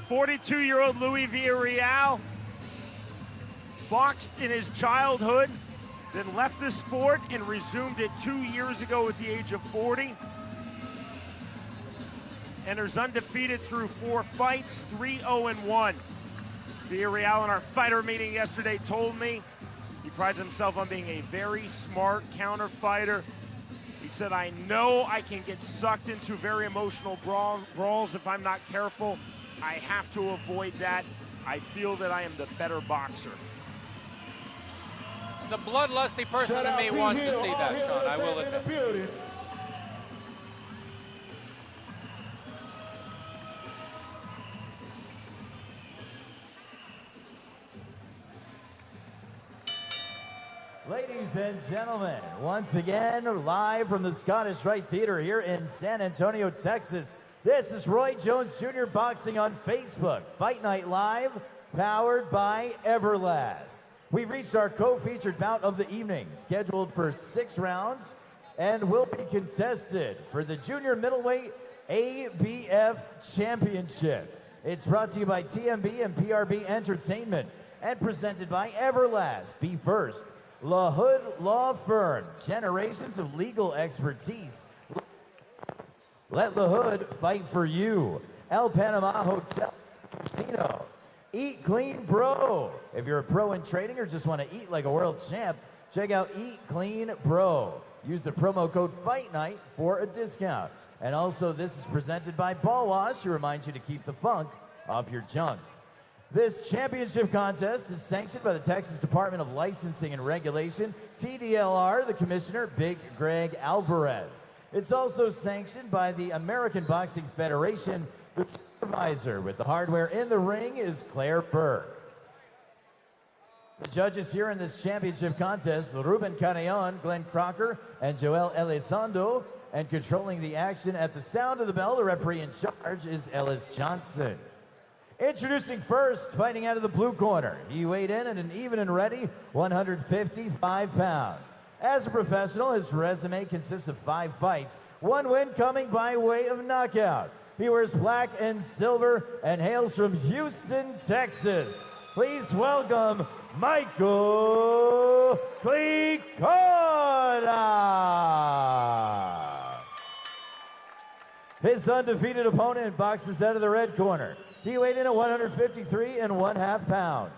"42-year-old Luis Villarreal boxed in his childhood, then left the sport and resumed it 2 years ago at the age of 40. enters undefeated through 4 fights, 3-0-1. Villarreal in our fighter meeting yesterday told me he prides himself on being a very smart counter fighter. He said, I know I can get sucked into very emotional brawls if I'm not careful. I have to avoid that. I feel that I am the better boxer. The bloodlusty person in me wants to see that, Sean, I will admit. Ladies and gentlemen, once again, live from the Scottish Rite Theater here in San Antonio, Texas. This is Roy Jones Jr. Boxing on Facebook. Fight Night Live, powered by Everlast. We've reached our co-featured bout of the evening, scheduled for 6 rounds, and will be contested for the Junior Middleweight ABF Championship. It's brought to you by TMB and PRB Entertainment, and presented by Everlast. Be first. La Hood Law Firm, generations of legal expertise. Let La Hood fight for you. El Panama Hotel Casino. Eat Clean Bro. If you're a pro in trading or just want to eat like a world champ, check out Eat Clean Bro. Use the promo code Fight Night for a discount. And also, this is presented by Ball Wash, who reminds you to keep the funk off your junk. This championship contest is sanctioned by the Texas Department of Licensing and Regulation, TDLR, the commissioner, Big Greg Alvarez. It's also sanctioned by the American Boxing Federation. The supervisor with the hardware in the ring is Claire Burke. The judges here in this championship contest, Ruben Carreon, Glenn Crocker, and Joel Elizondo. And controlling the action at the sound of the bell, the referee in charge is Ellis Johnson. Introducing first, fighting out of the blue corner. He weighed in at an even and ready 155 pounds. As a professional, his resume consists of 5 fights, 1 win coming by way of knockout. He wears black and silver and hails from Houston, Texas. Please welcome Michael Kliko. His undefeated opponent boxes out of the red corner. He weighed in at 153 1/2 pounds.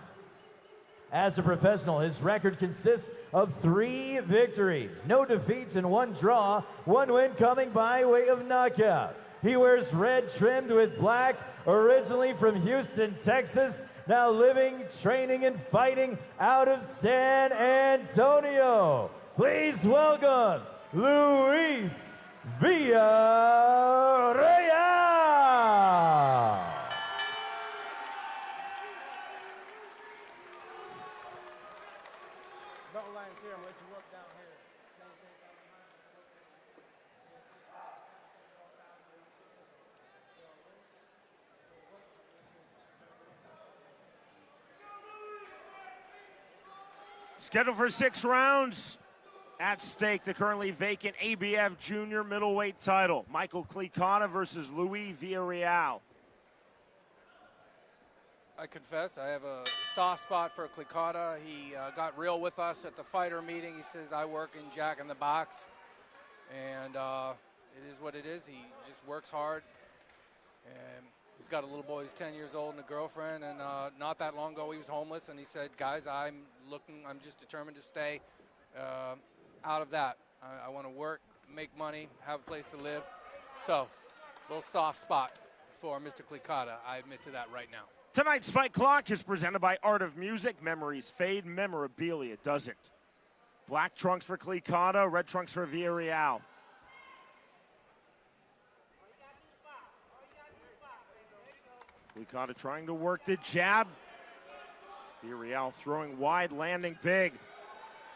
As a professional, his record consists of 3 victories, no defeats, and 1 draw, 1 win coming by way of knockout. He wears red trimmed with black, originally from Houston, Texas, now living, training, and fighting out of San Antonio. Please welcome Luis Villarreal. Scheduled for 6 rounds. At stake, the currently vacant ABF junior middleweight title. Michael Kliko versus Luis Villarreal. I confess, I have a soft spot for Kliko. He got real with us at the fighter meeting. He says, I work in Jack in the Box. And it is what it is. He just works hard. And he's got a little boy, he's 10 years old, and a girlfriend. And not that long ago, he was homeless. And he said, guys, I'm just determined to stay out of that. I want to work, make money, have a place to live. So, a little soft spot for Mr. Kliko. I admit to that right now. Tonight's Fight Clock is presented by Art of Music. Memories fade, memorabilia doesn't. Black trunks for Kliko, red trunks for Villarreal. Kliko trying to work the jab. Villarreal throwing wide, landing big.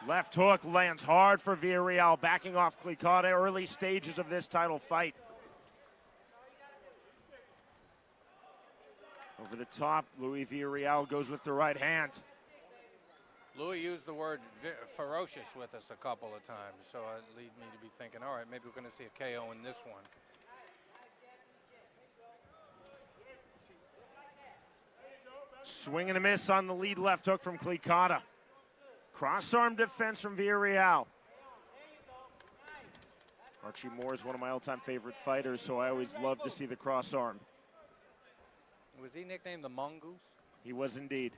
Left hook lands hard for Villarreal, backing off Kliko. Early stages of this title fight. Over the top, Luis Villarreal goes with the right hand. Louis used the word ferocious with us a couple of times, so it lead me to be thinking, all right, maybe we're going to see a KO in this one. Swing and a miss on the lead left hook from Kliko. Cross-arm defense from Villarreal. Archie Moore is one of my all-time favorite fighters, so I always love to see the cross arm. Was he nicknamed the Mongoose? He was indeed.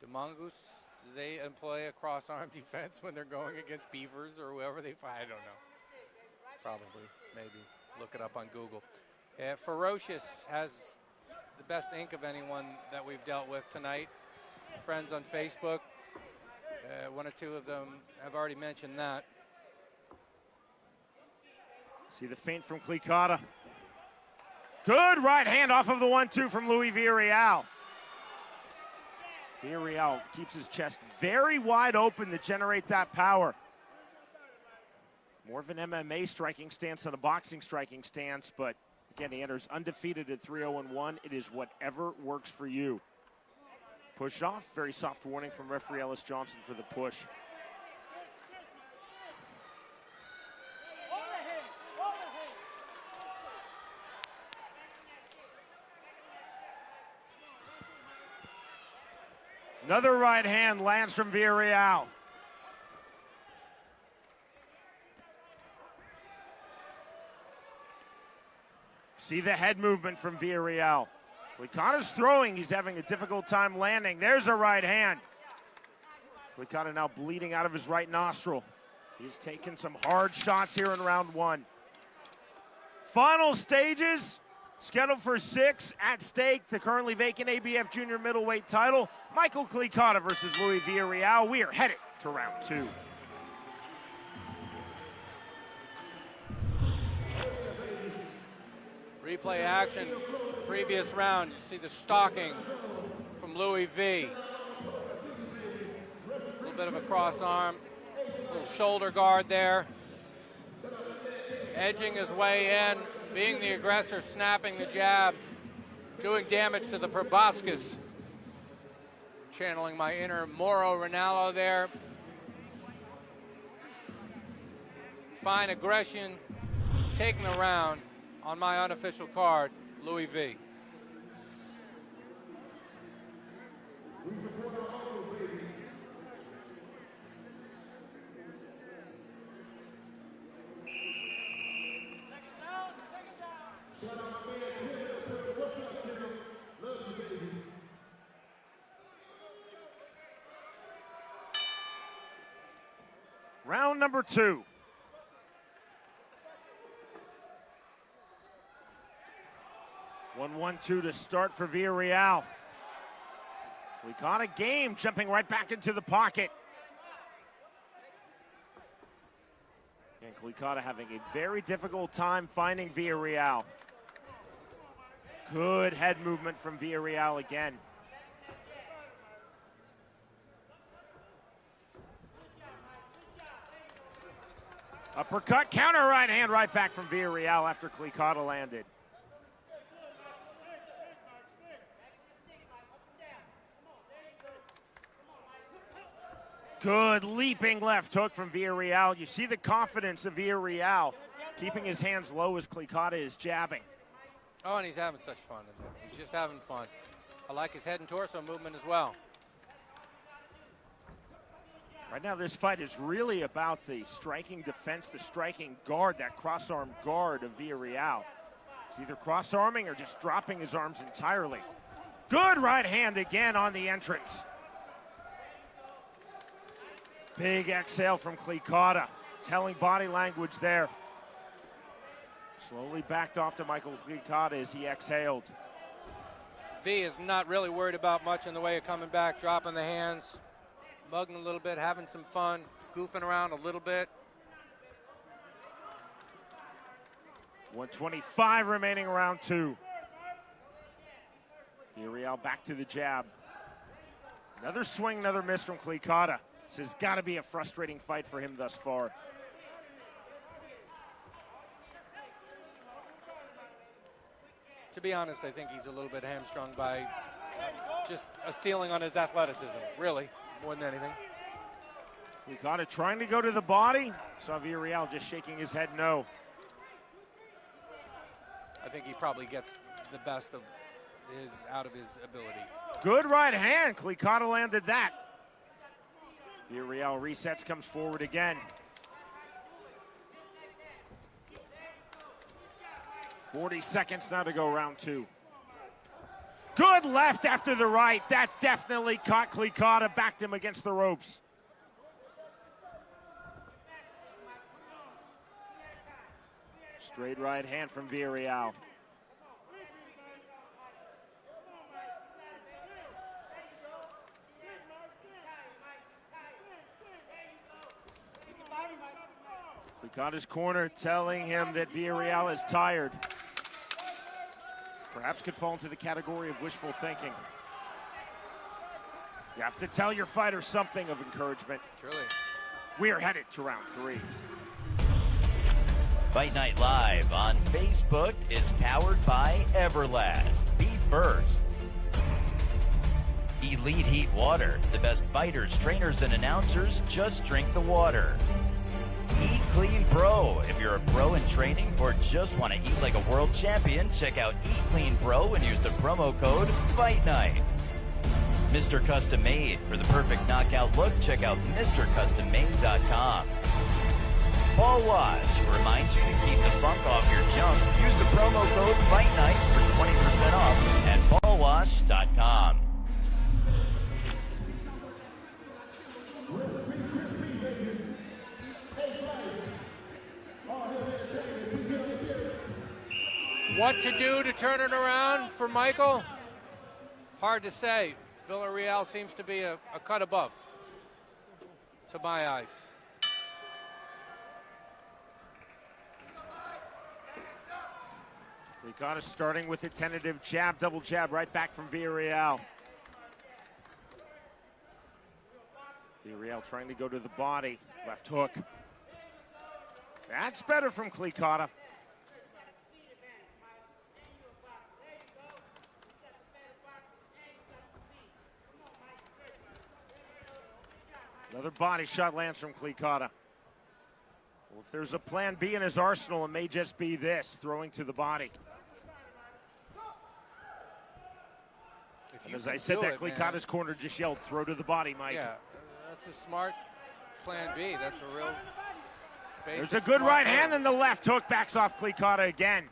The Mongoose, do they employ a cross arm defense when they're going against beavers or whoever they fight? I don't know. Probably, maybe. Look it up on Google. Ferocious has the best ink of anyone that we've dealt with tonight. Friends on Facebook, one or two of them have already mentioned that. See the feint from Klikata. Good right hand off of the 1-2 from Louis Villarreal. Villarreal keeps his chest very wide open to generate that power. More of an MMA striking stance than a boxing striking stance, but again, he enters undefeated at 3-0-1. It is whatever works for you. Push off, very soft warning from referee Ellis Johnson for the push. Another right hand lands from Villarreal. See the head movement from Villarreal. Klikata's throwing, he's having a difficult time landing. There's a right hand. Klikata now bleeding out of his right nostril. He's taken some hard shots here in round one. Final stages, scheduled for 6 at stake. The currently vacant ABF junior middleweight title. Michael Klikata versus Louis Villarreal. We are headed to round 2. Replay action, previous round. You see the stalking from Louis V. A little bit of a cross arm, little shoulder guard there. Edging his way in, being the aggressor, snapping the jab, doing damage to the proboscis. Channeling my inner Mauro Ranallo there. Fine aggression, taking the round. On my unofficial card, Louis V. Round number 2. One, 1-2 to start for Villarreal. Klikata game, jumping right back into the pocket. And Klikata having a very difficult time finding Villarreal. Good head movement from Villarreal again. Uppercut, counter right hand right back from Villarreal after Klikata landed. Good leaping left hook from Villarreal. You see the confidence of Villarreal, keeping his hands low as Klikata is jabbing. Oh, and he's having such fun. He's just having fun. I like his head and torso movement as well. Right now, this fight is really about the striking defense, the striking guard, that cross-arm guard of Villarreal. He's either cross-arming or just dropping his arms entirely. Good right hand again on the entrance. Big exhale from Klikata, telling body language there. Slowly backed off to Michael Klikata as he exhaled. V is not really worried about much in the way of coming back, dropping the hands, mugging a little bit, having some fun, goofing around a little bit. 125 remaining round 2. Villarreal back to the jab. Another swing, another miss from Klikata. This has got to be a frustrating fight for him thus far. To be honest, I think he's a little bit hamstrung by just a ceiling on his athleticism, really, more than anything. Klikata trying to go to the body. Saw Villarreal just shaking his head no. I think he probably gets the best of out of his ability. Good right hand. Klikata landed that. Villarreal resets, comes forward again. 40 seconds now to go, round 2. Good left after the right. That definitely caught Klicata, backed him against the ropes. Straight right hand from Villarreal. Klicata's corner telling him that Villarreal is tired. Perhaps could fall into the category of wishful thinking. You have to tell your fighter something of encouragement. Truly. We're headed to round 3. Fight Night Live on Facebook is powered by Everlast. Be first. Elite Heat Water. The best fighters, trainers, and announcers just drink the water. Eat Clean Pro. If you're a pro in training or just want to eat like a world champion, check out Eat Clean Pro and use the promo code Fight Night. Mr. Custom Made. For the perfect knockout look, check out MrCustomMade.com. Ball Wash reminds you to keep the funk off your junk. Use the promo code Fight Night for 20% off at ballwash.com. What to do to turn it around for Michael? Hard to say. Villarreal seems to be a cut above, to my eyes. Klicata starting with a tentative jab, double jab, right back from Villarreal. Villarreal trying to go to the body, left hook. That's better from Klicata. Another body shot lands from Klicata. Well, if there's a plan B in his arsenal, it may just be this, throwing to the body. And as I said, that Klicata's corner just yelled, throw to the body, Mike. Yeah, that's a smart plan B. That's a real basic. There's a good right hand, and the left hook backs off Klicata again.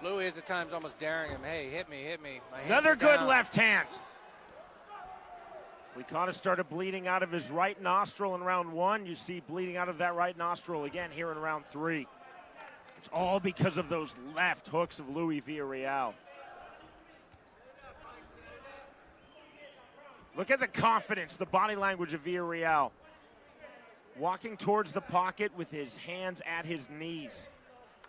Louis is at times almost daring him. Hey, hit me, hit me. Another good left hand. Klicata started bleeding out of his right nostril in round 1. You see bleeding out of that right nostril again here in round 3. It's all because of those left hooks of Louis Villarreal. Look at the confidence, the body language of Villarreal. Walking towards the pocket with his hands at his knees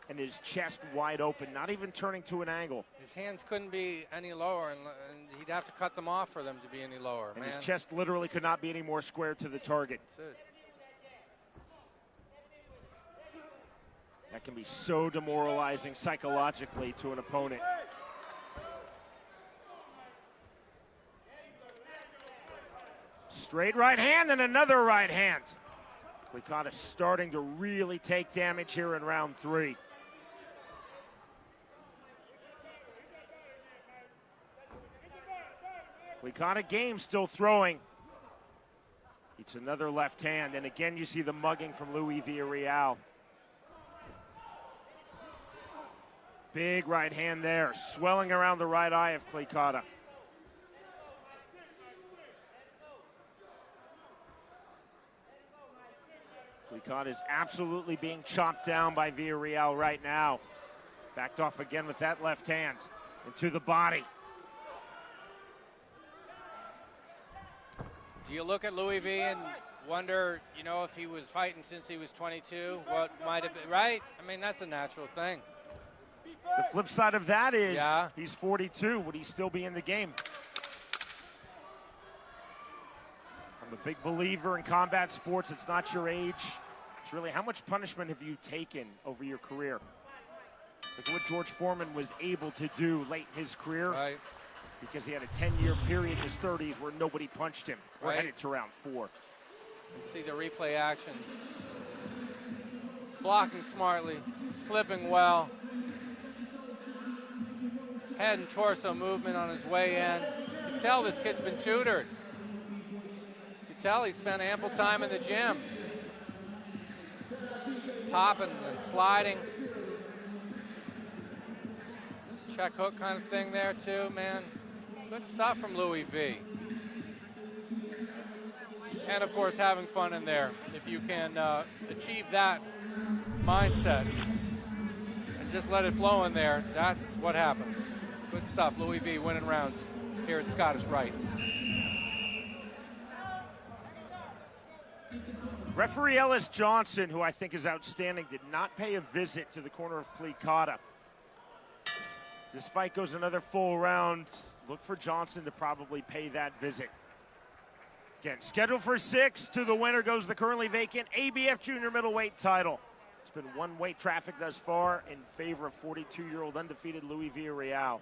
and his chest wide open, not even turning to an angle. His hands couldn't be any lower, and he'd have to cut them off for them to be any lower. And his chest literally could not be any more square to the target. That's it. That can be so demoralizing psychologically to an opponent. Straight right hand and another right hand. Klicata starting to really take damage here in round 3. Klicata game still throwing. It's another left hand, and again you see the mugging from Louis Villarreal. Big right hand there, swelling around the right eye of Klicata. Klicata is absolutely being chopped down by Villarreal right now. Backed off again with that left hand into the body. Do you look at Louis V and wonder, you know, if he was fighting since he was 22, what might have been, right? I mean, that's a natural thing. The flip side of that is he's 42. Would he still be in the game? I'm a big believer in combat sports. It's not your age. It's really how much punishment have you taken over your career? Look at what George Foreman was able to do late in his career. Right. Because he had a 10-year period in his 30s where nobody punched him. We're headed to round 4. You see the replay action. Blocking smartly, slipping well. head and torso movement on his way in. You can tell this kid's been tutored. You can tell he spent ample time in the gym. Popping and sliding. Check hook kind of thing there too, man. Good stuff from Louis V. And of course, having fun in there. If you can achieve that mindset and just let it flow in there, that's what happens. Good stuff, Louis V winning rounds here at Scottish Rite. Referee Ellis Johnson, who I think is outstanding, did not pay a visit to the corner of Klikata. This fight goes another full round. Look for Johnson to probably pay that visit. Again, scheduled for 6. To the winner goes the currently vacant ABF junior middleweight title. It's been one weight traffic thus far in favor of 42-year-old undefeated Louis Villarreal.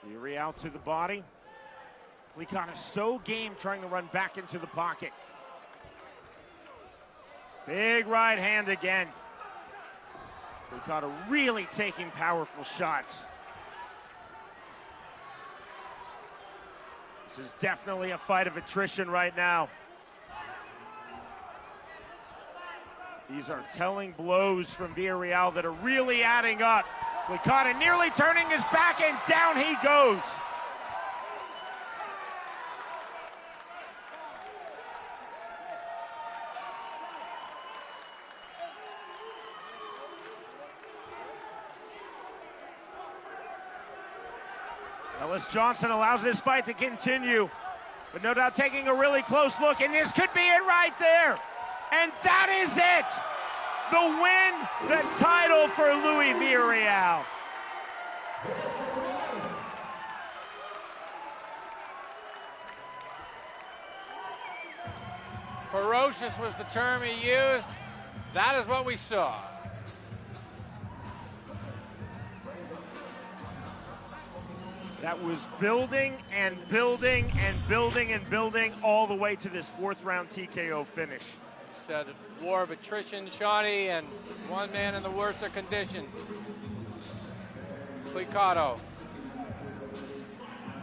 Villarreal to the body. Klikata so game trying to run back into the pocket. Big right hand again. Klikata really taking powerful shots. This is definitely a fight of attrition right now. These are telling blows from Villarreal that are really adding up. Klikata nearly turning his back and down he goes. Ellis Johnson allows this fight to continue, but no doubt taking a really close look, and this could be it right there. And that is it. The win, the title for Louis Villarreal. Ferocious was the term he used. That is what we saw. That was building and building and building and building all the way to this 4th round TKO finish. Said war of attrition, Shawnee, and one man in the worst of condition. Klikata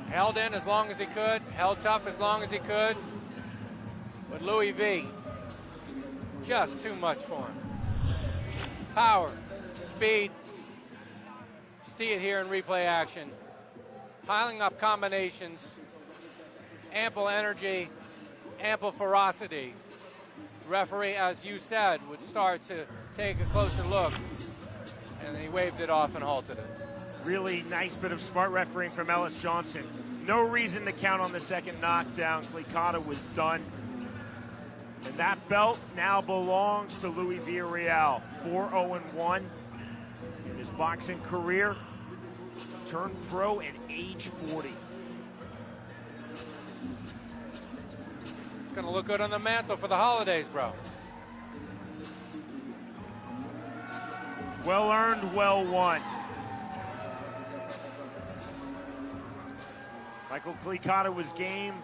held in as long as he could, held tough as long as he could. But Louis V, just too much for him. Power, speed, see it here in replay action. Piling up combinations, ample energy, ample ferocity. Referee, as you said, would start to take a closer look, and he waved it off and halted it. Really nice bit of smart refereeing from Ellis Johnson. No reason to count on the second knockdown. Klikata was done. And that belt now belongs to Louis Villarreal. 4-0-1 in his boxing career. Turned pro at age 40. It's going to look good on the mantle for the holidays, bro. Well earned, well won. Michael Klikata was game.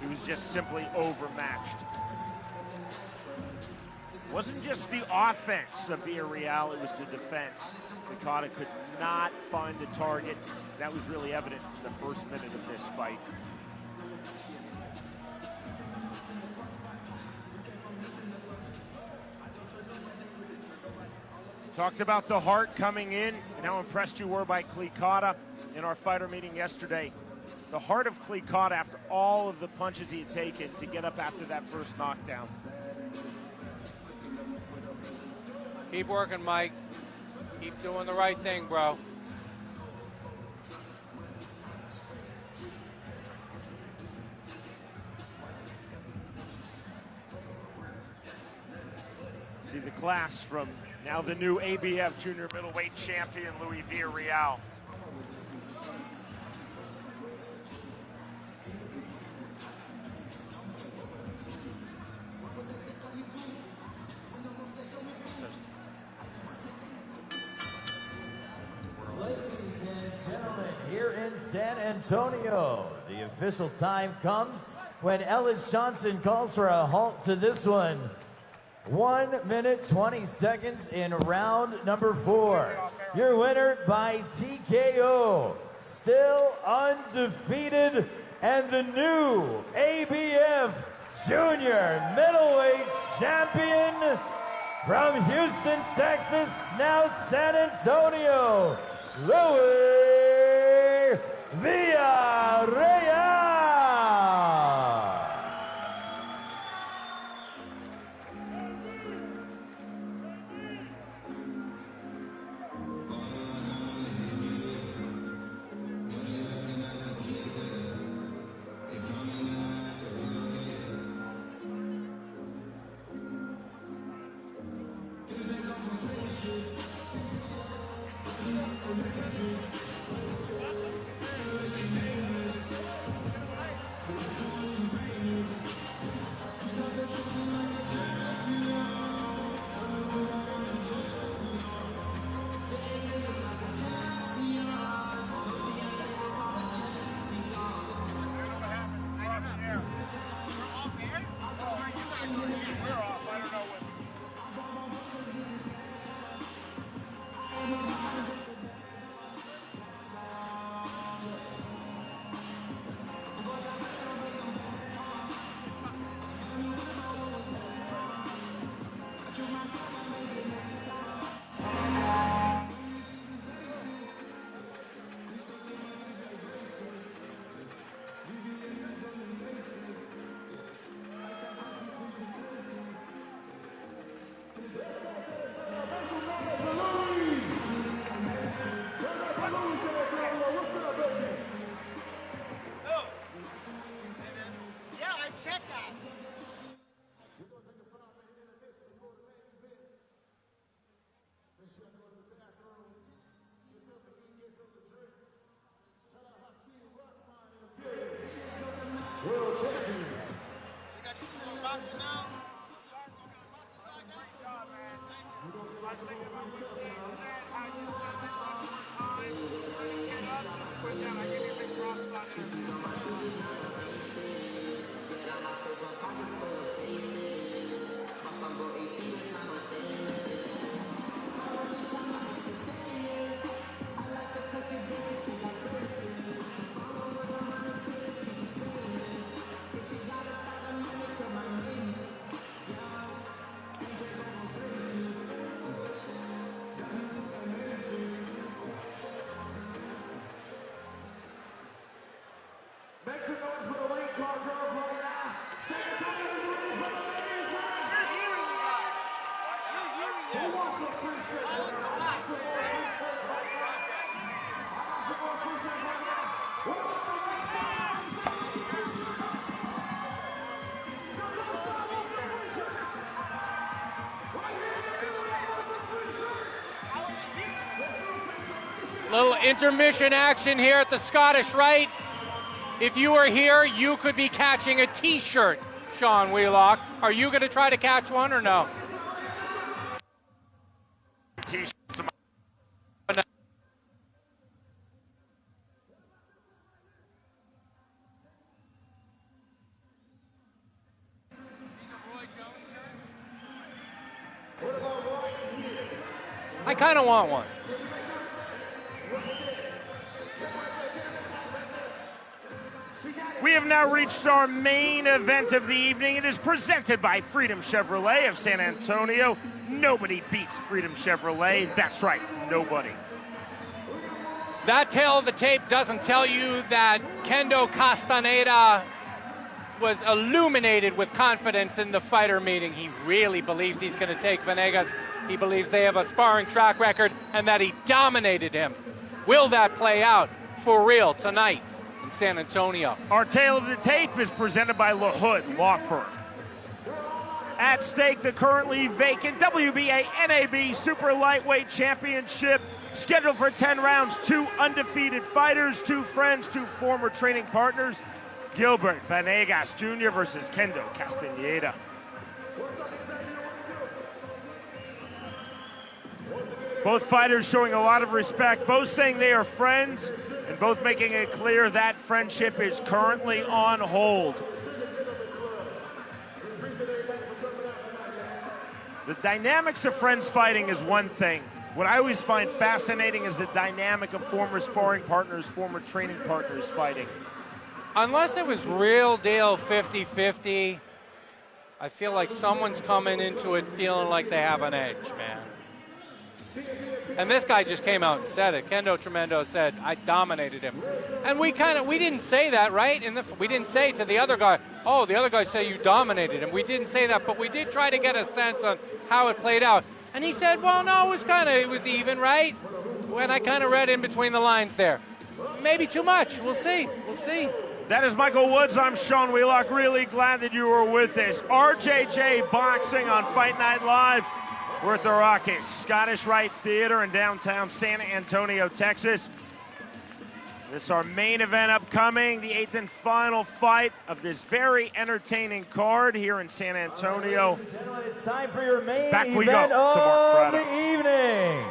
He was just simply overmatched. It wasn't just the offense of Villarreal, it was the defense. Klikata could not find a target. That was really evident in the first minute of this fight. Talked about the heart coming in and how impressed you were by Klikata in our fighter meeting yesterday. The heart of Klikata after all of the punches he had taken to get up after that first knockdown. Keep working, Mike. Keep doing the right thing, bro. See the class from now the new ABF junior middleweight champion, Louis Villarreal. San Antonio. The official time comes when Ellis Johnson calls for a halt to this one. 1 minute, 20 seconds in round number 4. Your winner by TKO, still undefeated, and the new ABF Junior Middleweight Champion from Houston, Texas, now San Antonio, Louis Villarreal. Little intermission action here at the Scottish Rite. If you were here, you could be catching a t-shirt, Sean Wheelock. Are you going to try to catch one or no? T-shirts. I kind of want one. We have now reached our main event of the evening. It is presented by Freedom Chevrolet of San Antonio. Nobody beats Freedom Chevrolet. That's right, nobody. That tail of the tape doesn't tell you that Kendo Castaneda was illuminated with confidence in the fighter meeting. He really believes he's going to take Venegas. He believes they have a sparring track record and that he dominated him. Will that play out for real tonight in San Antonio? Our tale of the tape is presented by LaHood Law Firm. At stake, the currently vacant WBA NAB Super Lightweight Championship, scheduled for 10 rounds. 2 undefeated fighters, 2 friends, 2 former training partners. Gilbert Venegas Jr. versus Kendo Castaneda. Both fighters showing a lot of respect, both saying they are friends, and both making it clear that friendship is currently on hold. The dynamics of friends fighting is one thing. What I always find fascinating is the dynamic of former sparring partners, former training partners fighting. Unless it was real deal 50-50, I feel like someone's coming into it feeling like they have an edge, man. And this guy just came out and said it. Kendo Tremendo said, I dominated him. And we didn't say that, right? We didn't say to the other guy, oh, the other guy said you dominated him. We didn't say that, but we did try to get a sense on how it played out. And he said, well, no, it was even, right? And I kind of read in between the lines there. Maybe too much. We'll see. We'll see. That is Michael Woods. I'm Sean Wheelock. Really glad that you were with us. RJJ Boxing on Fight Night Live. We're at the Rocket Scottish Rite Theater in downtown San Antonio, Texas. This is our main event upcoming, the 8th and final fight of this very entertaining card here in San Antonio. It's time for your main Back we event go to Mark of Fratto. the evening.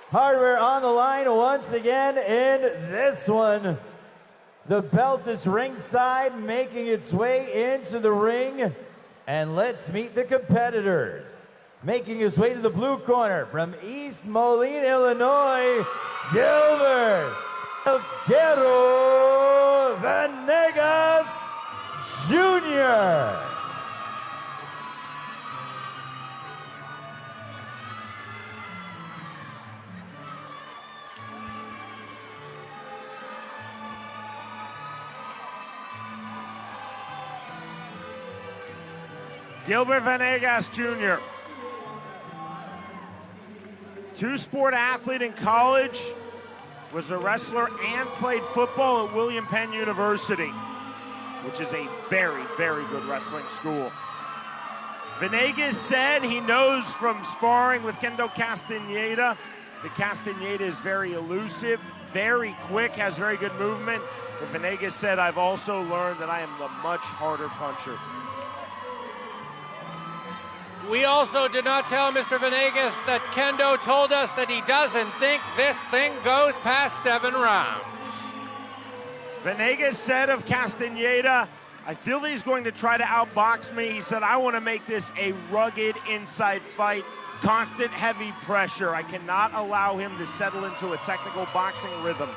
Hardware on the line once again in this one. The belt is ringside, making its way into the ring. And let's meet the competitors. Making his way to the blue corner from East Moline, Illinois, Gilbert El Quiero Venegas Jr. Gilbert Venegas Jr. Two-sport athlete in college, was a wrestler and played football at William Penn University, which is a very, very good wrestling school. Venegas said he knows from sparring with Kendo Castaneda that Castaneda is very elusive, very quick, has very good movement. But Venegas said, I've also learned that I am the much harder puncher. We also did not tell Mr. Venegas that Kendo told us that he doesn't think this thing goes past 7 rounds. Venegas said of Castaneda, I feel that he's going to try to outbox me. He said, I want to make this a rugged inside fight, constant heavy pressure. I cannot allow him to settle into a technical boxing rhythm.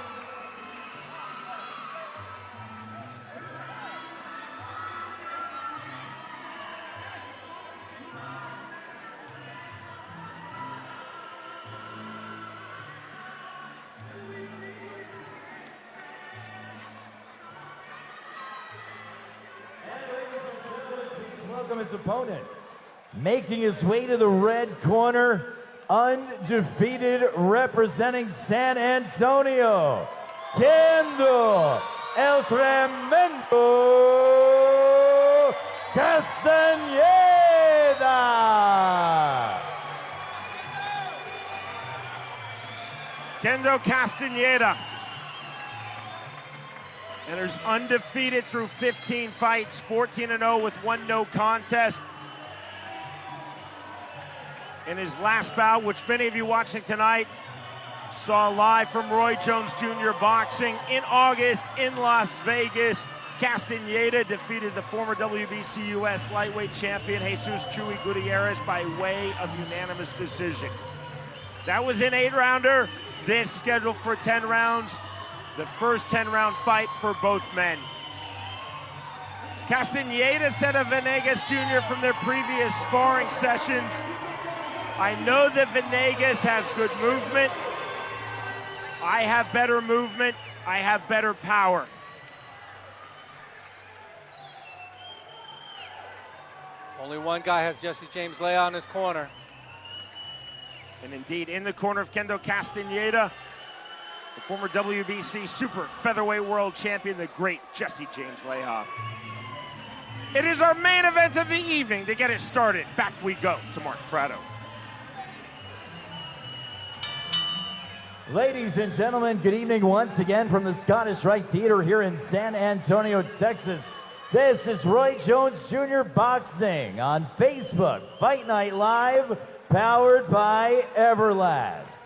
His opponent, making his way to the red corner, undefeated, representing San Antonio, Kendo El Tremendo Castaneda. Kendo Castaneda enters undefeated through 15 fights, 14-0 with 1 no contest. In his last bout, which many of you watching tonight saw live from Roy Jones Jr. Boxing in August in Las Vegas, Castaneda defeated the former WBC US lightweight champion Jesus Chuy Gutierrez by way of unanimous decision. That was an 8-rounder. This scheduled for 10 rounds. The first 10-round fight for both men. Castaneda said of Venegas Jr. from their previous sparring sessions, I know that Venegas has good movement. I have better movement. I have better power. Only one guy has Jesse James Leah on his corner. And indeed, in the corner of Kendo Castaneda, the former WBC super featherweight world champion, the great Jesse James Leah. It is our main event of the evening. To get it started, back we go to Mark Fratto. Ladies and gentlemen, good evening once again from the Scottish Rite Theater here in San Antonio, Texas. This is Roy Jones Jr. Boxing on Facebook, Fight Night Live, powered by Everlast.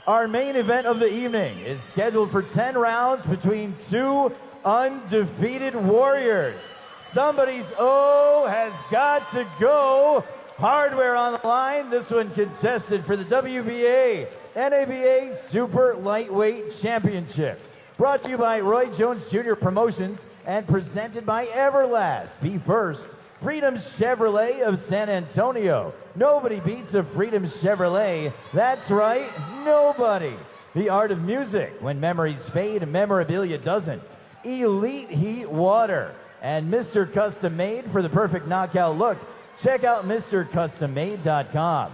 Our main event of the evening is scheduled for 10 rounds between 2 undefeated warriors. Somebody's O has got to go. Hardware on the line. This one contested for the WBA NABA Super Lightweight Championship. Brought to you by Roy Jones Jr. Promotions and presented by Everlast. Be first. Freedom Chevrolet of San Antonio. Nobody beats a Freedom Chevrolet. That's right, nobody. The Art of Music. When memories fade, memorabilia doesn't. Elite Heat Water. And Mr. Custom Made for the perfect knockout look. Check out MrCustomMade.com.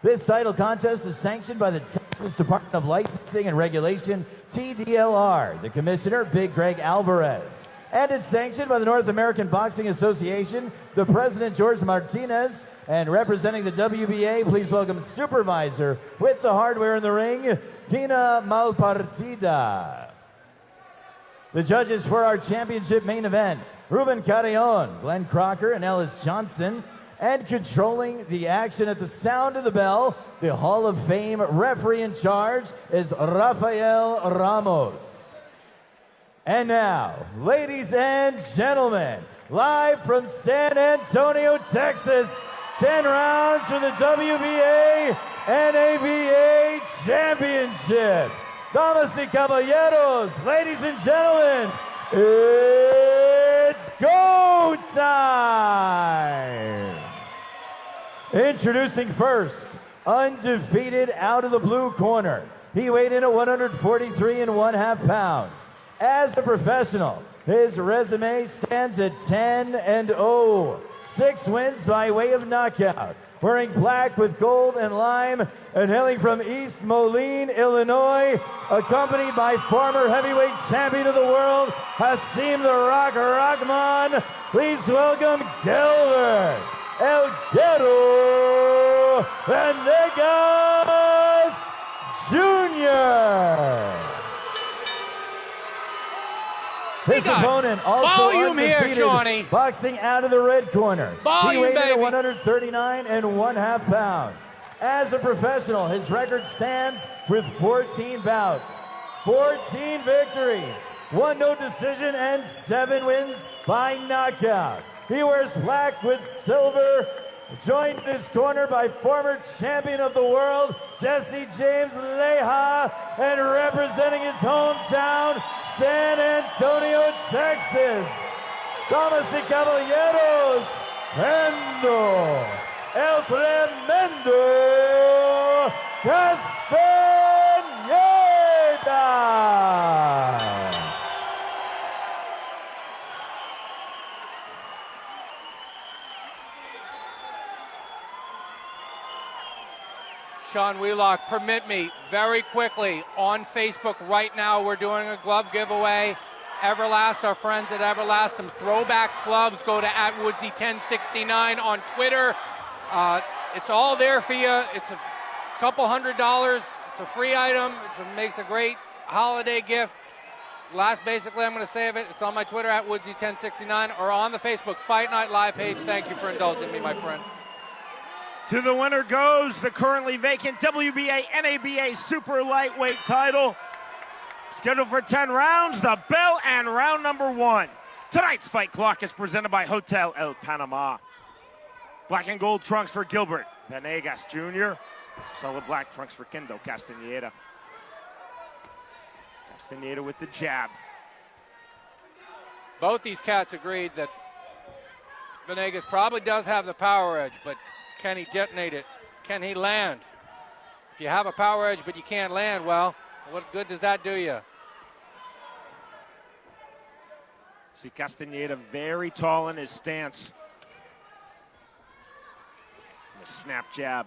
This title contest is sanctioned by the Texas Department of Licensing and Regulation, TDLR, the Commissioner, Big Greg Alvarez. And it's sanctioned by the North American Boxing Association, the President, George Martinez, and representing the WBA, please welcome Supervisor with the hardware in the ring, Gina Malpartida. The judges for our championship main event, Ruben Carrion, Glenn Crocker, and Ellis Johnson. And controlling the action at the sound of the bell, the Hall of Fame referee in charge is Rafael Ramos. And now, ladies and gentlemen, live from San Antonio, Texas, 10 rounds for the WBA NABA Championship. Damas y caballeros, ladies and gentlemen, it's go time! Introducing first, undefeated out of the blue corner. He weighed in at 143.5 pounds. As a professional, his resume stands at 10-0. 6 wins by way of knockout. Wearing black with gold and lime and hailing from East Moline, Illinois, accompanied by former heavyweight champion of the world, Hasim the Rock Rahman. Please welcome Gilbert El Ghetto Venegas Jr. His opponent also volume undefeated, here, Shawnee. boxing out of the red corner. Volume, he weighed in at baby. 139.5 pounds. As a professional, his record stands with 14 bouts, 14 victories, 1 no decision, and 7 wins by knockout. He wears black with silver, joined in his corner by former champion of the world, Jesse James Leija, and representing his hometown, San Antonio, Texas, damas y caballeros, Kendo, el tremendo Castaneda. Sean Wheelock, permit me very quickly on Facebook right now. We're doing a glove giveaway. Everlast, our friends at Everlast, some throwback gloves. Go to @Woodsy1069 on Twitter. It's all there for you. It's a couple $100. It's a free item. It makes a great holiday gift. Basically, I'm going to say of it. It's on my Twitter @Woodsy1069 or on the Facebook Fight Night Live page. Thank you for indulging me, my friend. To the winner goes the currently vacant WBA NABA Super Lightweight title. Scheduled for 10 rounds, the bell and round number 1. Tonight's fight clock is presented by Hotel El Panama. Black and gold trunks for Gilbert Venegas Jr. Solid black trunks for Kendo Castaneda. Castaneda with the jab. Both these cats agreed that Venegas probably does have the power edge, but can he detonate it? Can he land? If you have a power edge but you can't land, well, what good does that do you? See Castaneda very tall in his stance. And a snap jab.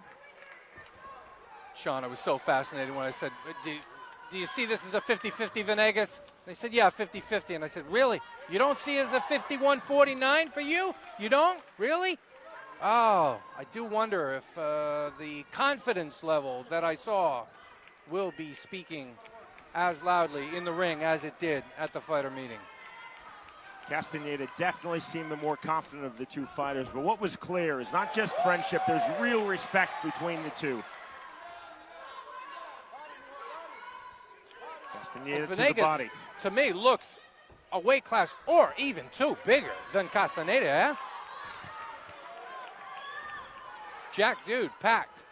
Sean, I was so fascinated when I said, do you see this as a 50-50 Venegas? They said, yeah, 50-50. And I said, really? You don't see it as a 51-49 for you? You don't? Really? Oh, I do wonder if the confidence level that I saw will be speaking as loudly in the ring as it did at the fighter meeting. Castaneda definitely seemed the more confident of the two fighters, but what was clear is not just friendship, there's real respect between the two. Castaneda to the body. To me, looks a weight class or even two bigger than Castaneda, eh? Jack dude, packed.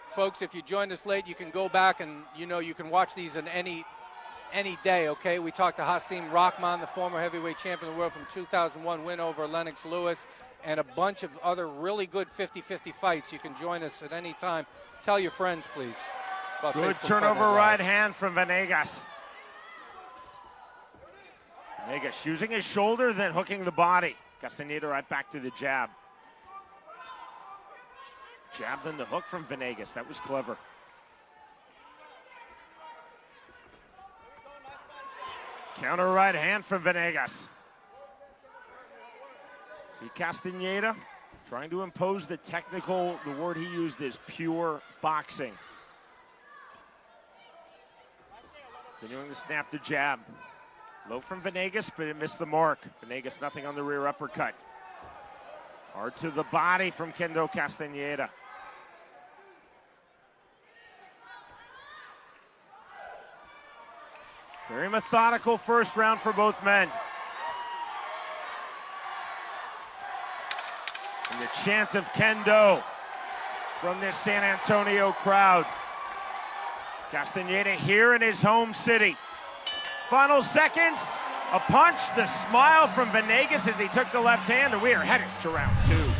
Folks, if you joined us late, you can go back and, you can watch these in any day, okay? We talked to Hasim Rahman, the former heavyweight champion of the world from 2001, win over Lennox Lewis, and a bunch of other really good 50-50 fights. You can join us at any time. Tell your friends, please. Good turnover right hand from Venegas. Venegas using his shoulder, then hooking the body. Castaneda right back to the jab. Jab, then the hook from Venegas. That was clever. Counter right hand from Venegas. See Castaneda trying to impose the technical, the word he used is pure boxing. Continuing to snap the jab. Low from Venegas, but it missed the mark. Venegas nothing on the rear uppercut. Hard to the body from Kendo Castaneda. Very methodical first round for both men. And the chant of Kendo from this San Antonio crowd. Castaneda here in his home city. Final seconds, a punch, the smile from Venegas as he took the left hand, and we are headed to round two.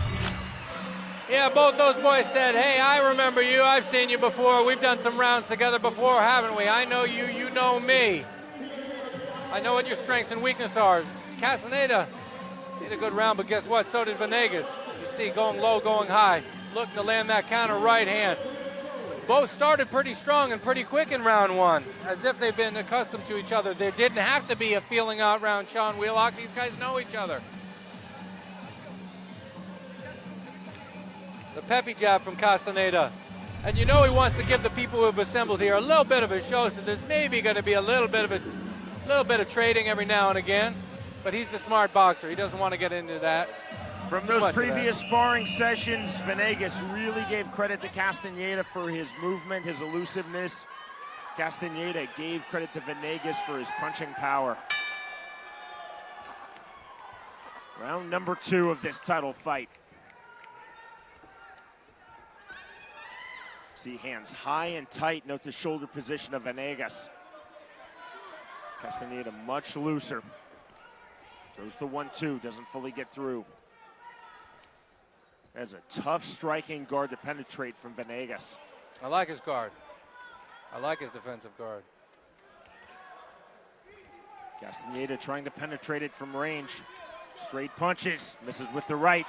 Yeah, both those boys said, hey, I remember you. I've seen you before. We've done some rounds together before, haven't we? I know you, you know me. I know what your strengths and weaknesses are. Castaneda did a good round, but guess what? So did Venegas. You see, going low, going high, looking to land that counter right hand. Both started pretty strong and pretty quick in round one, as if they've been accustomed to each other. There didn't have to be a feeling out round Sean Wheelock. These guys know each other. The peppy jab from Castaneda. And you know he wants to give the people who have assembled here a little bit of a show, so there's maybe going to be a little bit of trading every now and again. But he's the smart boxer. He doesn't want to get into that. From those previous sparring sessions, Venegas really gave credit to Castaneda for his movement, his elusiveness. Castaneda gave credit to Venegas for his punching power. Round number two of this title fight. See hands high and tight. Note the shoulder position of Venegas. Castaneda much looser. Throws the 1-2, doesn't fully get through. That's a tough striking guard to penetrate from Venegas. I like his guard. I like his defensive guard. Castaneda trying to penetrate it from range. Straight punches, misses with the right.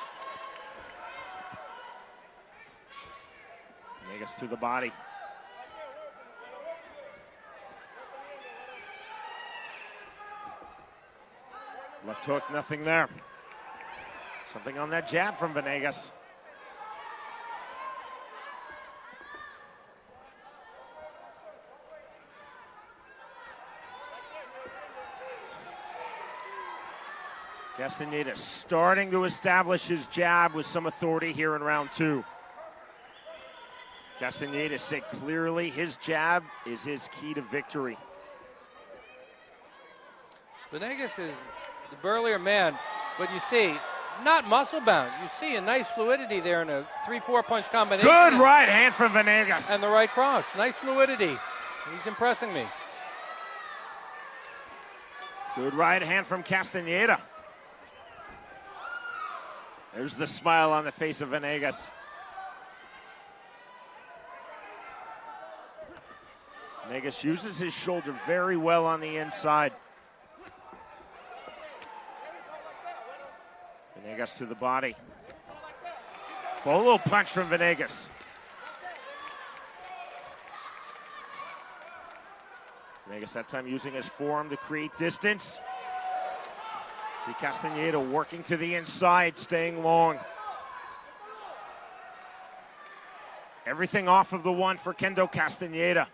Venegas to the body. Left hook, nothing there. Something on that jab from Venegas. Castaneda starting to establish his jab with some authority here in round two. Castaneda said clearly his jab is his key to victory. Venegas is the burlier man, but you see, not muscle bound. You see a nice fluidity there in a 3-4 punch combination. Good right hand from Venegas. And the right cross. Nice fluidity. He's impressing me. Good right hand from Castaneda. There's the smile on the face of Venegas. Venegas uses his shoulder very well on the inside. Venegas to the body. Bolo punch from Venegas. Venegas that time using his forearm to create distance. See Castaneda working to the inside, staying long. Everything off of the one for Kendo Castaneda.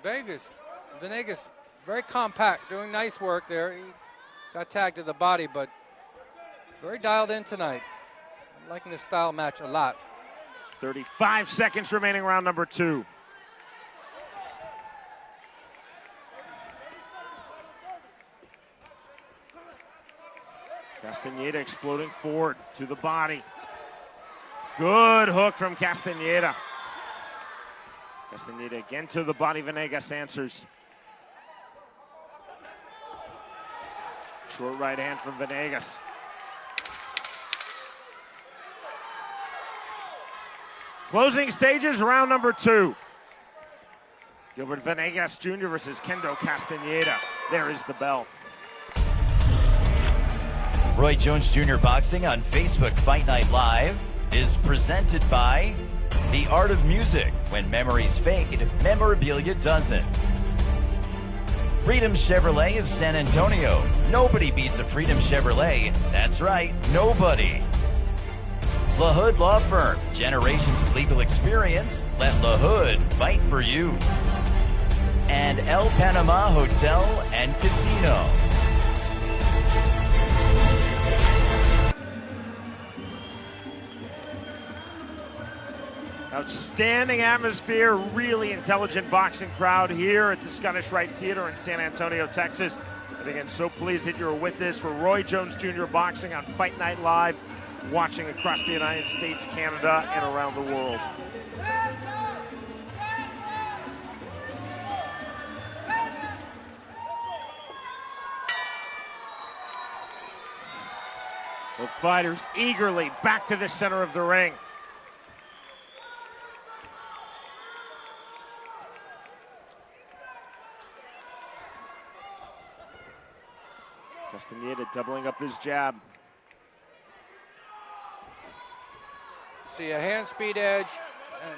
Venegas very compact, doing nice work there. He got tagged to the body, but very dialed in tonight. I'm liking this style match a lot. 35 seconds remaining, round number 2. Castaneda exploding forward to the body. Good hook from Castaneda. Castaneda again to the body. Venegas answers. Short right hand from Venegas. Closing stages, round number 2. Gilbert Venegas Jr. versus Kendo Castaneda. There is the bell. Roy Jones Jr. Boxing on Facebook Fight Night Live is presented by The Art of Music. When memories fade, memorabilia doesn't. Freedom Chevrolet of San Antonio. Nobody beats a Freedom Chevrolet. That's right, nobody. LaHood Law Firm. Generations of legal experience. Let LaHood fight for you. And El Panama Hotel and Casino. Outstanding atmosphere, really intelligent boxing crowd here at the Scottish Rite Theater in San Antonio, Texas. And again, so pleased that you're with us for Roy Jones Jr. Boxing on Fight Night Live, watching across the United States, Canada, and around the world. Both fighters eagerly back to the center of the ring. Castaneda doubling up his jab. See a hand speed edge and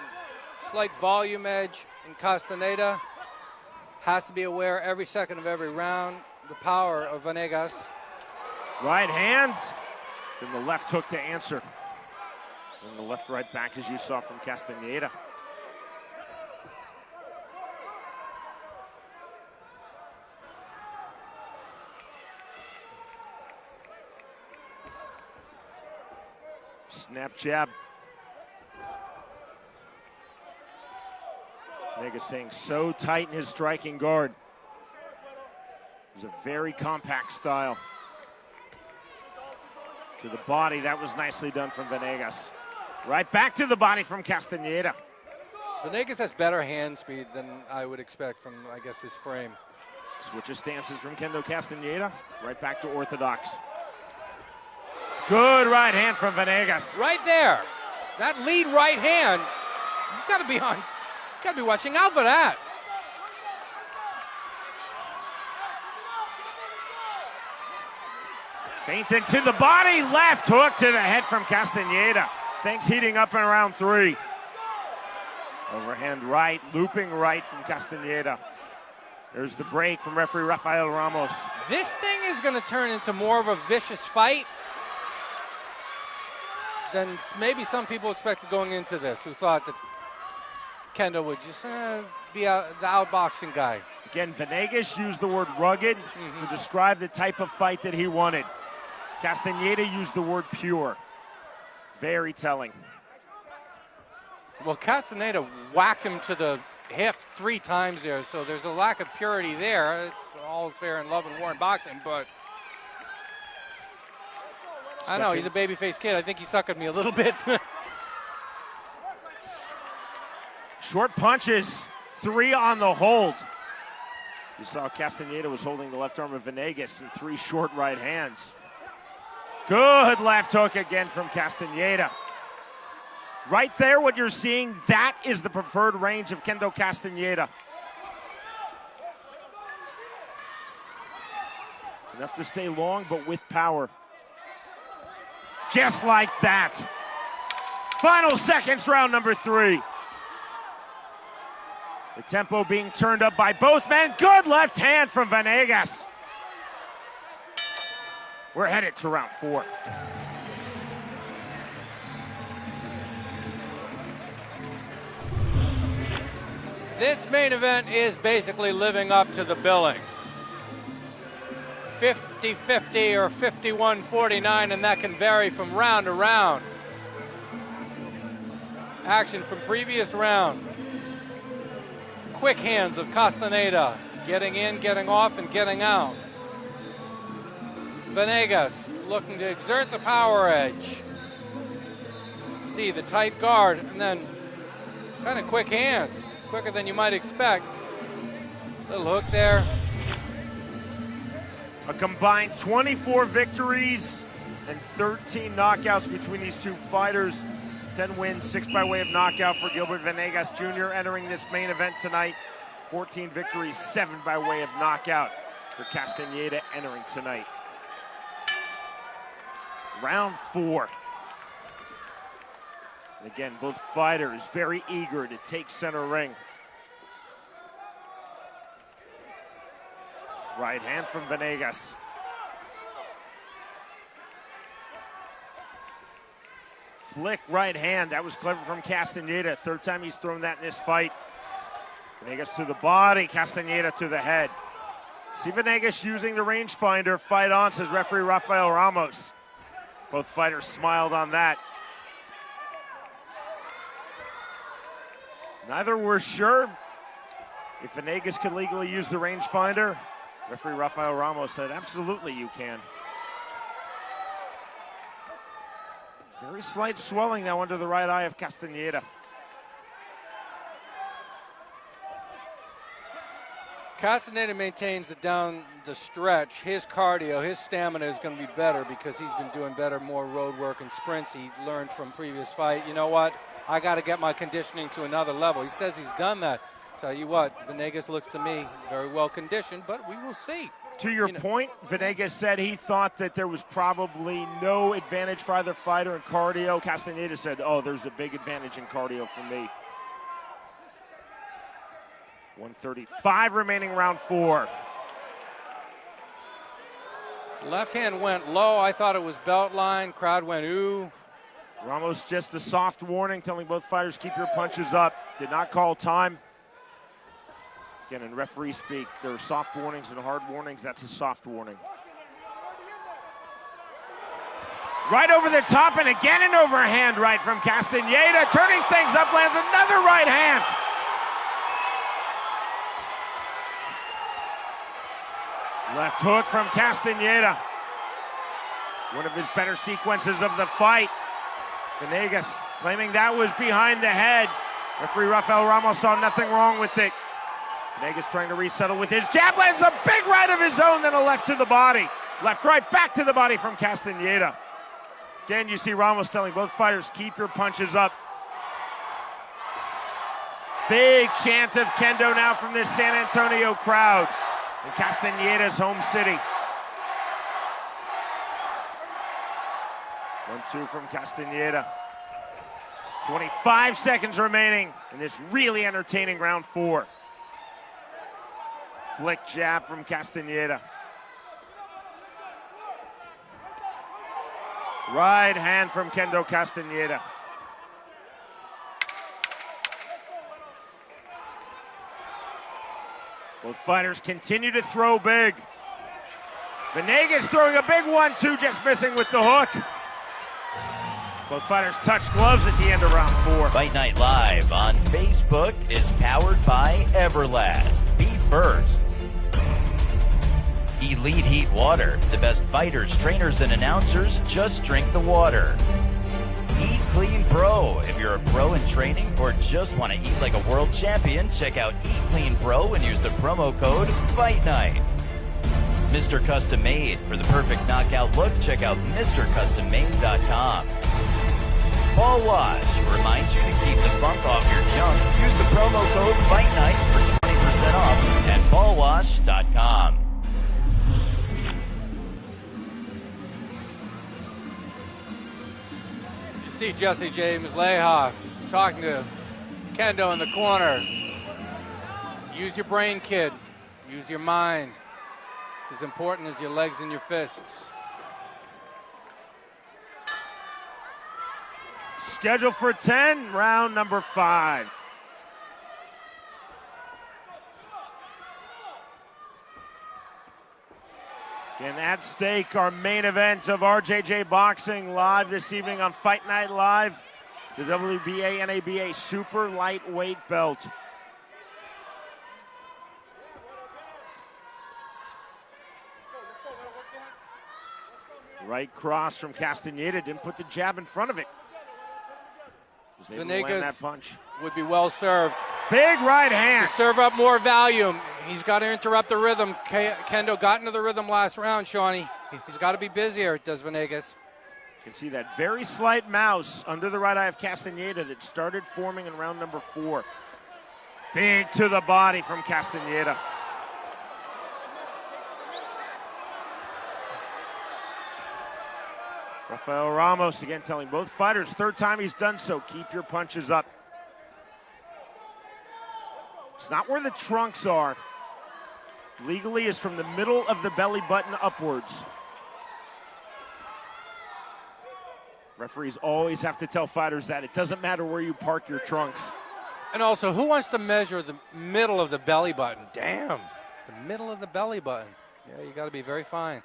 slight volume edge in Castaneda. Has to be aware every second of every round. The power of Venegas. Right hand, then the left hook to answer. And the left right back, as you saw from Castaneda. Snap jab. Venegas staying so tight in his striking guard. It was a very compact style. To the body, that was nicely done from Venegas. Right back to the body from Castaneda. Venegas has better hand speed than I would expect from, I guess, his frame. Switch of stances from Kendo Castaneda. Right back to orthodox. Good right hand from Venegas. Right there. That lead right hand, you've got to be watching out for that. Feinted to the body, left hook to the head from Castaneda. Things heating up in round 3. Overhand right, looping right from Castaneda. There's the break from referee Rafael Ramos. This thing is going to turn into more of a vicious fight than maybe some people expected going into this, who thought that Kendo would just be the outboxing guy. Again, Venegas used the word rugged to describe the type of fight that he wanted. Castaneda used the word pure. Very telling. Well, Castaneda whacked him to the hip 3 times there, so there's a lack of purity there. It's all fair in love and war in boxing, but I know, he's a babyface kid. I think he suckered me a little bit. Short punches, 3 on the hold. You saw Castaneda was holding the left arm of Venegas and 3 short right hands. Good left hook again from Castaneda. Right there, what you're seeing, that is the preferred range of Kendo Castaneda. Enough to stay long, but with power. Just like that. Final seconds, round number 3. The tempo being turned up by both men. Good left hand from Venegas. We're headed to round 4. This main event is basically living up to the billing. 50-50 or 51-49, and that can vary from round to round. Action from previous round. Quick hands of Castaneda, getting in, getting off, and getting out. Venegas looking to exert the power edge. See the tight guard, and then kind of quick hands, quicker than you might expect. Little hook there. A combined 24 victories and 13 knockouts between these two fighters. 10 wins, 6 by way of knockout for Gilbert Venegas Jr. entering this main event tonight. 14 victories, 7 by way of knockout for Castaneda entering tonight. Round 4. And again, both fighters very eager to take center ring. Right hand from Venegas. Flick right hand, that was clever from Castaneda. Third time he's thrown that in this fight. Venegas to the body, Castaneda to the head. See Venegas using the rangefinder. Fight on, says referee Rafael Ramos. Both fighters smiled on that. Neither were sure if Venegas could legally use the rangefinder. Referee Rafael Ramos said, absolutely you can. Very slight swelling now under the right eye of Castaneda. Castaneda maintains that down the stretch, his cardio, his stamina is going to be better because he's been doing better, more road work and sprints. He learned from previous fight. You know what? I got to get my conditioning to another level. He says he's done that. Tell you what, Venegas looks to me very well conditioned, but we will see. To your point, Venegas said he thought that there was probably no advantage for either fighter in cardio. Castaneda said, oh, there's a big advantage in cardio for me. 135 remaining round 4. Left hand went low. I thought it was belt line. Crowd went ooh. Ramos just a soft warning, telling both fighters keep your punches up. Did not call time. Again, in referee speak, there are soft warnings and hard warnings. That's a soft warning. Right over the top, and again an overhand right from Castaneda. Turning things up, lands another right hand. Left hook from Castaneda. One of his better sequences of the fight. Venegas claiming that was behind the head. Referee Rafael Ramos saw nothing wrong with it. Venegas trying to resettle with his jab, lands a big right of his own, then a left to the body. Left, right, back to the body from Castaneda. Again, you see Ramos telling both fighters, keep your punches up. Big chant of Kendo now from this San Antonio crowd in Castaneda's home city. 1-2 from Castaneda. 25 seconds remaining in this really entertaining round 4. Flick jab from Castaneda. Right hand from Kendo Castaneda. Both fighters continue to throw big. Venegas throwing a big 1-2, just missing with the hook. Both fighters touch gloves at the end of round 4. Fight Night Live on Facebook is powered by Everlast. Be first. Elite Heat Water. The best fighters, trainers, and announcers just drink the water. Eat Clean Pro. If you're a pro in training or just want to eat like a world champion, check out Eat Clean Pro and use the promo code Fight Night. Mr. Custom Made. For the perfect knockout look, check out MrCustomMade.com. Ball Wash reminds you to keep the funk off your junk. Use the promo code Fight Night for 20% off at ballwash.com. You see Jesse James Leha talking to Kendo in the corner. Use your brain, kid. Use your mind. It's as important as your legs and your fists. Scheduled for 10, round number 5. And at stake, our main event of RJJ Boxing live this evening on Fight Night Live, the WBA NABA Super Lightweight belt. Right cross from Castaneda, didn't put the jab in front of it. Was able to land that punch. Would be well served. Big right hand. To serve up more volume. He's got to interrupt the rhythm. Kendo got into the rhythm last round, Shawnee. He's got to be busier, does Venegas. You can see that very slight mouse under the right eye of Castaneda that started forming in round number 4. Big to the body from Castaneda. Rafael Ramos again telling both fighters, third time he's done so, keep your punches up. It's not where the trunks are. Legally is from the middle of the belly button upwards. Referees always have to tell fighters that. It doesn't matter where you park your trunks. And also, who wants to measure the middle of the belly button? Damn, the middle of the belly button. Yeah, you got to be very fine.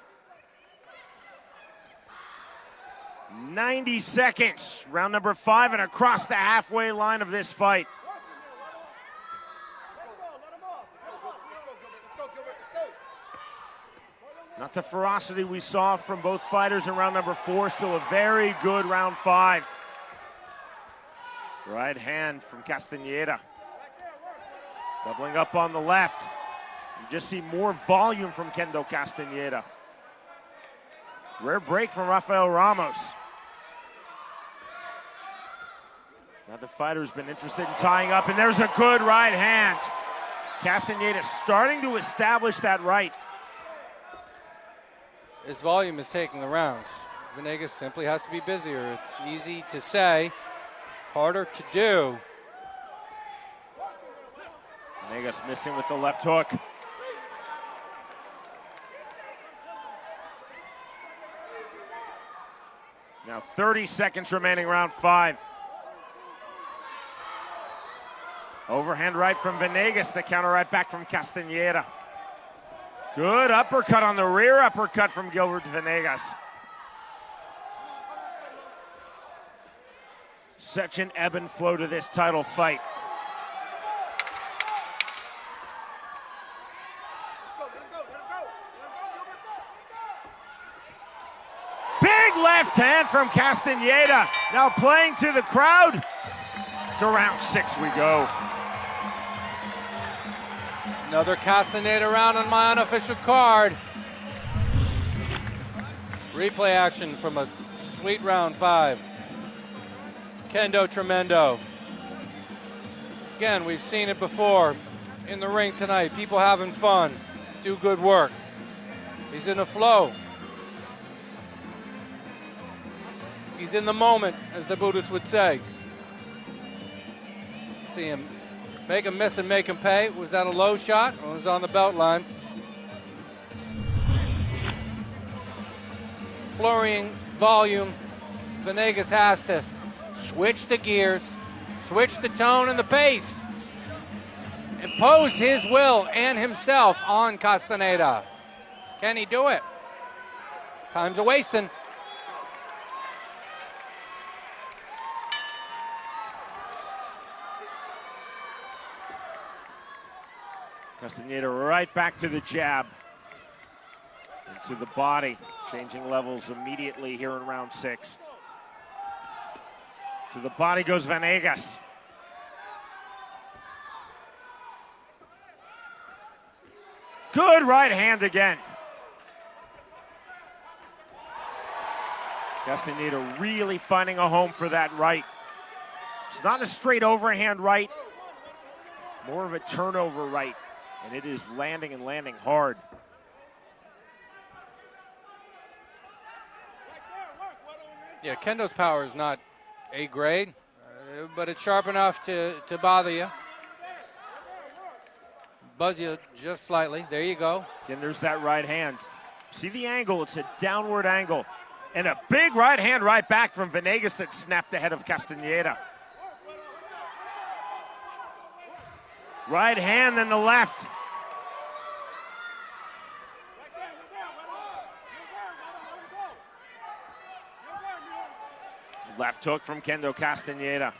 90 seconds, round number 5, and across the halfway line of this fight. Not the ferocity we saw from both fighters in round number 4, still a very good round 5. Right hand from Castaneda. Doubling up on the left. You just see more volume from Kendo Castaneda. Rare break from Rafael Ramos. Now the fighter's been interested in tying up, and there's a good right hand. Castaneda starting to establish that right. His volume is taking the rounds. Venegas simply has to be busier. It's easy to say, harder to do. Venegas missing with the left hook. Now 30 seconds remaining, round 5. Overhand right from Venegas, the counter right back from Castaneda. Good uppercut on the rear uppercut from Gilbert Venegas. Such an ebb and flow to this title fight. Big left hand from Castaneda. Now playing to the crowd. To round 6 we go. Another Castaneda round on my unofficial card. Replay action from a sweet round 5. Kendo Tremendo. Again, we've seen it before in the ring tonight. People having fun, do good work. He's in a flow. He's in the moment, as the Buddhists would say. See him make him miss and make him pay. Was that a low shot? Or was it on the belt line? Flurrying volume. Venegas has to switch the gears, switch the tone and the pace. Impose his will and himself on Castaneda. Can he do it? Time's a wasting. Castaneda right back to the jab. And to the body. Changing levels immediately here in round 6. To the body goes Venegas. Good right hand again. Castaneda really finding a home for that right. It's not a straight overhand right, more of a turnover right. And it is landing and landing hard. Yeah, Kendo's power is not A grade, but it's sharp enough to bother you. Buzz you just slightly. There you go. Again, there's that right hand. See the angle? It's a downward angle. And a big right hand right back from Venegas that snapped the head of Castaneda. Right hand, then the left. Left hook from Kendo Castaneda.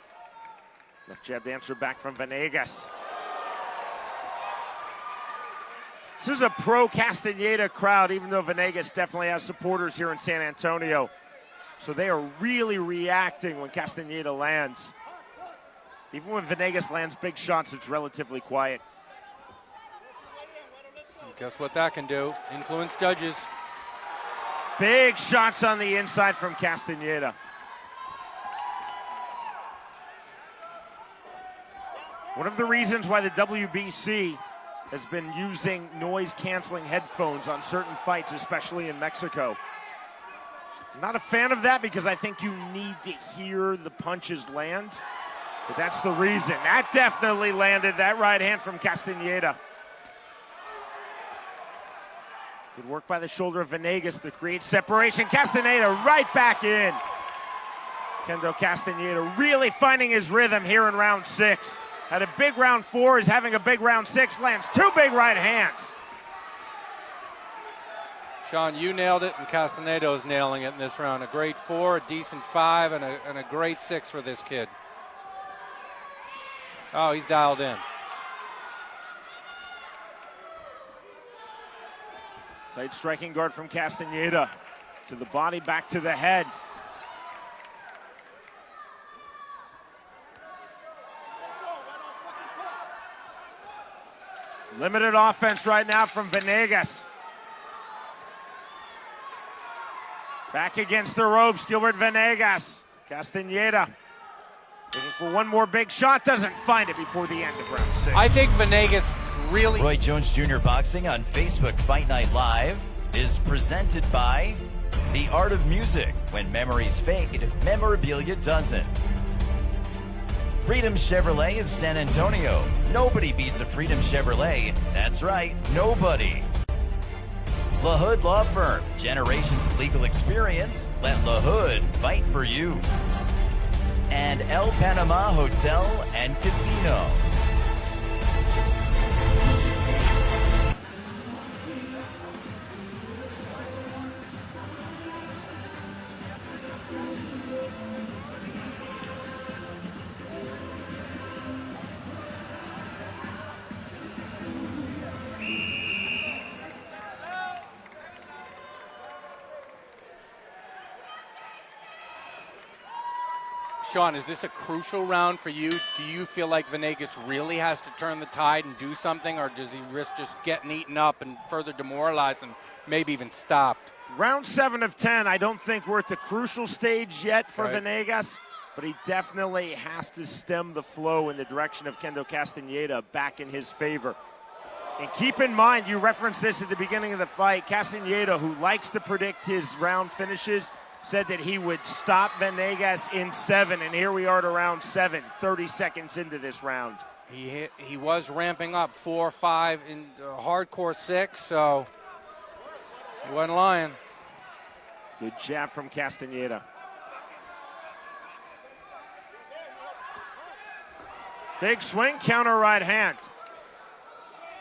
Left jab answer back from Venegas. This is a pro Castaneda crowd, even though Venegas definitely has supporters here in San Antonio. So they are really reacting when Castaneda lands. Even when Venegas lands big shots, it's relatively quiet. Guess what that can do? Influence judges. Big shots on the inside from Castaneda. One of the reasons why the WBC has been using noise-canceling headphones on certain fights, especially in Mexico. I'm not a fan of that because I think you need to hear the punches land, but that's the reason. That definitely landed, that right hand from Castaneda. Good work by the shoulder of Venegas to create separation. Castaneda right back in. Kendo Castaneda really finding his rhythm here in round 6. Had a big round 4, is having a big round 6, lands 2 big right hands. Sean, you nailed it, and Castaneda is nailing it in this round. A great 4, a decent 5, and a great 6 for this kid. Oh, he's dialed in. Tight striking guard from Castaneda. To the body, back to the head. Limited offense right now from Venegas. Back against the ropes, Gilbert Venegas. Castaneda looking for one more big shot, doesn't find it before the end of round 6. I think Venegas really... Roy Jones Jr. Boxing on Facebook Fight Night Live is presented by The Art of Music. When memories fade, memorabilia doesn't. Freedom Chevrolet of San Antonio. Nobody beats a Freedom Chevrolet. That's right, nobody. LaHood Law Firm. Generations of legal experience. Let LaHood fight for you. And El Panama Hotel and Casino. Sean, is this a crucial round for you? Do you feel like Venegas really has to turn the tide and do something, or does he risk just getting eaten up and further demoralized and maybe even stopped? Round 7 of 10, I don't think we're at the crucial stage yet for Right. Venegas, but he definitely has to stem the flow in the direction of Kendo Castaneda back in his favor. And keep in mind, you referenced this at the beginning of the fight, Castaneda, who likes to predict his round finishes, said that he would stop Venegas in 7, and here we are to round 7, 30 seconds into this round. He was ramping up 4, 5 in hardcore 6, so he wasn't lying. Good jab from Castaneda. Big swing, counter right hand.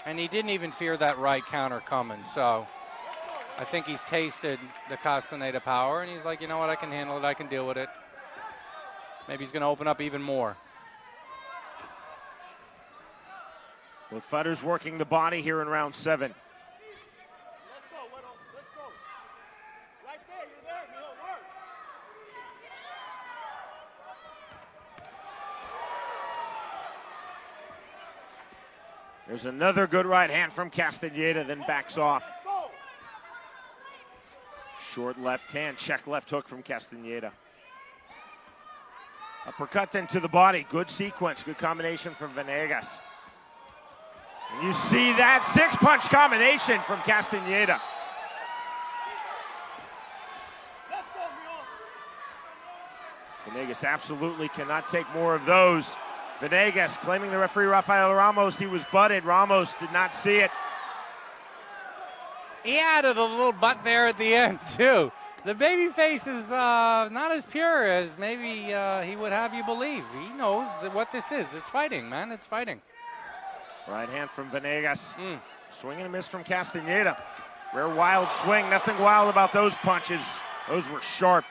And he didn't even fear that right counter coming, so I think he's tasted the Castaneda power, and he's like, you know what, I can handle it, I can deal with it. Maybe he's going to open up even more. Both fighters working the body here in round 7. Let's go, Widow. Let's go. Right there, you're there, Neil. Work. There's another good right hand from Castaneda, then backs off. Let's go. Short left hand, check left hook from Castaneda. Uppercut then to the body. Good sequence, good combination from Venegas. And you see that 6-punch combination from Castaneda. Let's go, Neil. Venegas absolutely cannot take more of those. Venegas claiming the referee Rafael Ramos, he was butted. Ramos did not see it. He added a little butt there at the end, too. The baby face is not as pure as maybe he would have you believe. He knows that what this is. It's fighting, man. It's fighting. Right hand from Venegas. Swing and a miss from Castaneda. Rare wild swing. Nothing wild about those punches. Those were sharp.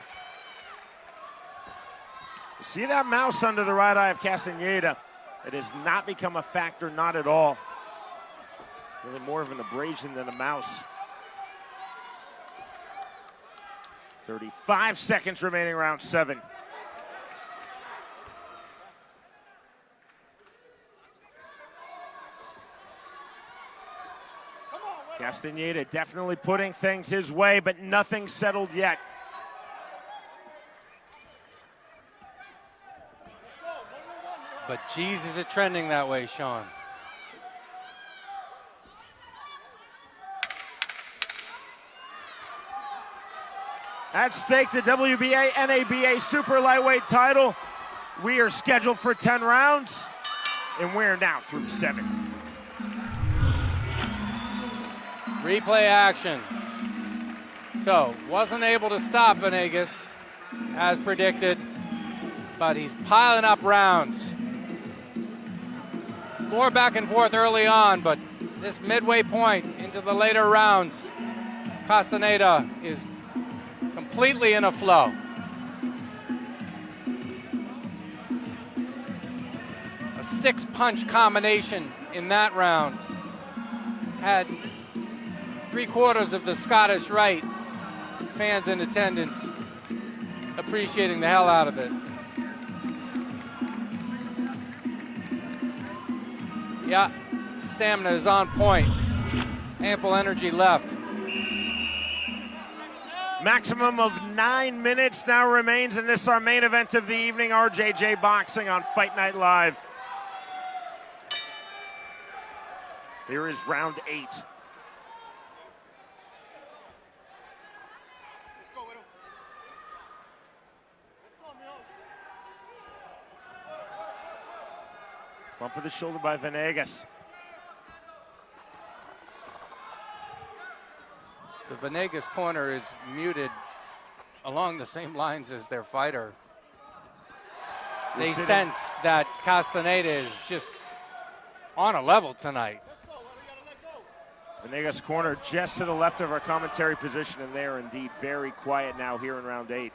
See that mouse under the right eye of Castaneda? It has not become a factor, not at all. Really more of an abrasion than a mouse. 35 seconds remaining, round 7. Castaneda definitely putting things his way, but nothing settled yet. But geez, is it trending that way, Sean? At stake, the WBA NABA Super Lightweight title. We are scheduled for 10 rounds, and we're now through 7. Replay action. So, wasn't able to stop Venegas as predicted, but he's piling up rounds. More back and forth early on, but this midway point into the later rounds, Castaneda is completely in a flow. A 6-punch combination in that round had 3/4 of the Scottish Rite fans in attendance appreciating the hell out of it. Yeah, stamina is on point. Ample energy left. Maximum of 9 minutes now remains in this, our main event of the evening, RJJ Boxing on Fight Night Live. Here is round 8. Bump of the shoulder by Venegas. The Venegas corner is muted along the same lines as their fighter. They sense that Castaneda is just on a level tonight. Venegas corner just to the left of our commentary position, and they are indeed very quiet now here in round 8.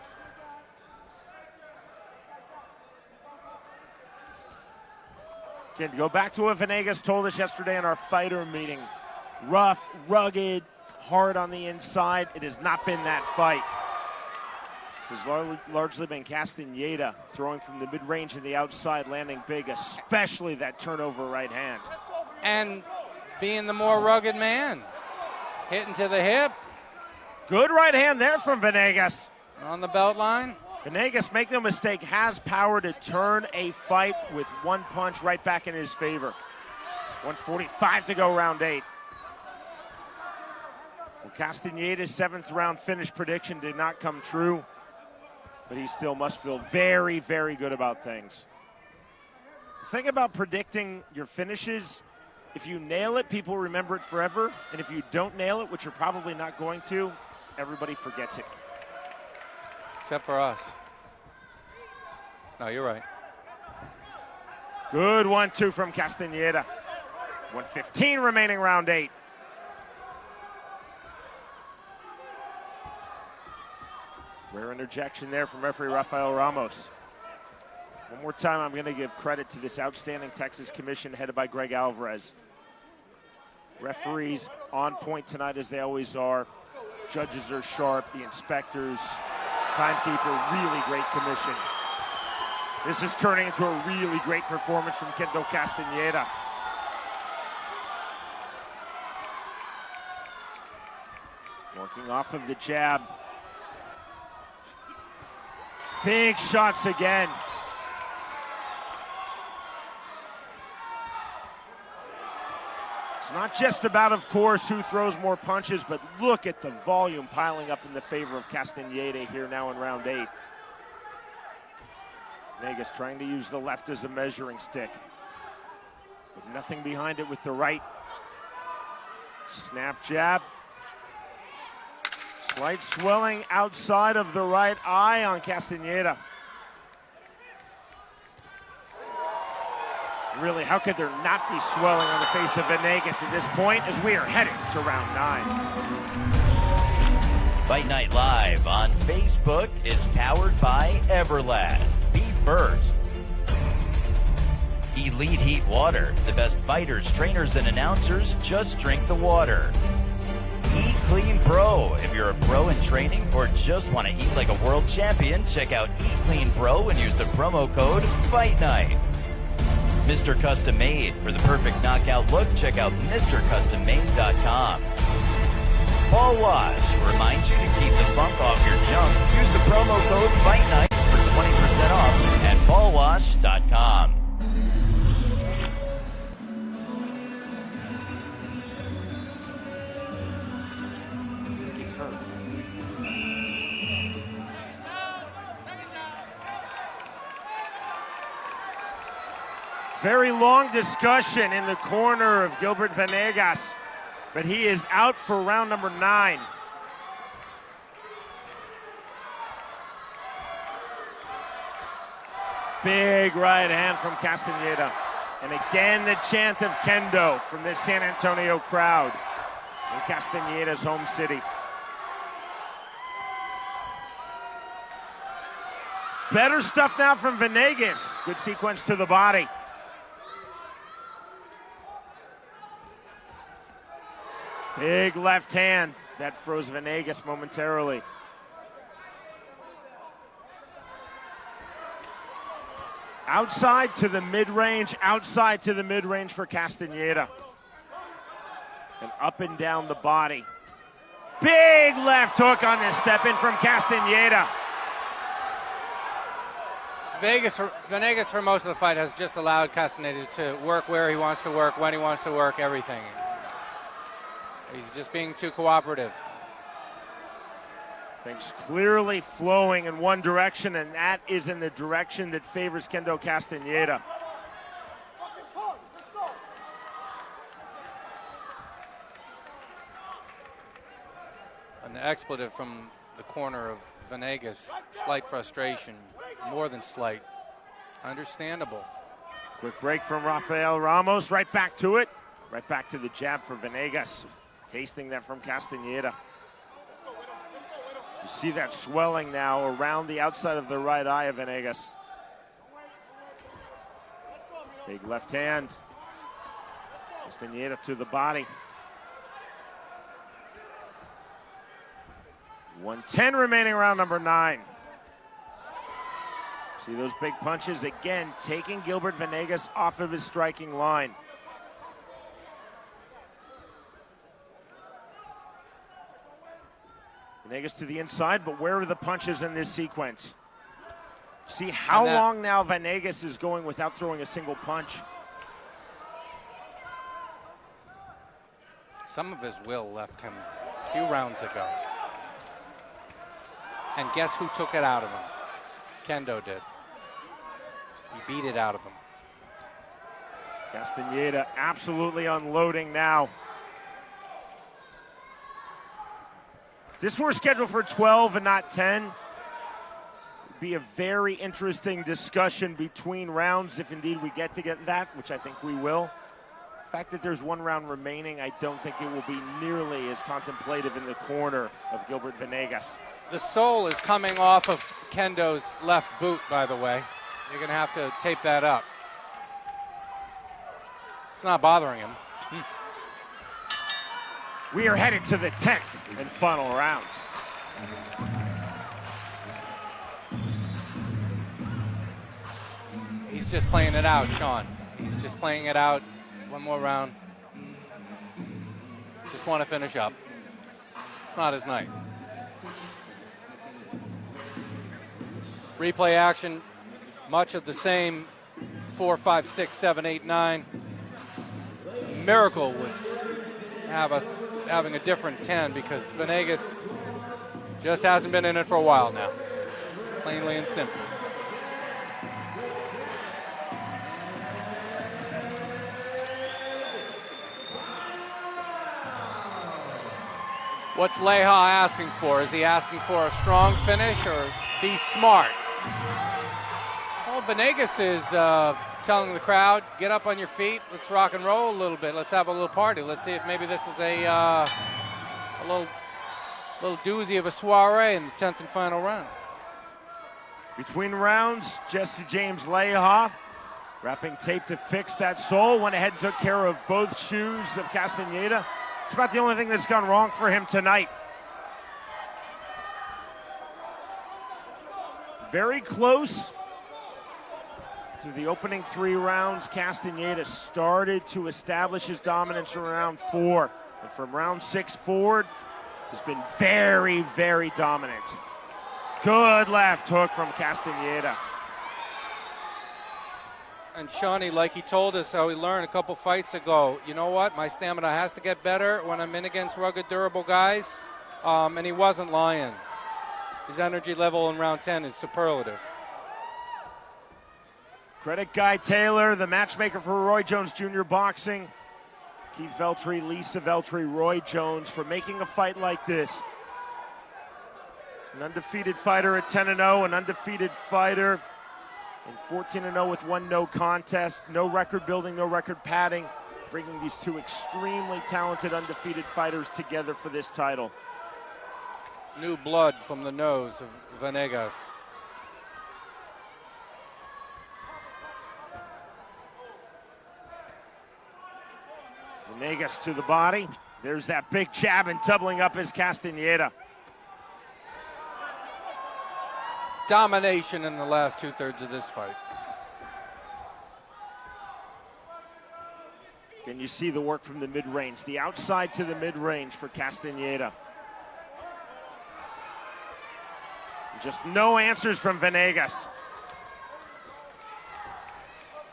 Again, go back to what Venegas told us yesterday in our fighter meeting. Rough, rugged, hard on the inside. It has not been that fight. This has largely been Castaneda throwing from the mid-range and the outside, landing big, especially that turnover right hand. And being the more rugged man, hitting to the hip. Good right hand there from Venegas. On the belt line. Venegas, make no mistake, has power to turn a fight with one punch right back in his favor. 1:45 to go, round 8. Well, Castaneda's 7th round finish prediction did not come true, but he still must feel very, very good about things. The thing about predicting your finishes, if you nail it, people remember it forever, and if you don't nail it, which you're probably not going to, everybody forgets it. Except for us. No, you're right. Good 1-2 from Castaneda. 1:15 remaining, round 8. Rare interjection there from referee Rafael Ramos. One more time, I'm going to give credit to this outstanding Texas commission headed by Greg Alvarez. Referees on point tonight as they always are. Judges are sharp, the inspectors, timekeeper, really great commission. This is turning into a really great performance from Kendo Castaneda. Working off of the jab. Big shots again. It's not just about, of course, who throws more punches, but look at the volume piling up in the favor of Castaneda here now in round 8. Vegas trying to use the left as a measuring stick. With nothing behind it with the right. Snap jab. Slight swelling outside of the right eye on Castaneda. Really, how could there not be swelling on the face of Venegas at this point as we are headed to round 9? Fight Night Live on Facebook is powered by Everlast. Beef first. Elite Heat Water. The best fighters, trainers, and announcers just drink the water. Eat Clean Pro. If you're a pro in training or just want to eat like a world champion, check out Eat Clean Pro and use the promo code Fight Night. Mr. Custom Made. For the perfect knockout look, check out MrCustomMade.com. Ball Wash reminds you to keep the funk off your junk. Use the promo code Fight Night for 20% off at ballwash.com. He's hurt. Very long discussion in the corner of Gilbert Venegas, but he is out for round number 9. Big right hand from Castaneda. And again, the chant of Kendo from this San Antonio crowd in Castaneda's home city. Better stuff now from Venegas. Good sequence to the body. Big left hand that froze Venegas momentarily. Outside to the mid-range, outside to the mid-range for Castaneda. And up and down the body. Big left hook on this step in from Castaneda. Venegas for most of the fight has just allowed Castaneda to work where he wants to work, when he wants to work, everything. He's just being too cooperative. Things clearly flowing in one direction, and that is in the direction that favors Kendo Castaneda. An expletive from the corner of Venegas. Slight frustration, more than slight. Understandable. Quick break from Rafael Ramos, right back to it. Right back to the jab for Venegas. Tasting that from Castaneda. You see that swelling now around the outside of the right eye of Venegas. Big left hand. Castaneda to the body. 1:10 remaining, round number 9. See those big punches again, taking Gilbert Venegas off of his striking line. Venegas to the inside, but where are the punches in this sequence? See how long now Venegas is going without throwing a single punch. Some of his will left him a few rounds ago. And guess who took it out of him? Kendo did. He beat it out of him. Castaneda absolutely unloading now. This were scheduled for 12 and not 10. It'd be a very interesting discussion between rounds if indeed we get that, which I think we will. The fact that there's one round remaining, I don't think it will be nearly as contemplative in the corner of Gilbert Venegas. The sole is coming off of Kendo's left boot, by the way. You're going to have to tape that up. It's not bothering him. We are headed to the 10th and final round. He's just playing it out, Sean. He's just playing it out. One more round. Just want to finish up. It's not his night. Replay action, much of the same. 4, 5, 6, 7, 8, 9. Miracle would have us having a different 10 because Venegas just hasn't been in it for a while now. Plainly and simply. What's Leja asking for? Is he asking for a strong finish or be smart? Well, Venegas is telling the crowd, get up on your feet, let's rock and roll a little bit, let's have a little party. Let's see if maybe this is a little doozy of a soiree in the 10th and final round. Between rounds, Jesse James Leha, wrapping tape to fix that sole, went ahead and took care of both shoes of Castaneda. It's about the only thing that's gone wrong for him tonight. Very close through the opening 3 rounds. Castaneda started to establish his dominance in round 4. And from round 6 forward, has been very, very dominant. Good left hook from Castaneda. And Shawnee, like he told us how he learned a couple fights ago, you know what? My stamina has to get better when I'm in against rugged, durable guys. And he wasn't lying. His energy level in round 10 is superlative. Credit Guy Taylor, the matchmaker for Roy Jones Jr. Boxing. Keith Veltri, Lisa Veltri, Roy Jones for making a fight like this. An undefeated fighter at 10-0, an undefeated fighter and 14-0 with 1 no contest. No record building, no record padding. Bringing these 2 extremely talented undefeated fighters together for this title. New blood from the nose of Venegas. Venegas to the body. There's that big jab and doubling up is Castaneda. Domination in the last 2/3 of this fight. Can you see the work from the mid-range? The outside to the mid-range for Castaneda. Just no answers from Venegas.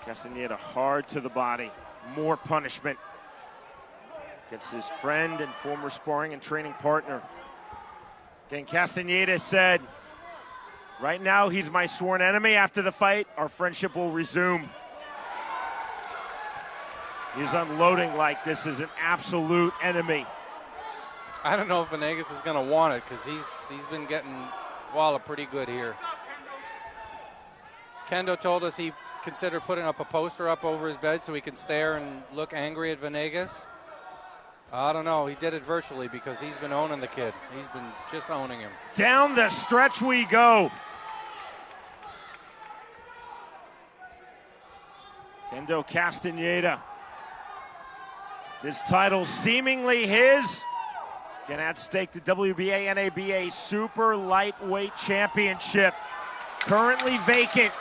Castaneda hard to the body. More punishment against his friend and former sparring and training partner. Again, Castaneda said, right now he's my sworn enemy. After the fight, our friendship will resume. He's unloading like this is an absolute enemy. I don't know if Venegas is going to want it because he's been getting walloped pretty good here. Kendo told us he considered putting up a poster up over his bed so he can stare and look angry at Venegas. I don't know. He did it virtually because he's been owning the kid. He's been just owning him. Down the stretch we go. Kendo Castaneda. This title seemingly his. Again, at stake the WBA NABA Super Lightweight Championship. Currently vacant.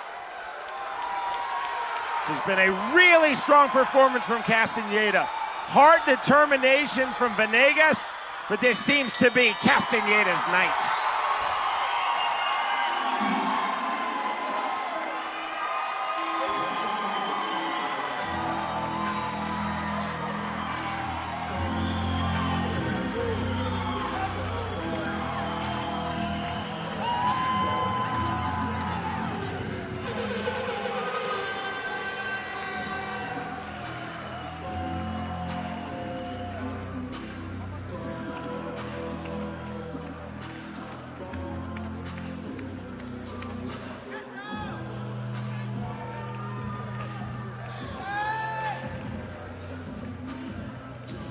This has been a really strong performance from Castaneda. Hard determination from Venegas, but this seems to be Castaneda's night.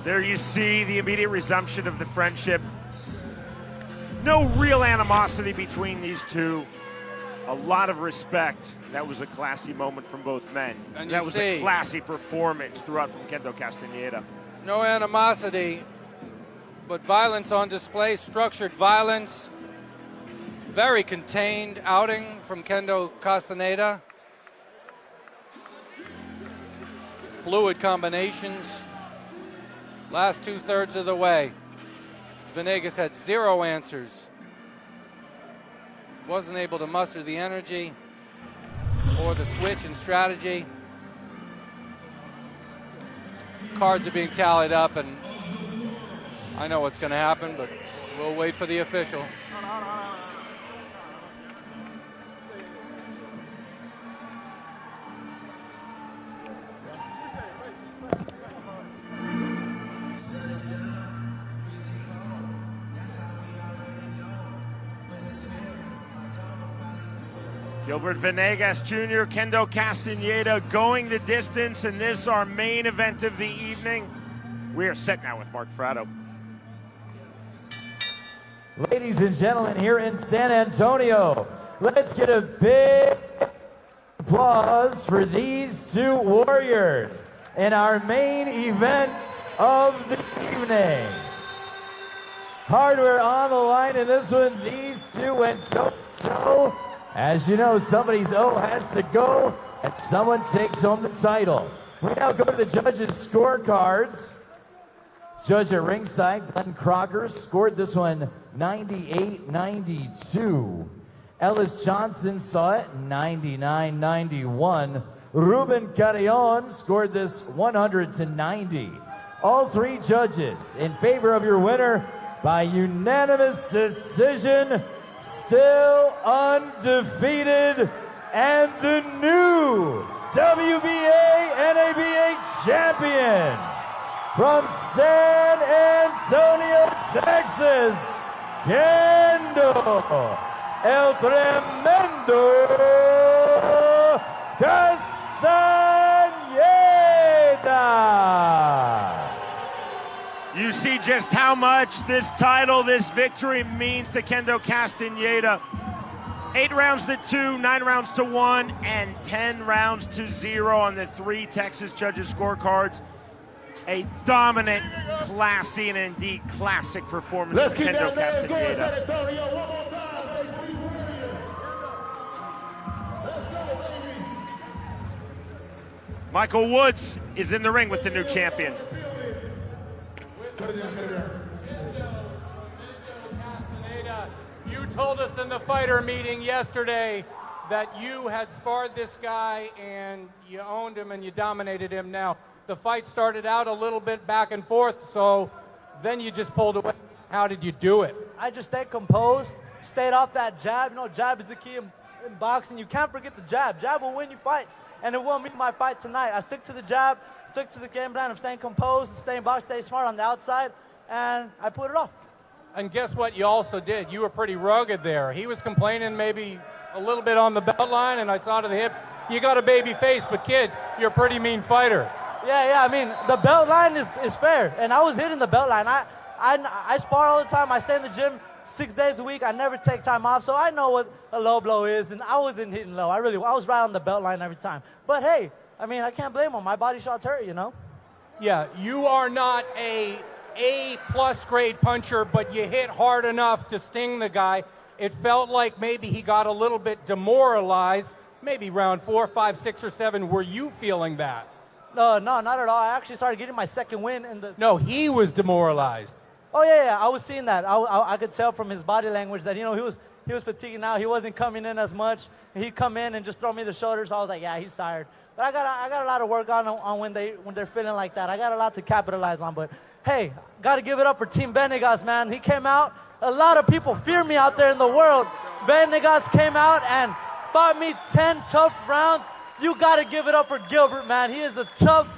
There you see the immediate resumption of the friendship. No real animosity between these two. A lot of respect. That was a classy moment from both men. And that was a classy performance throughout from Kendo Castaneda. No animosity, but violence on display, structured violence. Very contained outing from Kendo Castaneda. Fluid combinations. Last 2/3 of the way, Venegas had 0 answers. Wasn't able to muster the energy or the switch in strategy. Cards are being tallied up, and I know what's going to happen, but we'll wait for the official. Gilbert Venegas Jr., Kendo Castaneda going the distance in this, our main event of the evening. We are set now with Mark Fratto. Ladies and gentlemen, here in San Antonio, Let's get a big applause for these two warriors in our main event of the evening. Hardware on the line in this one. These two went toe-to-toe. As you know, somebody's O has to go, and someone takes home the title. We now go to the judges' scorecards. Judge at ringside, Glenn Crocker, scored this one 98-92. Ellis Johnson saw it 99-91. Ruben Carrion scored this 100-90. All three judges in favor of your winner by unanimous decision, still undefeated, and the new WBA NABA champion from San Antonio, Texas, Kendo, El Tremendo Castaneda. You see just how much this title, this victory means to Kendo Castaneda. 8 rounds to 2, 9 rounds to 1, and 10 rounds to 0 on the 3 Texas judges' scorecards. A dominant, classy, and indeed classic performance from Kendo Castaneda. Michael Woods is in the ring with the new champion. You told us in the fighter meeting yesterday that you had sparred this guy and you owned him and you dominated him. Now, the fight started out a little bit back and forth, so then you just pulled away. How did you do it? I just stayed composed, stayed off that jab. You know, jab is the key in boxing. You can't forget the jab. Jab will win you fights, and it will mean my fight tonight. I stick to the jab, stick to the game plan. I'm staying composed, staying boxed, stay smart on the outside, and I put it off. And guess what you also did? You were pretty rugged there. He was complaining maybe a little bit on the belt line, and I saw to the hips. You got a baby face, but kid, you're a pretty mean fighter. Yeah, I mean, the belt line is fair, and I was hitting the belt line. I spar all the time. I stay in the gym 6 days a week. I never take time off, so I know what a low blow is, and I wasn't hitting low. I was right on the belt line every time. But hey, I mean, I can't blame him. My body shots hurt, you know? Yeah, you are not a A-plus grade puncher, but you hit hard enough to sting the guy. It felt like maybe he got a little bit demoralized, maybe round 4, 5, 6, or 7. Were you feeling that? No, not at all. I actually started getting my second win in the... No, he was demoralized. Oh, yeah, I was seeing that. I could tell from his body language that, you know, he was fatiguing out. He wasn't coming in as much. He'd come in and just throw me the shoulders. I was like, yeah, he's tired. But I got a lot of work on when they're feeling like that. I got a lot to capitalize on. But, hey, got to give it up for Team Venegas, man. He came out. A lot of people fear me out there in the world. Venegas came out and fought me 10 tough rounds. You got to give it up for Gilbert, man. He is a tough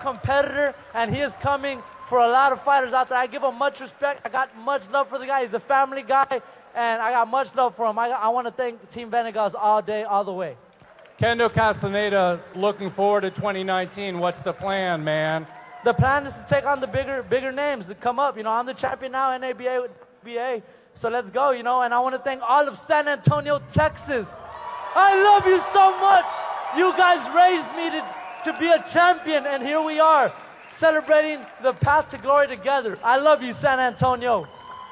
competitor, and he is coming for a lot of fighters out there. I give him much respect. I got much love for the guy. He's a family guy, and I got much love for him. I want to thank Team Venegas all day, all the way. Kendo Castaneda, looking forward to 2019. What's the plan, man? The plan is to take on the bigger names to come up. You know, I'm the champion now, NABA, BA, so let's go, you know. And I want to thank all of San Antonio, Texas. I love you so much. You guys raised me to be a champion, and here we are, celebrating the path to glory together. I love you, San Antonio.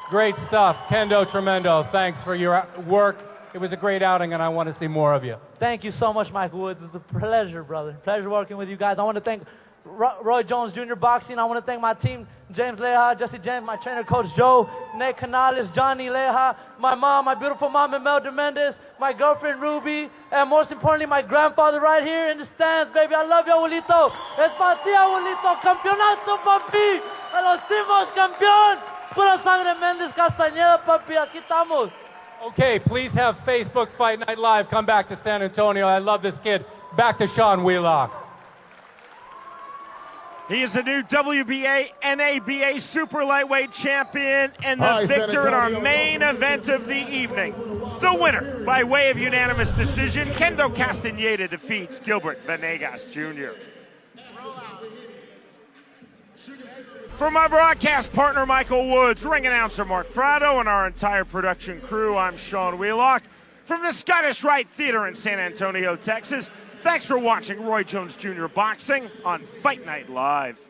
Great stuff. Kendo Tremendo, thanks for your work. It was a great outing, and I want to see more of you. Thank you so much, Michael Woods. It's a pleasure, brother. Pleasure working with you guys. I want to thank Roy Jones Jr. Boxing. I want to thank my team, James Leja, Jesse James, my trainer, Coach Joe, Nate Canales, Johnny Leja, my mom, my beautiful mom, Imelda Mendez, my girlfriend, Ruby, and most importantly, my grandfather right here in the stands, baby. I love you, abuelito. Es para ti, abuelito. Campeonato, papi. A los timos, campeón. Pura sangre Méndez Castañeda, papi. Aquí estamos. Okay, please have Facebook Fight Night Live come back to San Antonio. I love this kid. Back to Sean Wheelock. He is the new WBA NABA Super Lightweight Champion and the victor in our main event of the evening. The winner, by way of unanimous decision, Kendo Castaneda defeats Gilbert Venegas Jr. For my broadcast partner, Michael Woods, ring announcer Mark Frado, and our entire production crew, I'm Sean Wheelock. from the Scottish Rite Theater in San Antonio, Texas, thanks for watching Roy Jones Jr. Boxing on Fight Night Live.